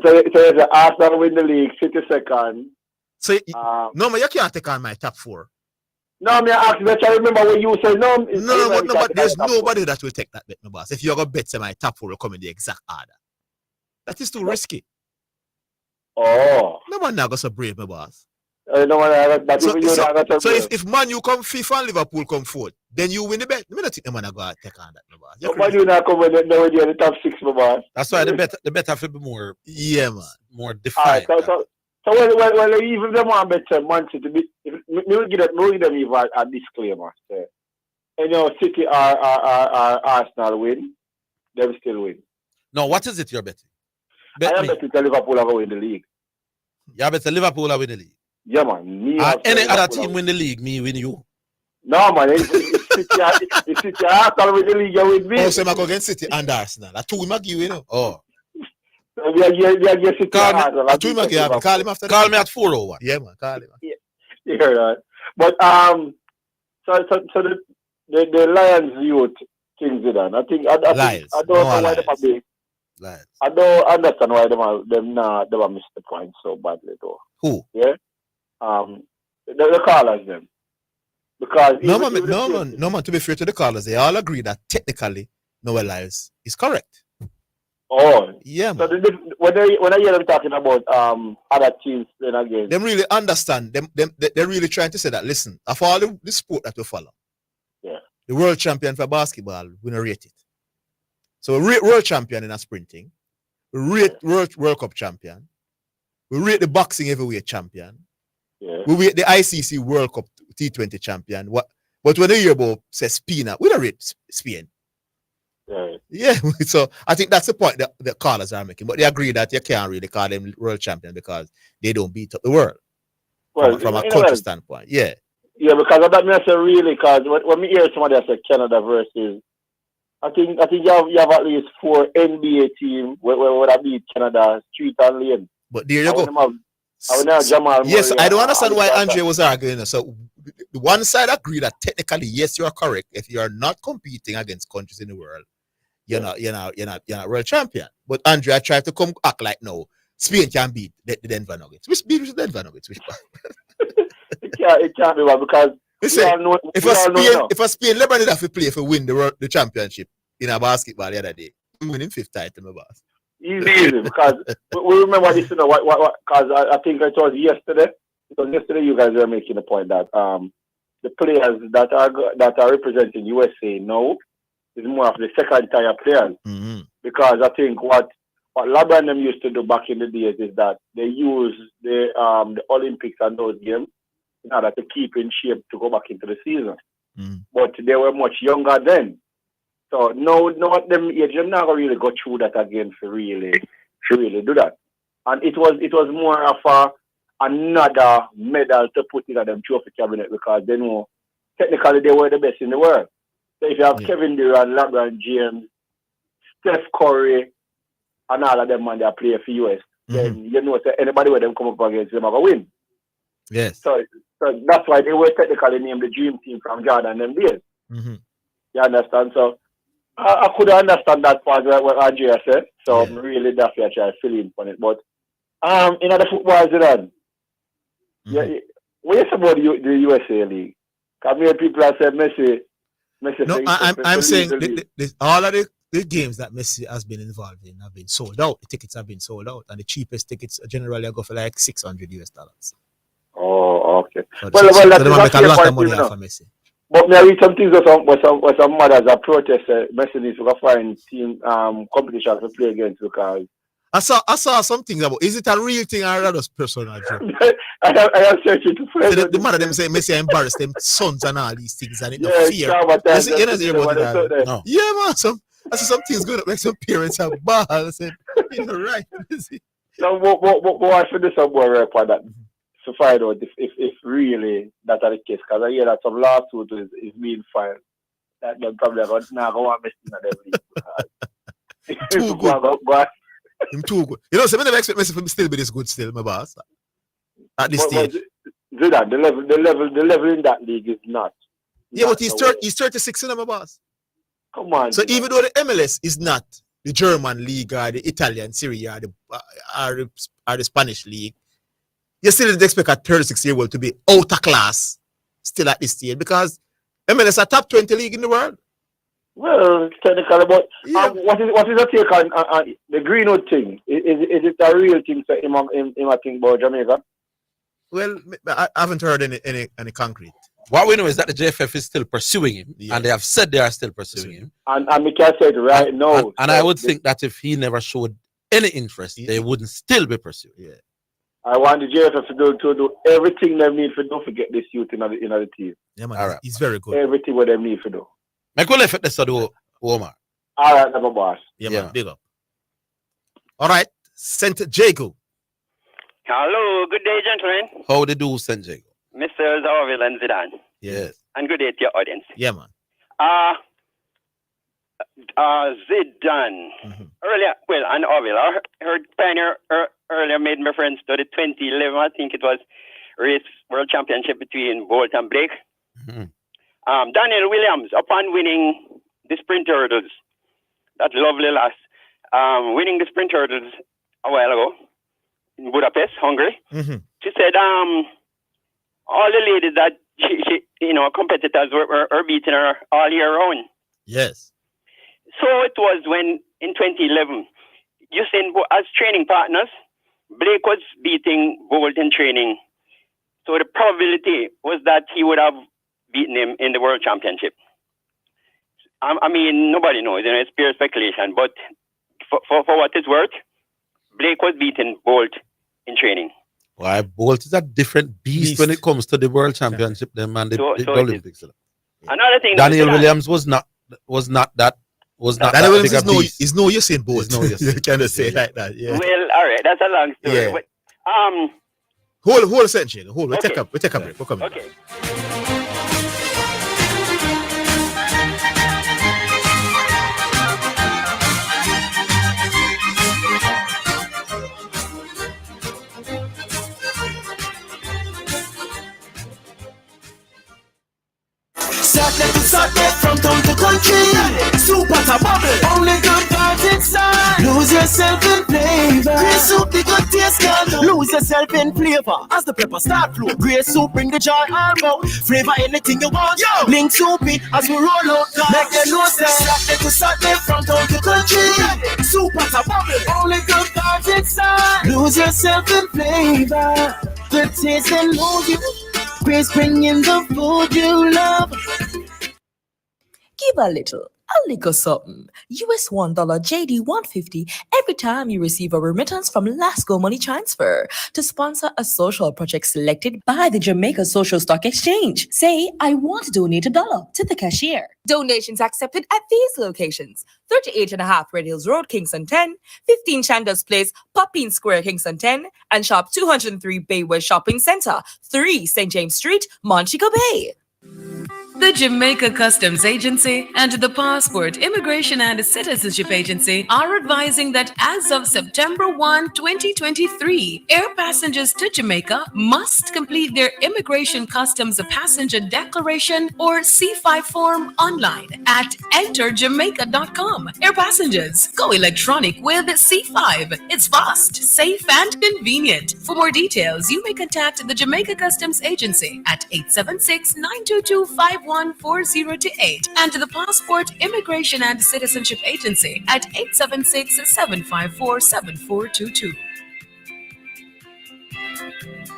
the Arsenal win the league, City second. So no, man, you can't take on my top 4. No, me ask you, I remember when you said no. No, but there's nobody that will take that bet, my boss. If you're gonna bet, say my top 4 will come in the exact order. That is too risky. Oh. No man now got so brave, my boss. No man, so if Man U come 5th and Liverpool come 4th, then you win the bet. I don't think the man go take on that, my boss. So Man U not come with the top 6, my boss. That's why the bet have to be more. Yeah, man. More defined. So well, even them want bet Man City, me will give them even a disclaimer. So, you know, City or Arsenal win, they will still win. No, what is it you're betting? I am betting Liverpool are going to win the league. You bet Liverpool are win the league. Yeah, man. Any other team win the league, me win you. No, man. It's City Arsenal with the league with me. Oh, so I'm against City and Arsenal. That's two we give you know. Oh. We are City Call him after Call me at 4:01. Yeah, man. Call him. Yeah, right. But so the Lions youth things done. I think I don't know why they are big. I don't understand why them missed the point so badly though. Who? Yeah. The callers them. Because no man. To be fair to the callers, they all agree that technically Noah Lyles is correct. Oh yeah. So when I hear them talking about other teams then again, them really understand. They're really trying to say that. Listen, of all the sport that we follow, yeah, the world champion for basketball, we don't rate it. So we rate world champion in a sprinting, we rate World Cup champion, we rate the boxing heavyweight champion, we rate the ICC World Cup T20 champion. But when they hear about say Spain, we don't rate Spain. Yeah, so I think that's the point that the callers are making. But they agree that you can't really call them world champion because they don't beat up the world. Well, from a culture standpoint. Yeah. Yeah, because of that means really, because when we hear somebody say Canada versus, I think you have at least 4 NBA teams where would have beat Canada street and lane. But there you go. Yes, I don't understand why Andre was arguing. So the one side agree that technically yes, you are correct. If you are not competing against countries in the world, you're not world champion. But Andre tried to come act like no, Spain can beat the Denver Nuggets. Which beat the Denver Nuggets? Which it can't be one because if a Spain LeBron did have to play for win the championship in a basketball the other day, I'm winning 5th title, my boss. Easy, because we remember this, what because I think it was yesterday. Because yesterday you guys were making the point that the players that are representing USA now is more of the second tier players. Mm-hmm. Because I think what LeBron them used to do back in the days is that they use the Olympics and those games in order to keep in shape to go back into the season. Mm-hmm. But they were much younger then. So no, them age them not really go through that again to really do that. And it was more of another medal to put in them trophy cabinet because they know technically they were the best in the world. So if you have Kevin Durant, LeBron James, Steph Curry, and all of them man they play for US, then you know that anybody where them come up against them are gonna win. Yes. So that's why they were technically named the Dream Team from Jordan them days. Mm-hmm. You understand? So I could understand that part what Andrea said. So I'm really definitely try to fill in on it. But in the football Zidane, what is about the USA League? Because many people have said Messi. No, I'm saying all of the games that Messi has been involved in have been sold out. The tickets have been sold out, and the cheapest tickets generally go for like $600. Oh, okay. So they make a lot of money off of Messi. But may I read some things where some mothers are protest Messi needs to go find team competition to play against because I saw some things about is it a real thing or a just personal joke? I have searching to find the mother them say Messi embarrassed them sons and all these things and it no fear. No. Yeah, man. I see some things going up like some parents have balls. I said, right. So what I should do somewhere report that to find out if really that are the case because I hear that some lawsuit is being filed that they're probably not going to mess in them. Too good. Him too good. So I never expect Messi to still be this good still, my boss. At this stage. Zidane, the level in that league is not. Yeah, but he's 36 in my boss. Come on. So even though the MLS is not the German league or the Italian Serie A or the Spanish league, you still didn't expect a 36-year-old to be out of class still at this stage because MLS is a top 20 league in the world. Well, technically, but what is the take on the Greenwood thing? Is it a real thing for him I think about Jamaica? Well, I haven't heard any concrete. What we know is that the JFF is still pursuing him, and they have said they are still pursuing him. And we can say it right now. And I would think that if he never showed any interest, they wouldn't still be pursuing. Yeah. I want the JFF to do everything they need to don't forget this youth in the team. Yeah, man. All right. He's very good. Everything what they need to do. I could left this to Omar. All right, number boss. Yeah, man. Big up. All right, St. Jago. Hello, good day, gentlemen. How they do, St. Jago? Mr. Orville and Zidane. Yes. and good day to your audience. Yeah, man. Zidane. Earlier, well, and Orville. I heard Pioneer earlier made reference to the 2011, I think it was, race world championship between Bolt and Blake. Daniel Williams, upon winning the sprint hurdles, that lovely lass, winning the sprint hurdles a while ago in Budapest, Hungary. She said, all the ladies that she competitors were beating her all year round. Yes. So it was when in 2011, as training partners, Blake was beating Bolt in training. So the probability was that he would have beaten him in the World Championship. I mean, nobody knows, it's pure speculation. But for what it's worth, Blake was beating Bolt in training. Why, Bolt is a different beast when it comes to the World Championship, then, man. The Olympics. Another thing. Daniel Williams was not that. Daniel Williams is no use in Bolt. You cannot say it like that. Yeah. Well, all right, that's a long story. Yeah. But, hold a second, Hold. We Okay. take a break. We'll come back. Okay. Saturday from town to country. Super to bubble. Only good vibes inside. Lose yourself in flavor. Grey soup, the good taste can lose yourself in flavor. As the pepper start flow. Grey soup bring the joy all about. Flavor anything you want. Yo. Link soupy as we roll out. Make them know say Saturday from town to country. Super to bubble. Only good vibes inside. Lose yourself in flavor. Good taste and mold you. Grace bringing the food you love. Give a little something. US $1 JD 150 every time you receive a remittance from Lasco Money Transfer to sponsor a social project selected by the Jamaica Social Stock Exchange. Say, I want to donate $1 to the cashier. Donations accepted at these locations: 38.5 Red Hills Road, Kingston 10, 15 Chandos Place, Poppin Square, Kingston 10, and Shop 203 Bay West Shopping Center, 3 St. James Street, Montego Bay. The Jamaica Customs Agency and the Passport, Immigration and Citizenship Agency are advising that as of September 1, 2023, air passengers to Jamaica must complete their Immigration Customs Passenger Declaration or C5 form online at enterjamaica.com. Air passengers, go electronic with C5. It's fast, safe, and convenient. For more details, you may contact the Jamaica Customs Agency at 876-922-5140 and the Passport, Immigration and Citizenship Agency at 876-754-7422.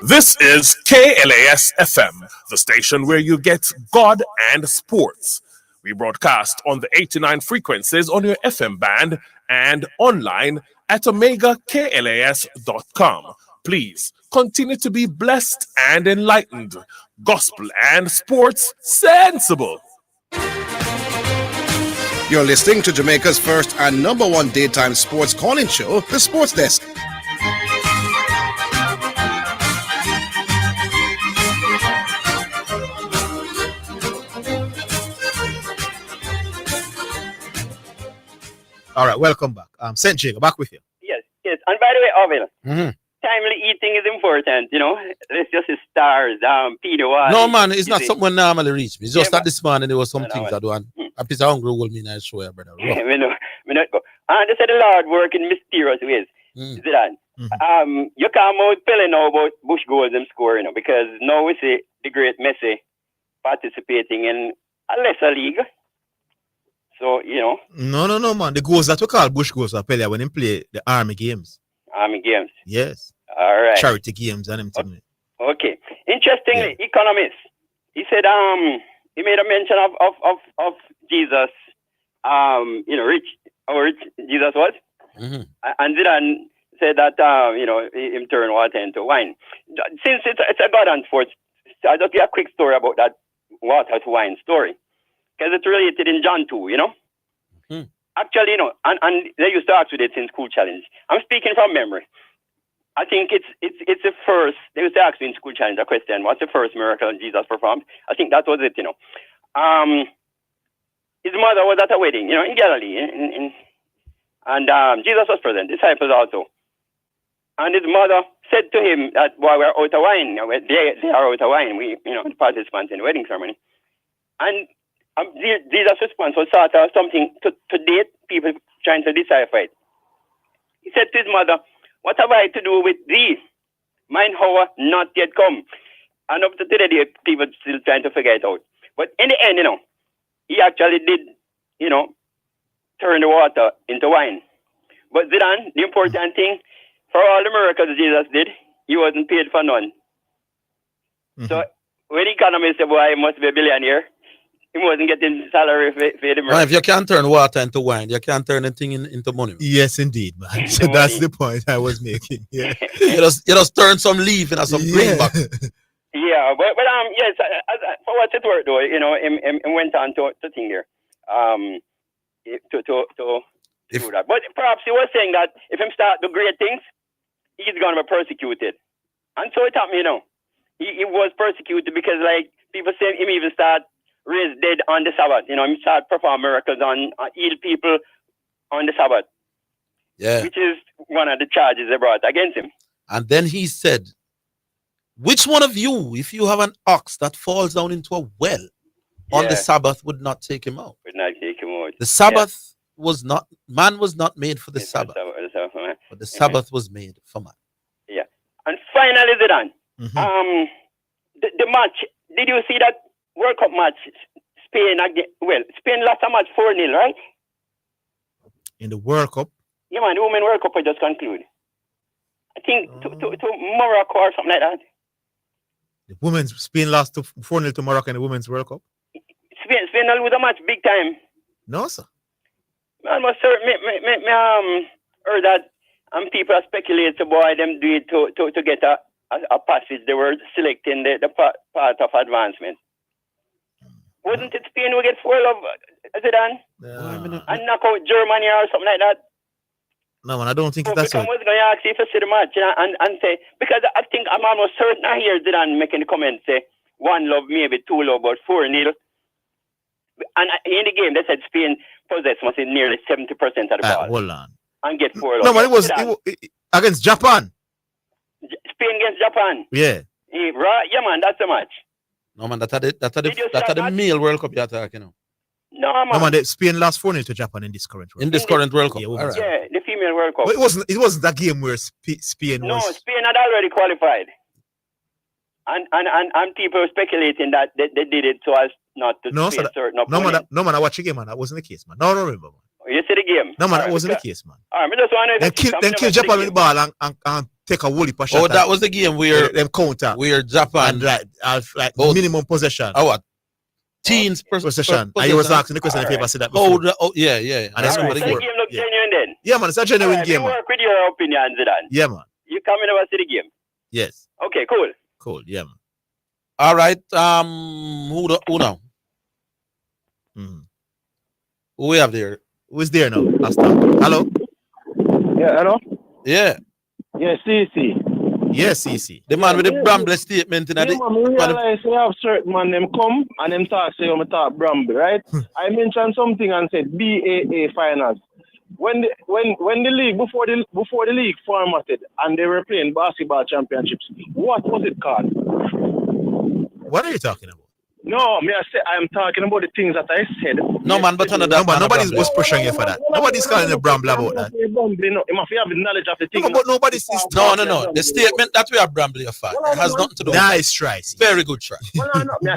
This is KLAS FM, the station where you get God and sports. We broadcast on the 89 frequencies on your FM band and online at omegaklas.com. Please continue to be blessed and enlightened. Gospel and sports sensible. You're listening to Jamaica's first and number one daytime sports calling show, The Sports Desk. All right, welcome back. St. Jacob, back with you. Yes. And by the way, Orville, timely eating is important, It's just the stars, Peter Wall. No, man, it's not something when normally reach me. It's just that this morning there was some things I do. And a piece of hungry will mean I show you, brother. Me not go. And they said the Lord work in mysterious ways. Zidane. You can't out telling now about Bush goals and score, because now we see the great Messi participating in a lesser league. So, No, man. The goals that we call Bush goals are Pele when he play the Army games. Army games. Yes. All right. Charity games and everything. Okay. Interestingly, Economist, he said he made a mention of Jesus, rich, how rich Jesus was. And Zidane said that him turn water into wine. Since it's a God and sports, I'll just give a quick story about that water to wine story. Because it's related in John 2, Actually, and they used to ask with it in School Challenge. I'm speaking from memory. I think it's the first. They used to ask me in school challenge a question. What's the first miracle Jesus performed? I think that was it. His mother was at a wedding, in Galilee, and Jesus was present. Disciples also, and his mother said to him that, "Boy, we're out of wine. They are out of wine. We, the participants in the wedding ceremony." And Jesus' response was sort of something to date people trying to decipher it. He said to his mother, "What have I to do with thee? Mine hour not yet come." And up to today, people still trying to figure it out. But in the end, he actually did, turn the water into wine. But Zidane, the important thing, for all the miracles Jesus did, he wasn't paid for none. So when economists say, "Boy, he must be a billionaire," he wasn't getting salary for the miracle. Well, if you can't turn water into wine, you can't turn anything into money. Yes, indeed, man. So that's the point I was making. Yeah. you just turn some leaf in some greenback. Yeah, but yes, for what it's worth though, he went on to think here, to do that. But perhaps he was saying that if him start do great things, he's gonna be persecuted, and so it happened. He was persecuted because like people say him even start raise dead on the Sabbath. He start perform miracles on heal people on the Sabbath. Yeah, which is one of the charges they brought against him. And then he said, "Which one of you, if you have an ox that falls down into a well on the Sabbath, would not take him out?" Would not take him out. The Sabbath was not, man was not made for the Sabbath, but the Sabbath was made for man. Yeah. And finally, Zidane, the match, did you see that World Cup match? Spain lost a match 4-0, right? In the World Cup? Yeah, man, the Women's World Cup will just conclude. I think to Morocco or something like that. The Spain lost 4-0 to Morocco in the Women's World Cup? Spain lose a match big time. No, sir. I must heard that people speculate to boy them do it to get a passage. They were selecting the part of advancement. Wasn't it Spain who get 4 love, Zidane? And knock out Germany or something like that? No, man, I don't think that's what. I was going to ask you if you see the match and say, because I think I'm almost certain I hear Zidane making the comment, say 1 love, maybe 2 love, but 4-0. And in the game, they said Spain possessed must be nearly 70% of the ball. Hold on. And get 4 love. No, but it was against Japan. Spain against Japan. Yeah. Yeah, man, that's the match. No, man, that's the male World Cup you're talking. No, man. No, man, Spain lost 4-0 to Japan in this current World Cup. In this current World Cup. Yeah, the female World Cup. But it wasn't that game where Spain was. No, Spain had already qualified. And people were speculating that they did it so as not to face certain opponents. No, man, I watched the game, man. That wasn't the case, man. No, I don't remember, man. You see the game? No, man, that wasn't the case, man. All right, I just want to then kill Japan with the ball and take a whole heap of shot. Oh, that was the game where them counter. Where Japan like minimum possession. Oh, what? Teens possession. And you was asking the question if you ever said that before. Yeah. And that's the game looked genuine then. Yeah, man, it's a genuine game, man. You work with your opinion, Zidane. Yeah, man. You come in over to the game. Yes. Okay, cool. Cool, yeah, man. All right. Who now? Who we have there? Who is there now? Hello? Yeah, hello? Yeah. Yeah, CC. Yes, CC. The man with the Bramble statement in man, we realize we have certain man, them come and them talk, say, I'm talk Bramble, right? I mentioned something and said BAA finals. When the league, before the league formatted and they were playing basketball championships, what was it called? What are you talking about? No, I'm talking about the things that I said. No, man, but nobody's was pushing you for that. Nobody's calling a Bramble about that. You must have the knowledge of the thing. No, but nobody's No. The statement that we are Bramble for has nothing to do with Nice try. Very good try.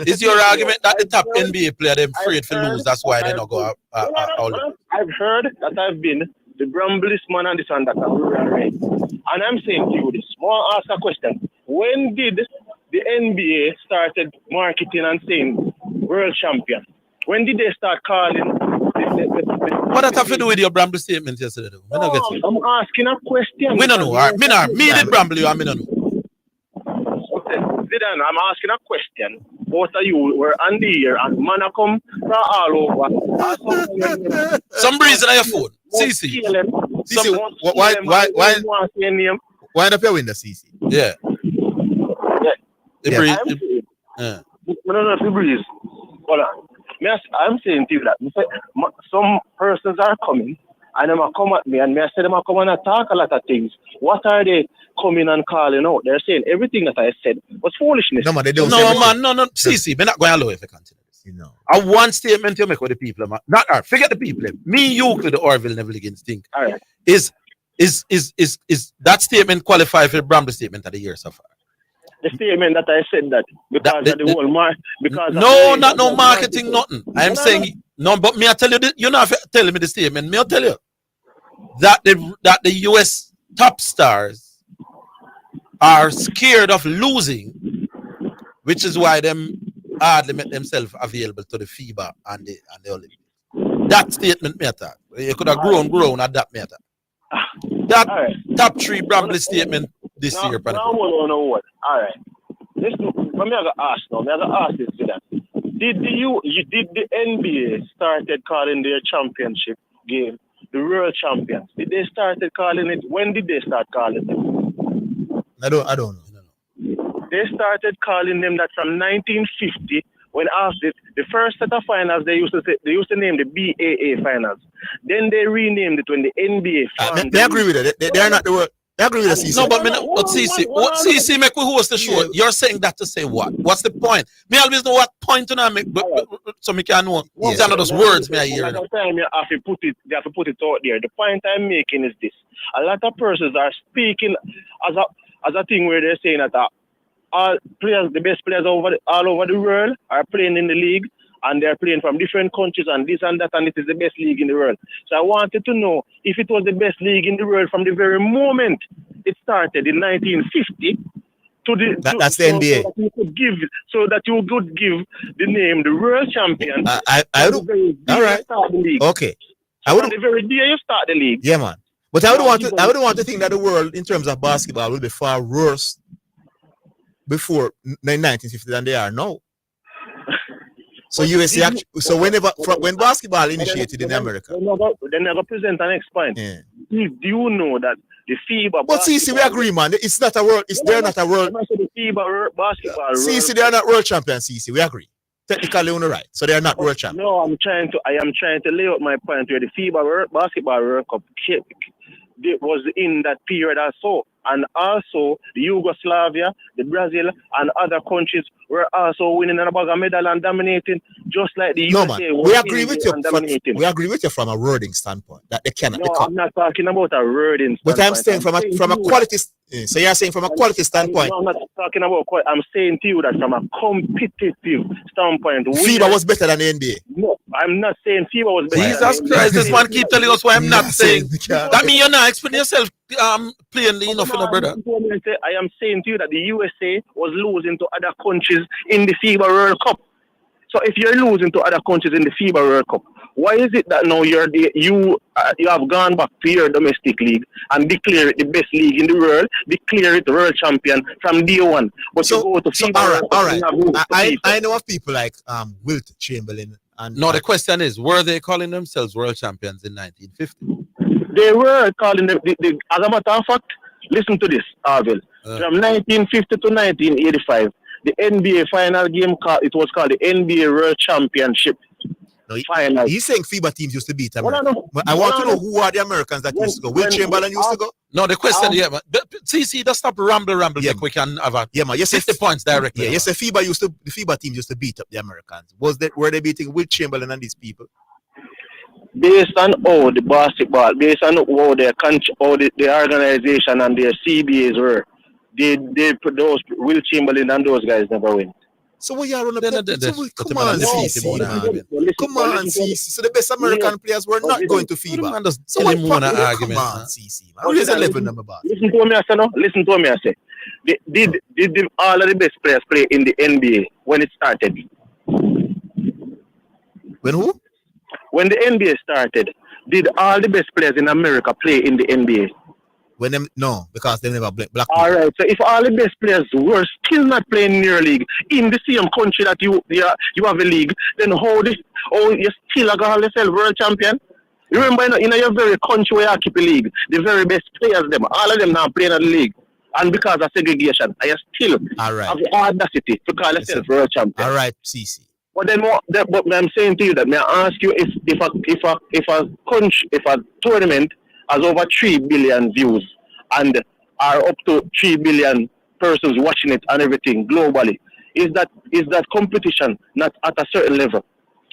Is your argument that the top NBA player them afraid to lose? That's why they not go out? I've heard that I've been the Bramblest man and this and that. And I'm saying to you this. I want to ask a question. When did the NBA started marketing and saying world champion? When did they start calling? What does that have to do with your Bramble statement yesterday? I'm asking a question. We don't know. All right. Me did Bramble you and me don't know. Okay. Zidane, I'm asking a question. Both of you were on the air and man come from all over. Some breeze on your phone. CC. Why Wind up your window, CC. Yeah. The Yeah. breeze. I don't know if the breeze. Hold on. I'm saying to you that some persons are coming and they come at me and I say them are coming and talk a lot of things. What are they coming and calling out? They're saying everything that I said was foolishness. No, man, they don't. No, man, no. CC, we're not going to allow if you continue this. You know. I one statement you make with the people, man. Not her. Forget the people. Me, you, with the Orville Neville think. All right. Is that statement qualify for the Bramble statement of the year so far? The statement that I said that because of the whole because no marketing, nothing. I'm saying no, but me I tell you this, you're not telling me the statement. Me I tell you that the US top stars are scared of losing, which is why them hardly make themselves available to the FIBA and the Olympics. That statement matter. You could have grown at that matter. That top 3 Bramble statement this year. No. All right. Listen, let me ask now. I'm going to ask this to that. Did the NBA started calling their championship game the World Champions? Did they started calling it? When did they start calling them? I don't know. They started calling them that from 1950. When after the first set of finals, they used to name the BAA finals. Then they renamed it when the NBA. They agree with it. They are not the word. They agree with the CC. No, but CC make we host the show. You're saying that to say what? What's the point? Me always know what point to make, but so me can know. These are not those words me I hear. Time you have to put it out there. The point I'm making is this: a lot of persons are speaking as a thing where they're saying that all players, the best players all over the world, are playing in the league, and they're playing from different countries and this and that, and it is the best league in the world. So I wanted to know if it was the best league in the world from the very moment it started in 1950 that's the NBA. So that you could give the name the world champion. I would. All right. Okay. So on the very day you start the league. Yeah, man. But I would want to think that the world, in terms of basketball, will be far worse before 1950 than they are now. So USA, when basketball initiated in America, they never present an next point. Yeah. Do you know that the FIBA? But see, we agree, man. It's not a world. They're not a world. The FIBA basketball. See, they are not world champions. See, we agree. Technically, on the right, so they are not world champions. No, I am trying to lay out my point where the FIBA basketball World Cup was in that period also. And also, the Yugoslavia, the Brazil, and other countries were also winning a bag of medal and dominating, just like the USA. Man. We agree with you. We agree with you from a wording standpoint that they cannot. No, I'm not talking about a wording standpoint. But I'm saying from a quality. So you're saying from a quality standpoint. No, I'm not talking about quality. I'm saying to you that from a competitive standpoint, FIBA was better than the NBA. No, I'm not saying FIBA was better. Jesus Christ, this one keep telling us why I'm not saying. That means you're not explaining yourself. Playing enough, brother. I am saying to you that the USA was losing to other countries in the FIBA World Cup. So if you're losing to other countries in the FIBA World Cup, why is it that now you have gone back to your domestic league and declare it the best league in the world, declare it the world champion from day one? But you go to FIBA. All right. I know of people like Wilt Chamberlain. No, the question is, were they calling themselves world champions in 1950? They were calling them, as a matter of fact, listen to this, Orville. From 1950 to 1985, the NBA final game, it was called the NBA World Championship. Final. He's saying FIBA teams used to beat America. I want to know who are the Americans that used to go. Will Chamberlain used to go? No, the question, man. CC, just stop ramble. Yeah, we can have a 50 points directly. Yeah, yes, the FIBA teams used to beat up the Americans. Were they beating Will Chamberlain and these people? Based on all the basketball, based on all their country, all the organization and their CBAs were, those Will Chamberlain and those guys never win. So what you are on come on, CC. So the best American players were not going to FIBA. So what come on, CC. Listen to me, I say no. Listen to me, I say. Did all of the best players play in the NBA when it started? When who? When the NBA started, did all the best players in America play in the NBA? No, because they never black. All right. So if all the best players were still not playing in your league in the same country that you have a league, then how you still call yourself world champion? You remember in your very country where you keep a league, the very best players all of them now playing in the league. And because of segregation, I still All right. have the audacity to call yourself world champion. All right, CC. But then, but I'm saying to you that may I ask you if a tournament has over 3 billion views and are up to 3 billion persons watching it and everything globally, is that competition not at a certain level?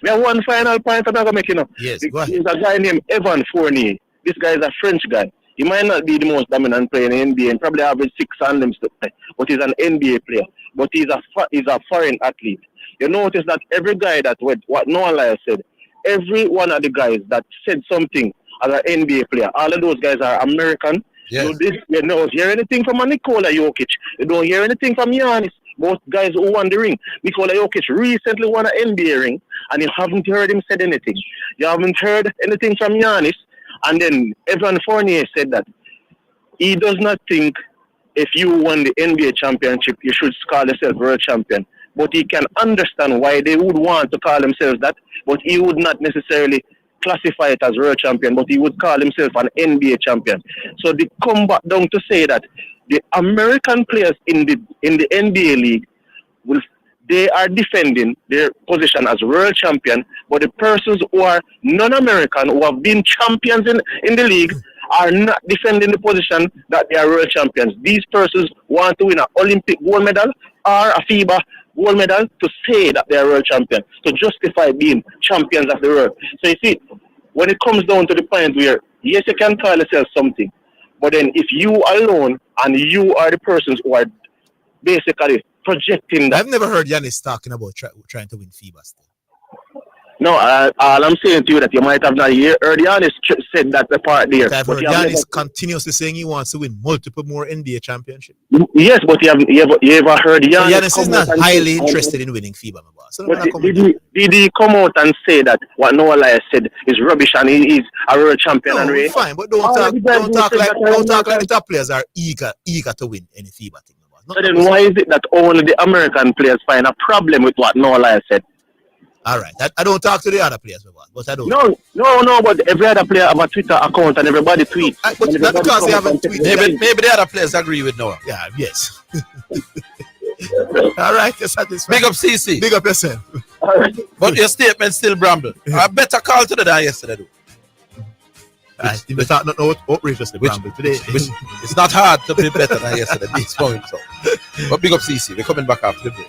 We have one final point that I'm going to make, you know. Yes, go ahead. There's a guy named Evan Fournier. This guy is a French guy. He might not be the most dominant player in the NBA and probably average 6 hands to play, but he's an NBA player. But he's a foreign athlete. You notice that every guy that what Noah Lyles said, every one of the guys that said something as an NBA player, all of those guys are American. Yes. You don't hear anything from Nikola Jokic. You don't hear anything from Giannis. Both guys who won the ring. Nikola Jokic recently won an NBA ring, and you haven't heard him said anything. You haven't heard anything from Giannis. And then Evan Fournier said that he does not think if you won the NBA championship, you should call yourself world champion. But he can understand why they would want to call themselves that, but he would not necessarily classify it as world champion, but he would call himself an NBA champion. So they come back down to say that the American players in the NBA league they are defending their position as world champion, but the persons who are non-American, who have been champions in the league, are not defending the position that they are world champions. These persons want to win an Olympic gold medal or a FIBA gold medal to say that they are world champion, to justify being champions of the world. So you see, when it comes down to the point where, yes, you can call yourself something, but then if you alone and you are the persons who are basically projecting that. I've never heard Giannis talking about trying to win FIBA still. No, all I'm saying to you that you might have not heard Giannis said that the part there. I've heard Giannis continuously saying he wants to win multiple more NBA championships. Yes, but you ever heard Giannis? So Giannis is not highly interested in winning FIBA, my boss. So did he come out and say that what Noah Lyles said is rubbish and he is a world champion? No, fine, but don't talk like the top players are eager to win any FIBA thing. So then why is it that only the American players find a problem with what Noah Lyles said? All right. I don't talk to the other players, but I don't. No, but every other player have a Twitter account and everybody tweets. But not because they haven't tweeted. Maybe the other players agree with Noah. Yeah, yes. All right, you're satisfied. Big up CC. Big up yourself. All right. But your statement still bramble. I better call today than yesterday, though. We thought not outrageously bramble today. It's not hard to be better than yesterday. This point, so. But big up CC. We're coming back after the break.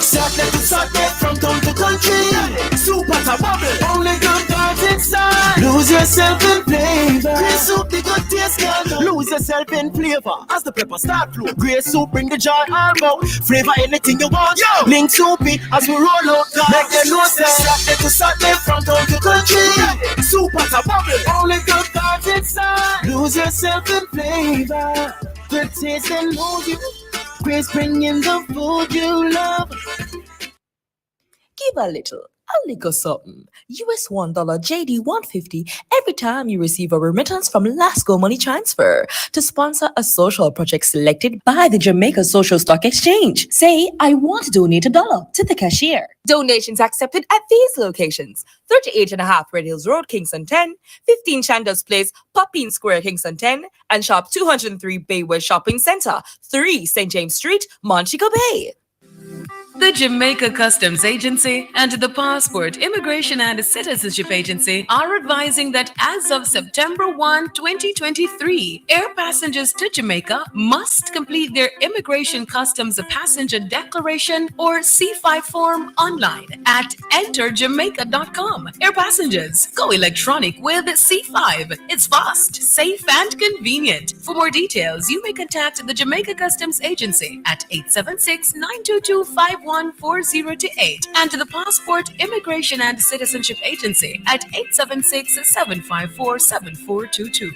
Saturday to Saturday, from town to country. Super to bubble, only good vibes inside. Lose yourself in flavor. Grey soup, the good taste, girl. Lose yourself in flavor. As the pepper start flow, grey soup bring the joy all about. Flavor anything you want. Yo, link soupy as we roll out. Make them know say Saturday to Saturday, from town to country. Super to bubble, only good vibes inside. Lose yourself in flavor. Good taste and move you. Grace bringing the food you love. Give a little something. $1 JD 150 every time you receive a remittance from Lasco Money Transfer to sponsor a social project selected by the Jamaica Social Stock Exchange. Say, I want to donate $1 to the cashier. Donations accepted at these locations: 38.5 Red Hills Road, Kingston 10, 15 Chandos Place, Poppin Square, Kingston 10, and Shop 203 Bayway Shopping Center, 3 St. James Street, Montego Bay. The Jamaica Customs Agency and the Passport, Immigration and Citizenship Agency are advising that as of September 1, 2023, air passengers to Jamaica must complete their Immigration Customs Passenger Declaration or C5 form online at enterjamaica.com. Air passengers, go electronic with C5. It's fast, safe, and convenient. For more details, you may contact the Jamaica Customs Agency at 876-922-5140 and the Passport, Immigration and Citizenship Agency at 876-754-7422.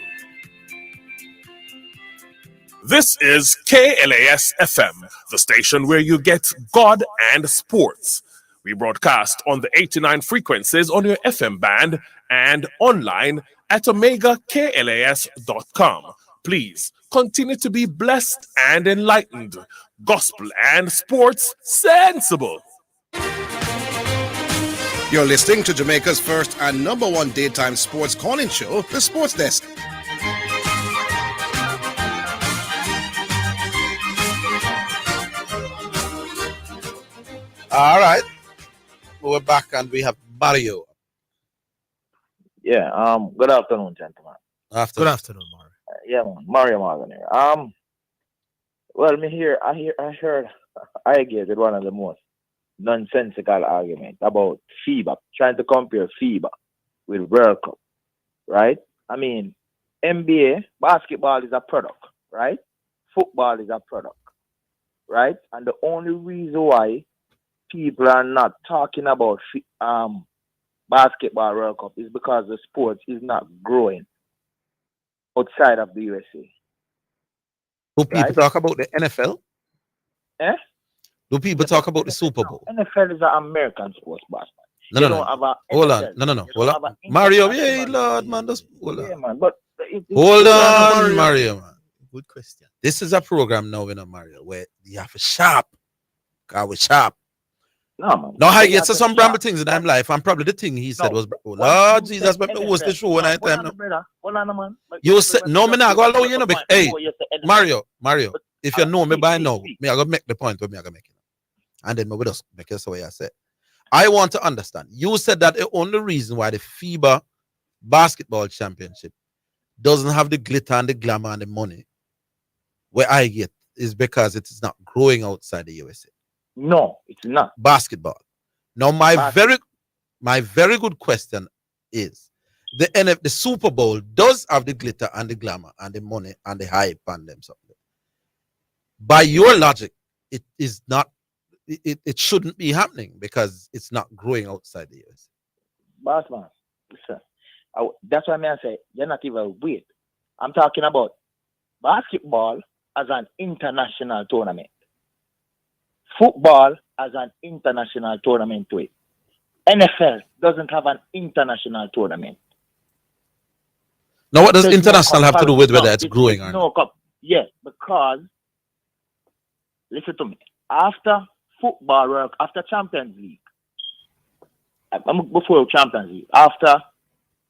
This is KLAS FM, the station where you get God and sports. We broadcast on the 89 frequencies on your FM band and online at omegaklas.com. Please continue to be blessed and enlightened. Gospel and sports sensible. You're listening to Jamaica's first and number one daytime sports calling show, The Sports Desk. All right. We're back and we have Mario. Yeah, good afternoon, gentlemen. Afternoon. Good afternoon, Mario. Yeah, man, Mario Morgan here. Well, I heard I gave it one of the most nonsensical arguments about FIBA, trying to compare FIBA with World Cup, right? I mean, NBA, basketball is a product, right? Football is a product, right? And the only reason why people are not talking about basketball World Cup is because the sport is not growing outside of the USA. Do people talk about the NFL? Eh? Do people talk about the Super Bowl? NFL is an American sports, boss. No. Hold on. No. Hold on. Mario, yeah, Lord, man. Hold on. Yeah, man. But Hold on, Mario, man. Good question. This is a program now, Mario, where you have a sharp. God, we're sharp. No, man. No, I get some bramble things in life, and probably the thing he said was, Lord Jesus, but me host the show one time now. Hold on, man. You said, no, me not go allow you, hey, Mario, if you know me by now, me I go make the point where me I go make it. And then me will just make it the way I said. I want to understand. You said that the only reason why the FIBA basketball championship doesn't have the glitter and the glamour and the money where I get is because it is not growing outside the USA. No, it's not. Basketball. Now, my very good question is the Super Bowl does have the glitter and the glamour and the money and the hype and them something. By your logic, it is not. It shouldn't be happening because it's not growing outside the US. Bossman, listen. That's why I say you're not even weird. I'm talking about basketball as an international tournament. Football as an international tournament to it. NFL doesn't have an international tournament. Now, what does international have to do with whether it's growing or not? Yes, because listen to me. After football work, after Champions League, before Champions League, after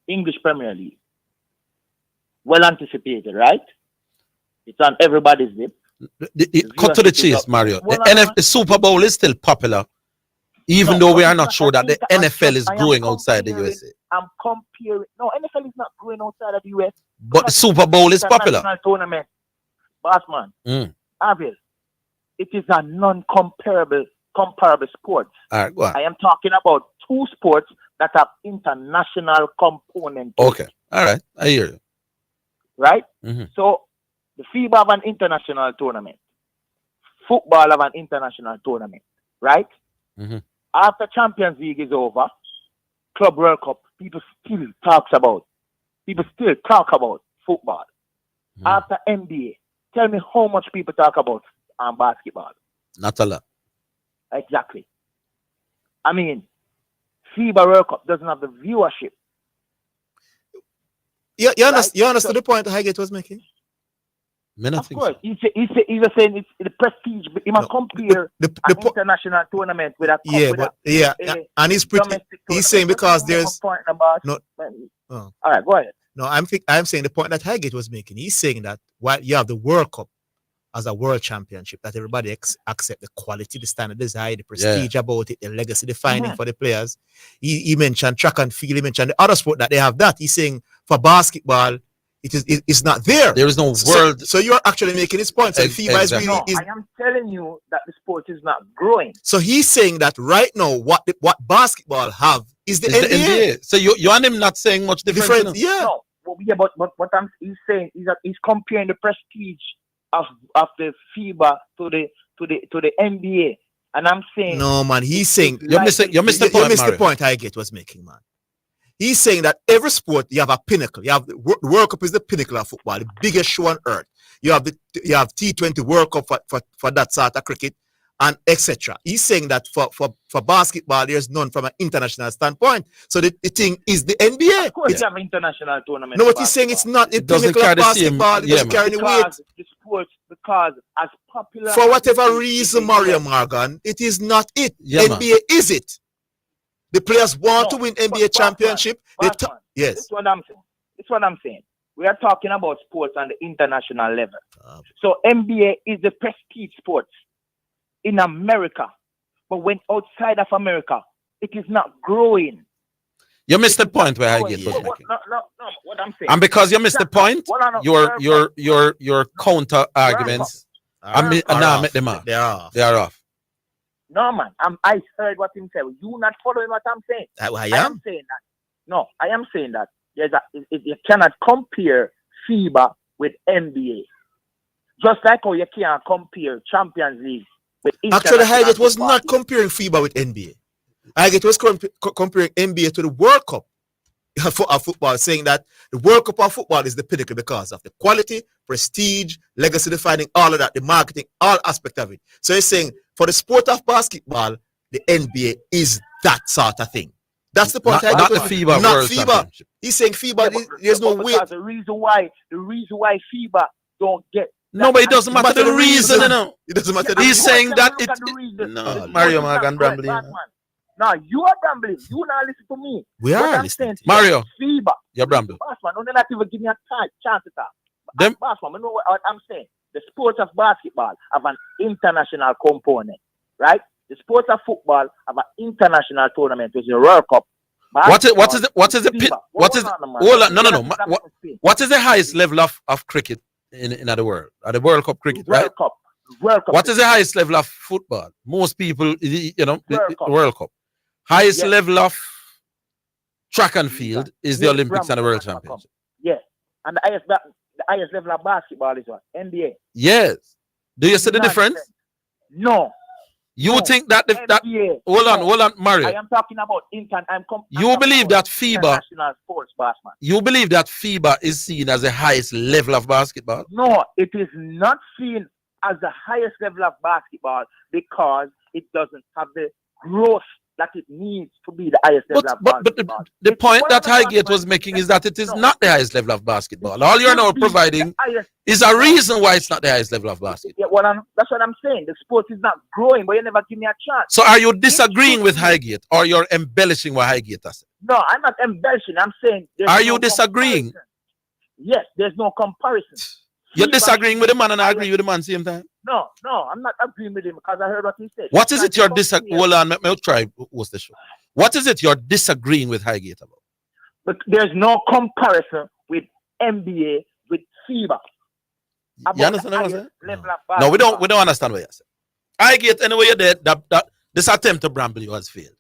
English Premier League, well anticipated, right? It's on everybody's lip. Cut to the chase, Mario. The Super Bowl is still popular, even though we are not sure that the NFL is growing outside the USA. I'm comparing. No, NFL is not growing outside of the US. But the Super Bowl is popular. Tournament, Bossman, Orville, it is a non-comparable sport. All right, go on. I am talking about two sports that have international components. Okay, all right, I hear you. Right? So, the FIBA have an international tournament. Football have an international tournament. Right? After Champions League is over, Club World Cup, people still talk about football. After NBA, tell me how much people talk about basketball. Not a lot. Exactly. I mean, FIBA World Cup doesn't have the viewership. You understand the point Highgate was making? Of course, he's saying it's the prestige. He must compare the international tournament with a and he's saying because there's no. All right, go ahead. No, I'm saying the point that Highgate was making. He's saying that while you have the World Cup as a world championship, that everybody accept the quality, the standard is high, the prestige about it, the legacy defining for the players. He mentioned track and field. He mentioned the other sport that they have that. He's saying for basketball, it's not there. There is no world. So you're actually making his point. So FIBA is really. No, I am telling you that the sport is not growing. So he's saying that right now, what basketball have is the NBA. So you and him not saying much different. Yeah. No, but what he's saying is that he's comparing the prestige of the FIBA to the NBA, and I'm saying no, man. He's saying you missed the point Highgate was making, man. He's saying that every sport you have a pinnacle. You have the World Cup is the pinnacle of football, the biggest show on earth. You have T20 World Cup for that sort of cricket, and etc. He's saying that for basketball, there's none from an international standpoint. So the thing is the NBA. Of course, you have international tournament. No, what he's saying, it's not the doesn't pinnacle carry of the same- basketball. It yeah, doesn't man. carry the weight. The sports, because as popular For as whatever it is, reason, it is Mario less. Morgan, it is not it. Yeah, man. NBA is it. The players want to No, win but NBA championship. They Bossman, yes. This is what I'm saying. This is what I'm saying. We are talking about sports on the international level. So NBA is the prestige sports in America. But when outside of America, it is not growing. You missed the point where Highgate was making. No, what I'm saying. And because you missed the point, your counter arguments, I mean, now make them off. They are off. They are off. No, man. I heard what him said. You not following what I'm saying. I am am saying that. No, I am saying that. You cannot compare FIBA with NBA. Just like how you can't compare Champions League with Actually, Highgate was football. not comparing FIBA with NBA. Highgate was comparing NBA to the World Cup of football, saying that the World Cup of football is the pinnacle because of the quality, prestige, legacy defining, all of that, the marketing, all aspect of it. So he's saying for the sport of basketball, the NBA is that sort of thing. That's the point. Not the FIBA not World FIBA. Championship. He's saying FIBA, there's no weight. The reason why FIBA don't get. No, but it doesn't matter the reason, you know. It doesn't matter. He's saying that it. No, Mario Morgan Brambley. Now you are gambling. You now listen to me. We What are I'm listening. saying to you, Mario, FIBA. you're Brambley. Bossman, don't not even give me a chance to talk. Them- Bossman, you know what I'm saying? The sport of basketball have an international component, right? The sport of football have an international tournament, which is the World Cup. What is the Hold on, no. What is the highest level of cricket in the world? The World Cup cricket, right? World Cup. What is the highest level of football? Most people, World Cup. Highest level of track and field is the Olympics and the World Championship. Yes, and the highest level of basketball is what? NBA. Yes. Do you see the difference? No. You think that hold on, Mario. I am talking about you believe that FIBA international sports, Bossman. You believe that FIBA is seen as the highest level of basketball? No, it is not seen as the highest level of basketball because it doesn't have the growth that it needs to be the highest level of basketball. But the point that Highgate was making is that it is not the highest level of basketball. All you're now providing is a reason why it's not the highest level of basketball. Yeah, well, that's what I'm saying. The sport is not growing, but you never give me a chance. So are you disagreeing with Highgate or you're embellishing what Highgate has said? No, I'm not embellishing. I'm saying are you disagreeing? Yes, there's no comparison. You're disagreeing with the man and I agree with the man same time? No, I'm not agreeing with him because I heard what he said. What is it you're disagreeing? Hold on, let me try. What's the show? What is it you're disagreeing with Highgate about? But there's no comparison with NBA with FIBA. You understand what I'm saying? No, we don't understand what you're saying. Highgate, anyway, you're there. That this attempt to bramble you has failed.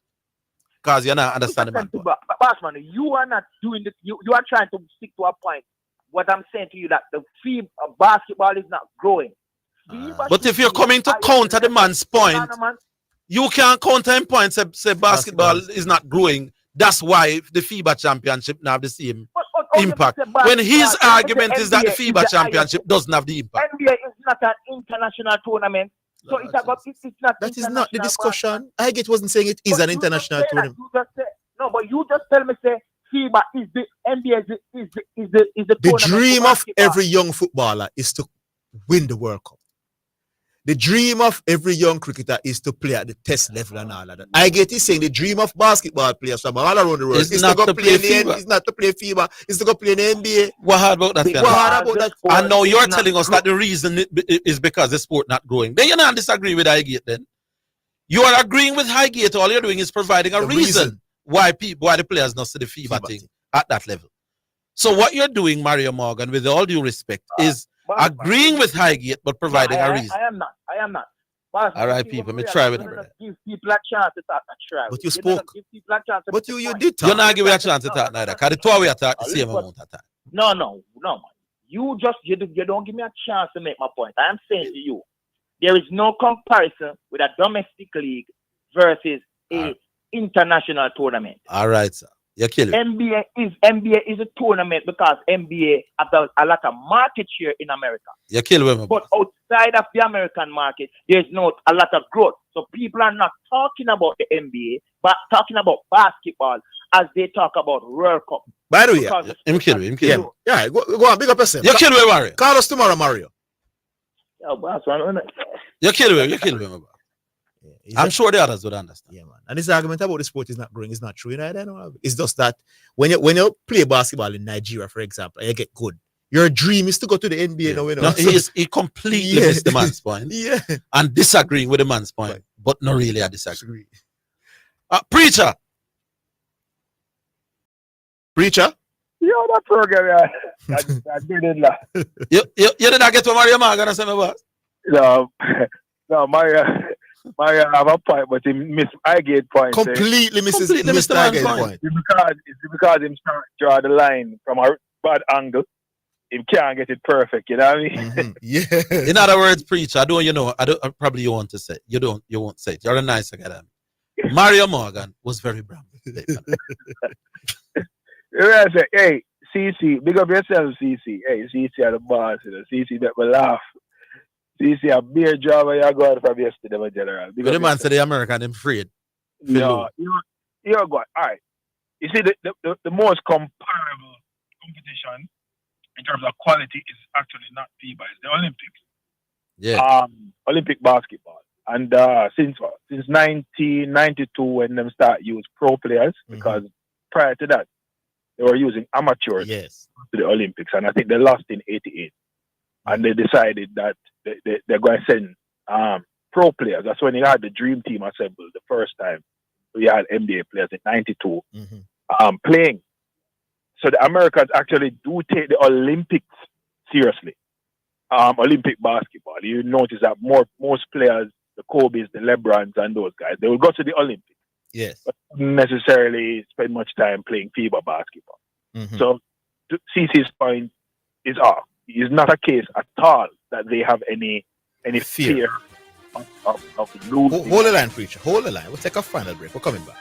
Because you're not understanding man. Bossman, you are not doing this. You are trying to stick to a point. What I'm saying to you that the FIBA basketball is not growing. But if you're coming to counter the man's point, you can't counter him point say basketball is not growing. That's why the FIBA championship now have the same impact. When his argument is that the FIBA championship doesn't have the impact. NBA is not an international tournament. So it's not. That is not the discussion. Highgate wasn't saying it is an international tournament. No, but you just tell me say FIBA is the NBA is the The dream of every young footballer is to win the World Cup. The dream of every young cricketer is to play at the test level and all of that. Highgate is saying the dream of basketball players from all around the world is to go play FIBA. It's not to play FIBA. It's to go play in the NBA. What hard about that? And now you're telling us that the reason is because the sport not growing. Then you're not disagree with Highgate then. You are agreeing with Highgate. All you're doing is providing a reason why the players not see the FIBA thing at that level. So what you're doing, Mario Morgan, with all due respect, is agreeing with Highgate but providing a reason. I am not. All right, people, let me try with it. Give people a chance to talk. But you spoke. But you did talk. You're not giving a chance to talk neither. Because the two of you talk the same amount of time. No. You don't give me a chance to make my point. I am saying to you, there is no comparison with a domestic league versus a international tournament. All right, sir. You kill it. NBA is a tournament because NBA has a lot of market share in America. You kill women. But outside of the American market, there's not a lot of growth. So people are not talking about the NBA, but talking about basketball as they talk about World Cup. By the way, him kill him. Yeah, go on, big up yourself. You kill him, Mario. Call us tomorrow, Mario. Yeah, boss, man. You kill him. I'm sure the others would understand. Yeah, man. And this argument about the sport is not growing is not true. You know? It's just that when you play basketball in Nigeria, for example, and you get good, your dream is to go to the NBA. Yeah. No, he completely missed the man's point. Yeah. And disagreeing with the man's point, but not really I disagree. Preacher. Yo, that program, yeah. I did it now. You did not get to Mario Morgan, say, boss? No, Mario have a point, but he missed I get point. Completely missed the point. It's because him trying to draw the line from a bad angle. He can't get it perfect, you know what I mean? Mm-hmm. Yeah. In other words, preacher, probably you want to say. You won't say it. You're a nice guy. Mario Morgan was very brown. I say, hey, CC, big up yourself, CC. Hey, CC are the boss, you know. CC make me laugh. CC a beer job you go out from yesterday, my general. But the man said the American them afraid. No, you're good. All right. You see, the most comparable competition in terms of quality is actually not FIBA, it's the Olympics. Yeah. Olympic basketball. And since 1992 when them start use pro players, because prior to that they were using amateurs to the Olympics, and I think they lost in '88. And they decided that they're going to send pro players. That's when they had the dream team assembled the first time. We had NBA players in '92 playing. So the Americans actually do take the Olympics seriously. Olympic basketball. You notice that most players, the Kobe's, the LeBrons, and those guys, they will go to the Olympics. Yes. But not necessarily spend much time playing FIBA basketball. So CC's point is off. It's not a case at all that they have any fear of losing. Hold the line, preacher. Hold the line. We'll take a final break. We're coming back.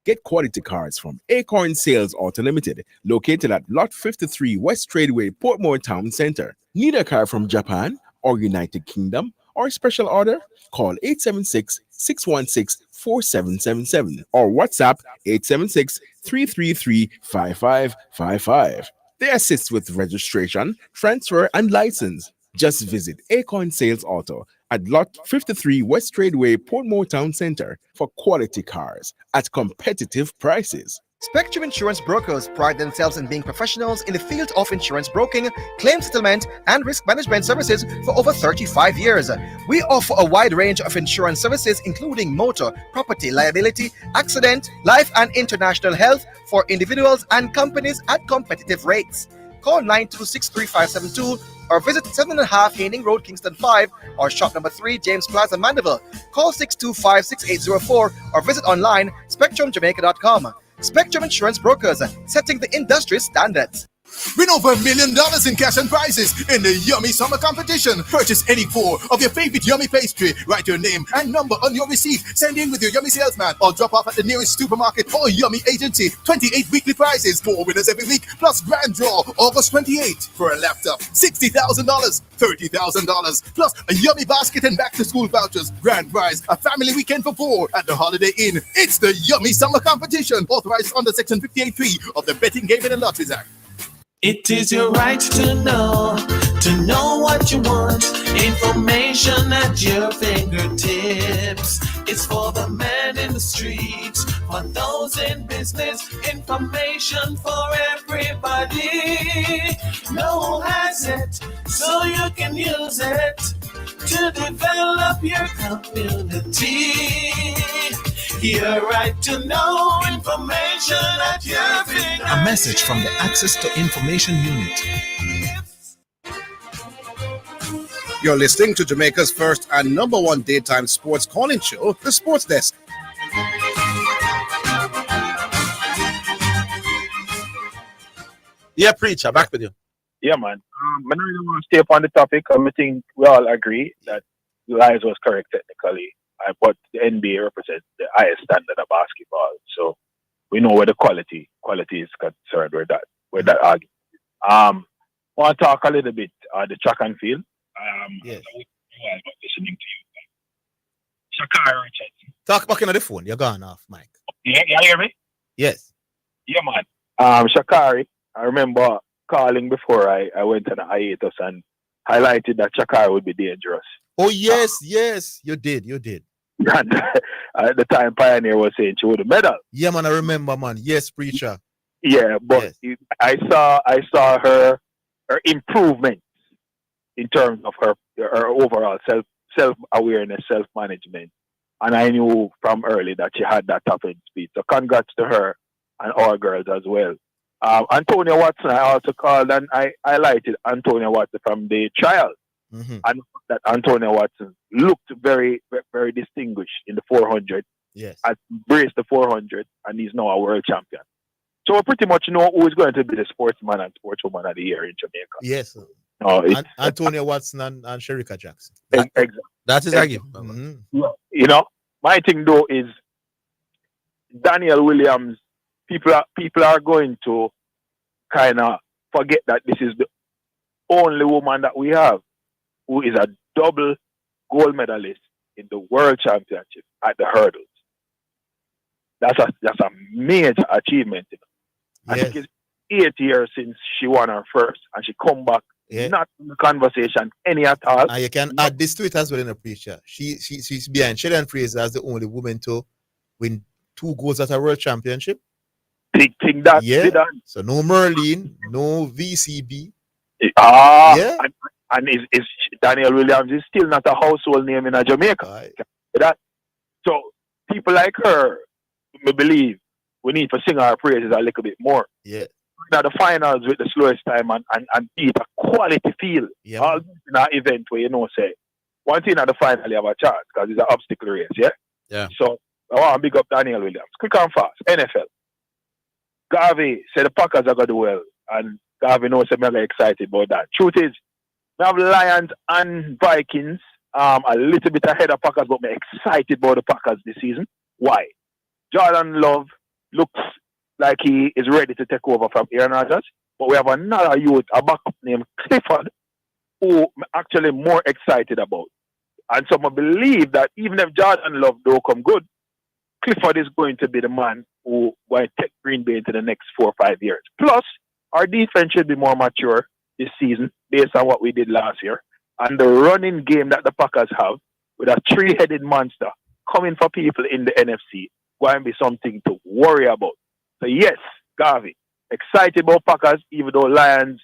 Get quality cars from Acorn Sales Auto Limited, located at Lot 53 West Tradeway, Portmore Town Center. Need a car from Japan or United Kingdom or special order? Call 876-616-4777 or WhatsApp 876-333-5555. They assist with registration, transfer, and license. Just visit Acorn Sales Auto at Lot 53 West Tradeway, Portmore Town Center for quality cars at competitive prices. Spectrum Insurance Brokers pride themselves in being professionals in the field of insurance broking, claim settlement, and risk management services for over 35 years. We offer a wide range of insurance services including motor, property, liability, accident, life, and international health for individuals and companies at competitive rates. Call 926-3572 or visit 7.5 Haining Road, Kingston 5 or shop number 3, James Plaza, Mandeville. Call 625-6804 or visit online spectrumjamaica.com. Spectrum Insurance Brokers, setting the industry standards. Win over $1 million in cash and prizes in the Yummy Summer Competition. Purchase any 4 of your favorite Yummy pastry. Write your name and number on your receipt. Send in with your Yummy salesman or drop off at the nearest supermarket or Yummy agency. 28 weekly prizes, 4 winners every week, plus grand draw August 28th for a laptop. $60,000, $30,000, plus a Yummy basket and back-to-school vouchers. Grand prize, a family weekend for 4 at the Holiday Inn. It's the Yummy Summer Competition, authorized under Section 58.3 of the Betting, Gaming and Lotteries Act. It is your right to know what you want. Information at your fingertips. It's for the man in the streets, for those in business. Information for everybody. No one has it, so you can use it to develop your community. Your right to know information at your fingertips. A message from the Access to Information Unit. You're listening to Jamaica's first and #1 daytime sports calling show, The Sports Desk. Yeah, preacher, back with you. Yeah, man. I don't really want to stay up on the topic. I think we all agree that Lies was correct technically, but the NBA represents the highest standard of basketball. So we know where the quality is concerned. Where that argument. Want to talk a little bit the track and field. Yes. I was listening to you. Shakari Richards. Talk back into the phone. You're gone off, Mike. Yeah, you hear me? Yes. Yeah, man. Shakari, I remember calling before I went on a hiatus and highlighted that Shakari would be dangerous. Oh, yes, you did. And at the time, Pioneer was saying she would have medal. Yeah, man, I remember, man. Yes, preacher. Yeah, but I saw her improvements in terms of her overall self awareness, self management, and I knew from early that she had that top end speed. So congrats to her and all girls as well. Antonia Watson, I also called and I highlighted Antonia Watson from the trial. Mm-hmm. And that Antonia Watson looked very, very distinguished in the 400. Yes. Has embraced the 400 and he's now a world champion. So we pretty much know who is going to be the sportsman and sportswoman of the year in Jamaica. Yes. Antonia Watson and Sherika Jackson. Exactly. That is argument. Mm-hmm. You know, my thing though is Daniel Williams. People are going to kind of forget that this is the only woman that we have who is a double gold medalist in the world championship at the hurdles. That's a major achievement. You know? I think it's 8 years since she won her first, and she come back not in the conversation any at all. And you can add this to it as well in a preacher. She's behind Sheridan Fraser as the only woman to win 2 golds at a world championship. Big thing that Zidane. So no Merlin, no VCB. And is Daniel Williams is still not a household name in Jamaica. That so people like her, we believe we need to sing our praises a little bit more. Yeah. Now the finals with the slowest time and beat a quality field. Yeah. All in an event where say one thing at the final you have a chance because it's an obstacle race, Yeah. So I want to big up Daniel Williams. Quick and fast. NFL. Garvey said the Packers are going to do well. And Garvey knows I'm very excited about that. Truth is, we have Lions and Vikings a little bit ahead of Packers, but I'm excited about the Packers this season. Why? Jordan Love looks like he is ready to take over from Aaron Rodgers, but we have another youth, a backup named Clifford, who I'm actually more excited about. And so I believe that even if Jordan Love don't come good, Clifford is going to be the man who will take Green Bay into the next 4 or 5 years. Plus, our defense should be more mature this season based on what we did last year. And the running game that the Packers have with a 3-headed monster coming for people in the NFC going to be something to worry about. So yes, Garvey, excited about Packers, even though Lions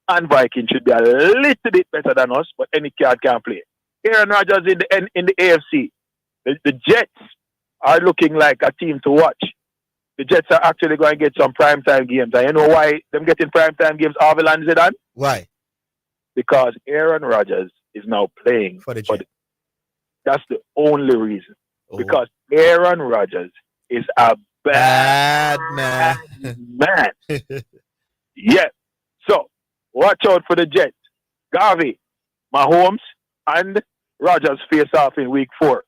and Vikings should be a little bit better than us, but any card can play. Aaron Rodgers in the AFC. The Jets are looking like a team to watch. The Jets are actually going to get some primetime games. And you know why them getting primetime games, Orville and Zidane? Why? Because Aaron Rodgers is now playing for the Jets. That's the only reason. Oh. Because Aaron Rodgers is a bad man. Yeah. So, watch out for the Jets. Garvey, Mahomes, and Rodgers face off in week 4.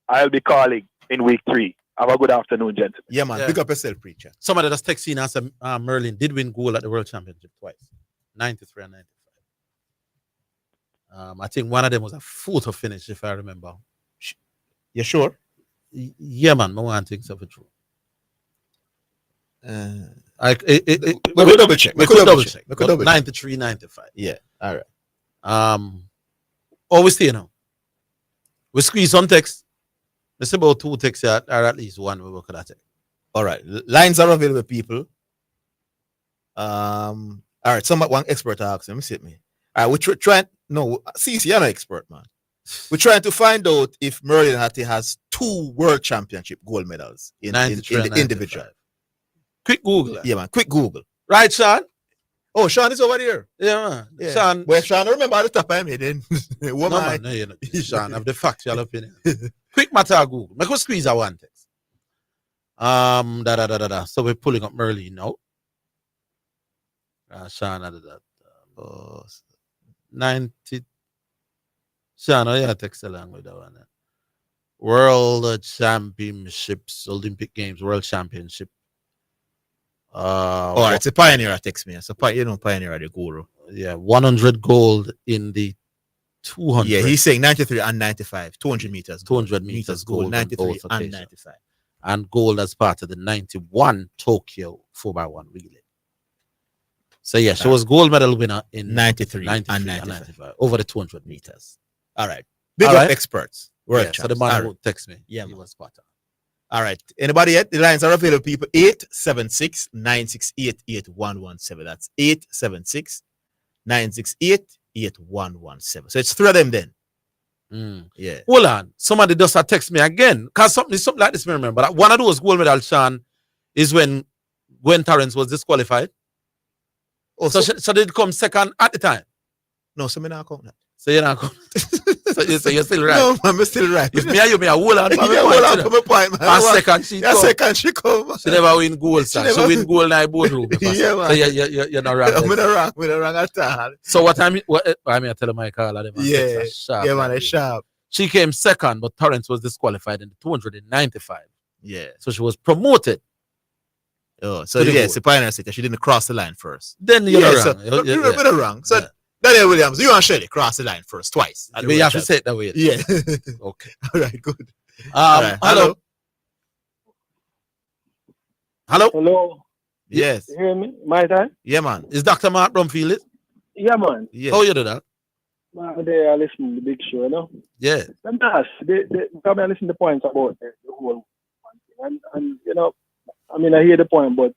I'll be calling in week 3. Have a good afternoon, gentlemen. Yeah, man. Pick up yourself, preacher. Somebody that's texting us, Merlin did win gold at the World Championship twice, 93 and 95. I think one of them was a photo finish, if I remember. You sure? Yeah, man. My one thing so for true. We could double check. We could double check. 93, 95. Yeah. All right. Always stay now. We squeeze some text. There's about 2 texts or at least one we could take. All right. Lines are available, people. All right. One expert asked me. Let me see me. All right. We're trying. No, CC, you're not expert, man. We're trying to find out if Merlin Hattie has 2 world championship gold medals in the individual. Quick Google. Yeah, man. Quick Google. Right, Sean? Oh, Sean is over there. Yeah, man. Yeah. Sean. Well, Sean, I remember at the top of my head then. No, man. No, you're not. Sean, have the factual opinion. Quick matter Google. Make us squeeze our one text. So we're pulling up Merlin now. Sean, 90. Shana, yeah, text along with that one. World Championships, Olympic Games, World Championship. It's a pioneer. Text me. So pioneer the guru. Yeah, 100 gold in the 200. Yeah, he's saying 93 and 95, 200 meters. 200 meters gold, 93 and occasions. 95. And gold as part of the 91 Tokyo 4x1 relay. So yeah, she was gold medal winner in 93 and 95 over the 200 meters. All right. Big up experts. Yeah, so the man who text me. Yeah, he was spot on. All right. Anybody yet? The lines are available, people. 876-968-8117. That's 876-968-8117. So it's 3 of them then. Yeah. Hold on. Somebody does a text me again. Because something like this, I remember. One of those gold medal, Sean, is when Gwen Torrance was disqualified. Oh, so did it come second at the time? No, so me not count that. So you're not count. So you're still right. No, I'm still right. If me and you, hold on. Hold on for my point, man. And second she come. Second she come. She never win gold, sir. She win gold in the boardroom. Yeah, man. So you're not wrong. I'm not wrong at all. So what I mean I tell my caller, yeah, yeah, man, it's sharp. She came second, but Torrance was disqualified in the 295. Yeah. So she was promoted. Oh, so yes, the pioneer city. She didn't cross the line first. Then you're wrong. So, you're wrong. So Daniel Williams, you and Shelley cross the line first twice. We have to say it that way. Yeah. Okay. All right, good. Right. Hello. Hello. Yes. You hear me? My time? Yeah, man. Is Dr. Mark Brumfield it? Yeah, man. Yeah. How you do that? They are listening to the big show, you know? Yeah. Let me ask. They come and listen to points about the whole thing. And, you know, I mean, I hear the point, but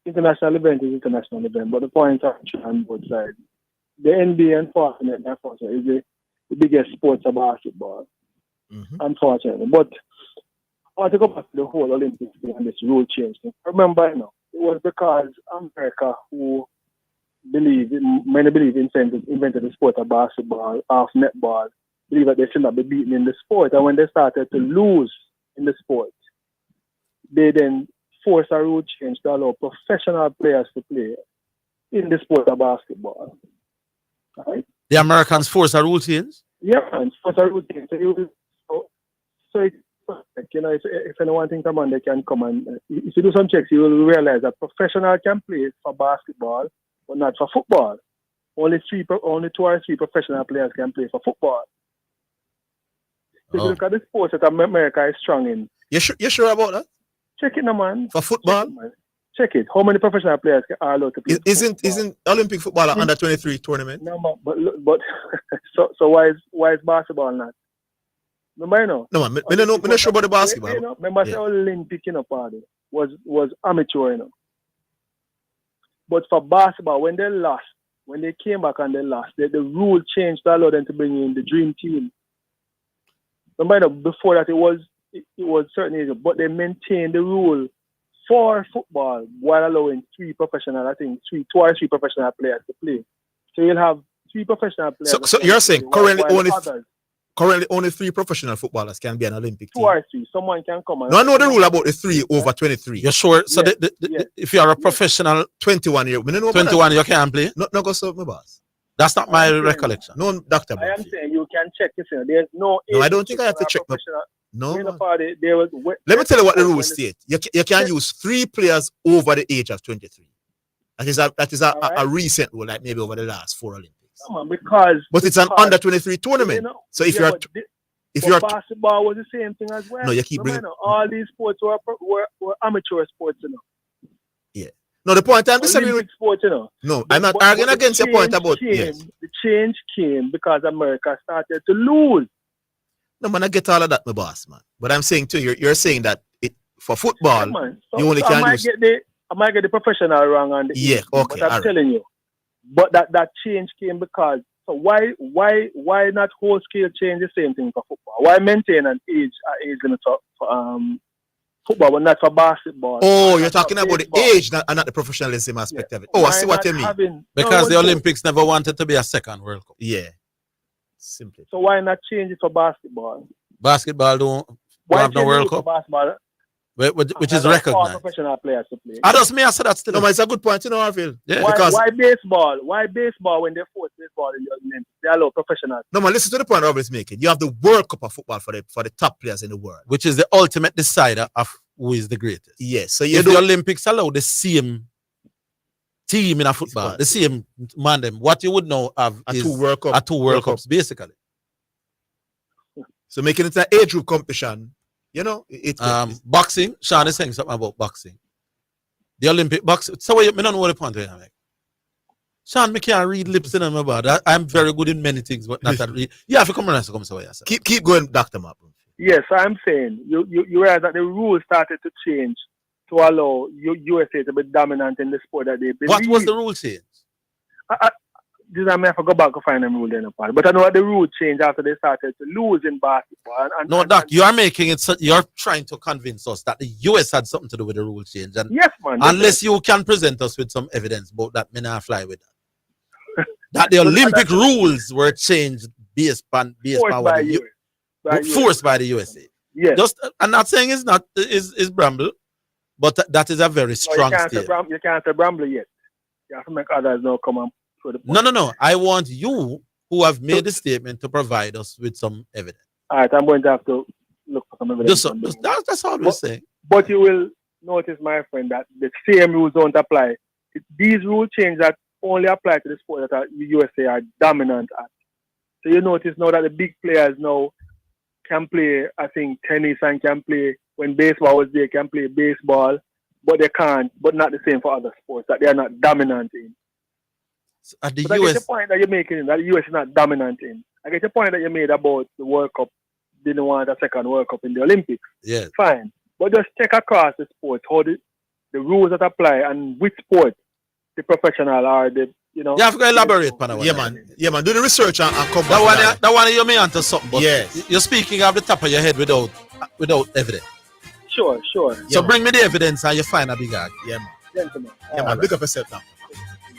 international event is international event, but the points are on both sides. The NBA, unfortunately, is the biggest sports of basketball, unfortunately. But I want to go back to the whole Olympics thing and this rule change thing. Remember, you know, it was because America, who many believe invented the sport of basketball, of netball, believe that they should not be beaten in the sport. And when they started to lose in the sport, they then force a rule change to allow professional players to play in the sport of basketball. Right? The Americans force a rule change? Yeah, and force a rule change. So it's perfect. You know, if anyone thinks come on, they can come and if you do some checks, you will realize that professional can play for basketball, but not for football. Only 2 or 3 professional players can play for football. If you look at the sports that America is strong in. You sure about that? Check it, no, man. For football? Check it. How many professional players are allowed to play? Isn't Olympic football an under 23 tournament? No, but so why is basketball not? Remember, you know? No, man. I'm not sure about the basketball. You know, remember, the Olympic, you know, party was amateur, you know. But for basketball, when they came back and they lost, the rule changed to allow them to bring in the dream team. Remember, you know, before that it was certain ages, but they maintained the rule for football while allowing 2 or 3 professional players to play. So you'll have 3 professional players. So you're saying currently only 3 professional footballers can be an Olympic team? 2 or 3. Someone can come. No, I know the rule about the 3 over 23. You're sure? So if you are a professional 21 year, 21, you can't play? No, go so my boss. That's not my recollection. No, Dr. I am saying you can check this. There's no. No, I don't think I have to check. No. Let me tell you what the rules state. You can use 3 players over the age of 23. That is a recent rule, like maybe over the last 4 Olympics. But it's an under 23 tournament. So if you're basketball was the same thing as well. No, you keep bringing all these sports were amateur sports, you know. Yeah. No, the point I'm disagreeing with. Sports, you know. No, I'm not arguing against your point about the change came because America started to lose. No, man, I get all of that, my boss, man. But I'm saying too, you're saying that for football, you only can use. I might get the professional wrong on the age, okay. But I'm telling you, but that change came because. So why not whole scale change the same thing for football? Why maintain an age limit for football, but not for basketball? Oh, you're talking about the age and not the professionalism aspect of it. Oh, I see what you mean. Because the Olympics never wanted to be a second World Cup. Yeah. Simply. So why not change it for basketball? Basketball don't have no World Cup. which is All recognized. professional players to play. I just may answer that still. No, but it's a good point, you know, Orville. Yeah. Why baseball? Why baseball when they force baseball in the Olympics? They allow professionals. No, man, listen to the point Orville is making. You have the World Cup of football for the top players in the world. Which is the ultimate decider of who is the greatest. Yes. So if the Olympics allow the same team in a football, the same man them, what you would know of is two World Cups, basically. So making it an age group competition, you know, boxing. Sean is saying something about boxing. The Olympic boxing. So I don't know what the point I make. Sean, I can't read lips in them about that. I'm very good in many things, but not that read. You have to come around to come say yourself. Keep going, Dr. Map. Yes, I'm saying you realize that the rules started to change to allow USA to be dominant in the sport that they believe. What was the rule change? I may have to go back to find them rule then apart. But I know what the rule changed after they started to lose in basketball. Doc, you are making it. You're trying to convince us that the US had something to do with the rule change. And yes, man. Unless you can present us with some evidence about that, me not fly with that. That the Olympic rules were changed based on forced by the USA. Yes. I'm not saying it's not is Bramble, but that is a very strong statement. You can't say Bramble yet. You have to make others now come and throw the point. No. I want you who have made the statement to provide us with some evidence. All right, I'm going to have to look for some evidence. That's all we're saying. But you will notice, my friend, that the same rules don't apply. These rule changes that only apply to the sport that the USA are dominant at. So you notice now that the big players now can play, I think, tennis and can play, when baseball was there, can play baseball, but they can't, but not the same for other sports that they are not dominant in. So at the I get the point that you're making that the US is not dominant in. I get the point that you made about the World Cup, didn't want a second World Cup in the Olympics. Yeah. Fine. But just check across the sports, how the rules that apply and which sport the professional are the, you know. You have to elaborate, Panawan. Yeah, man. Do the research and come back. That one you may answer something, but yes. You're speaking off the top of your head without evidence. Sure. So bring me the evidence and you find a big guy. Yeah, man. Gentlemen. Yeah, man. Big up yourself now.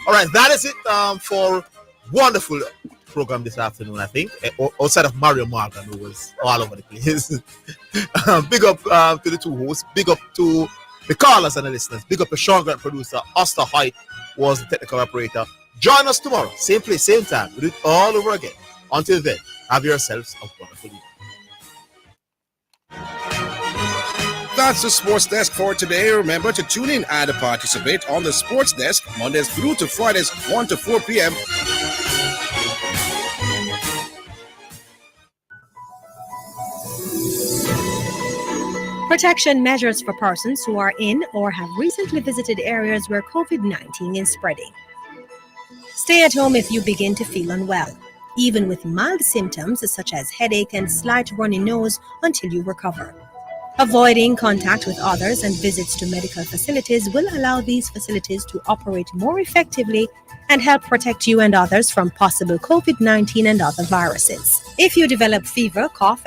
All right, that is it for wonderful program this afternoon, I think. Outside of Mario Morgan, who was all over the place. Big up to the two hosts. Big up to the callers and the listeners. Big up to Sean Grant, producer. Oster Hoyt was the technical operator. Join us tomorrow, same place, same time. We'll do it all over again. Until then, have yourselves a wonderful evening. That's the Sports Desk for today. Remember to tune in and participate on the Sports Desk Mondays through to Fridays 1 to 4 p.m. Protection measures for persons who are in or have recently visited areas where COVID-19 is spreading. Stay at home if you begin to feel unwell, even with mild symptoms such as headache and slight runny nose until you recover. Avoiding contact with others and visits to medical facilities will allow these facilities to operate more effectively and help protect you and others from possible COVID-19 and other viruses. If you develop fever, cough,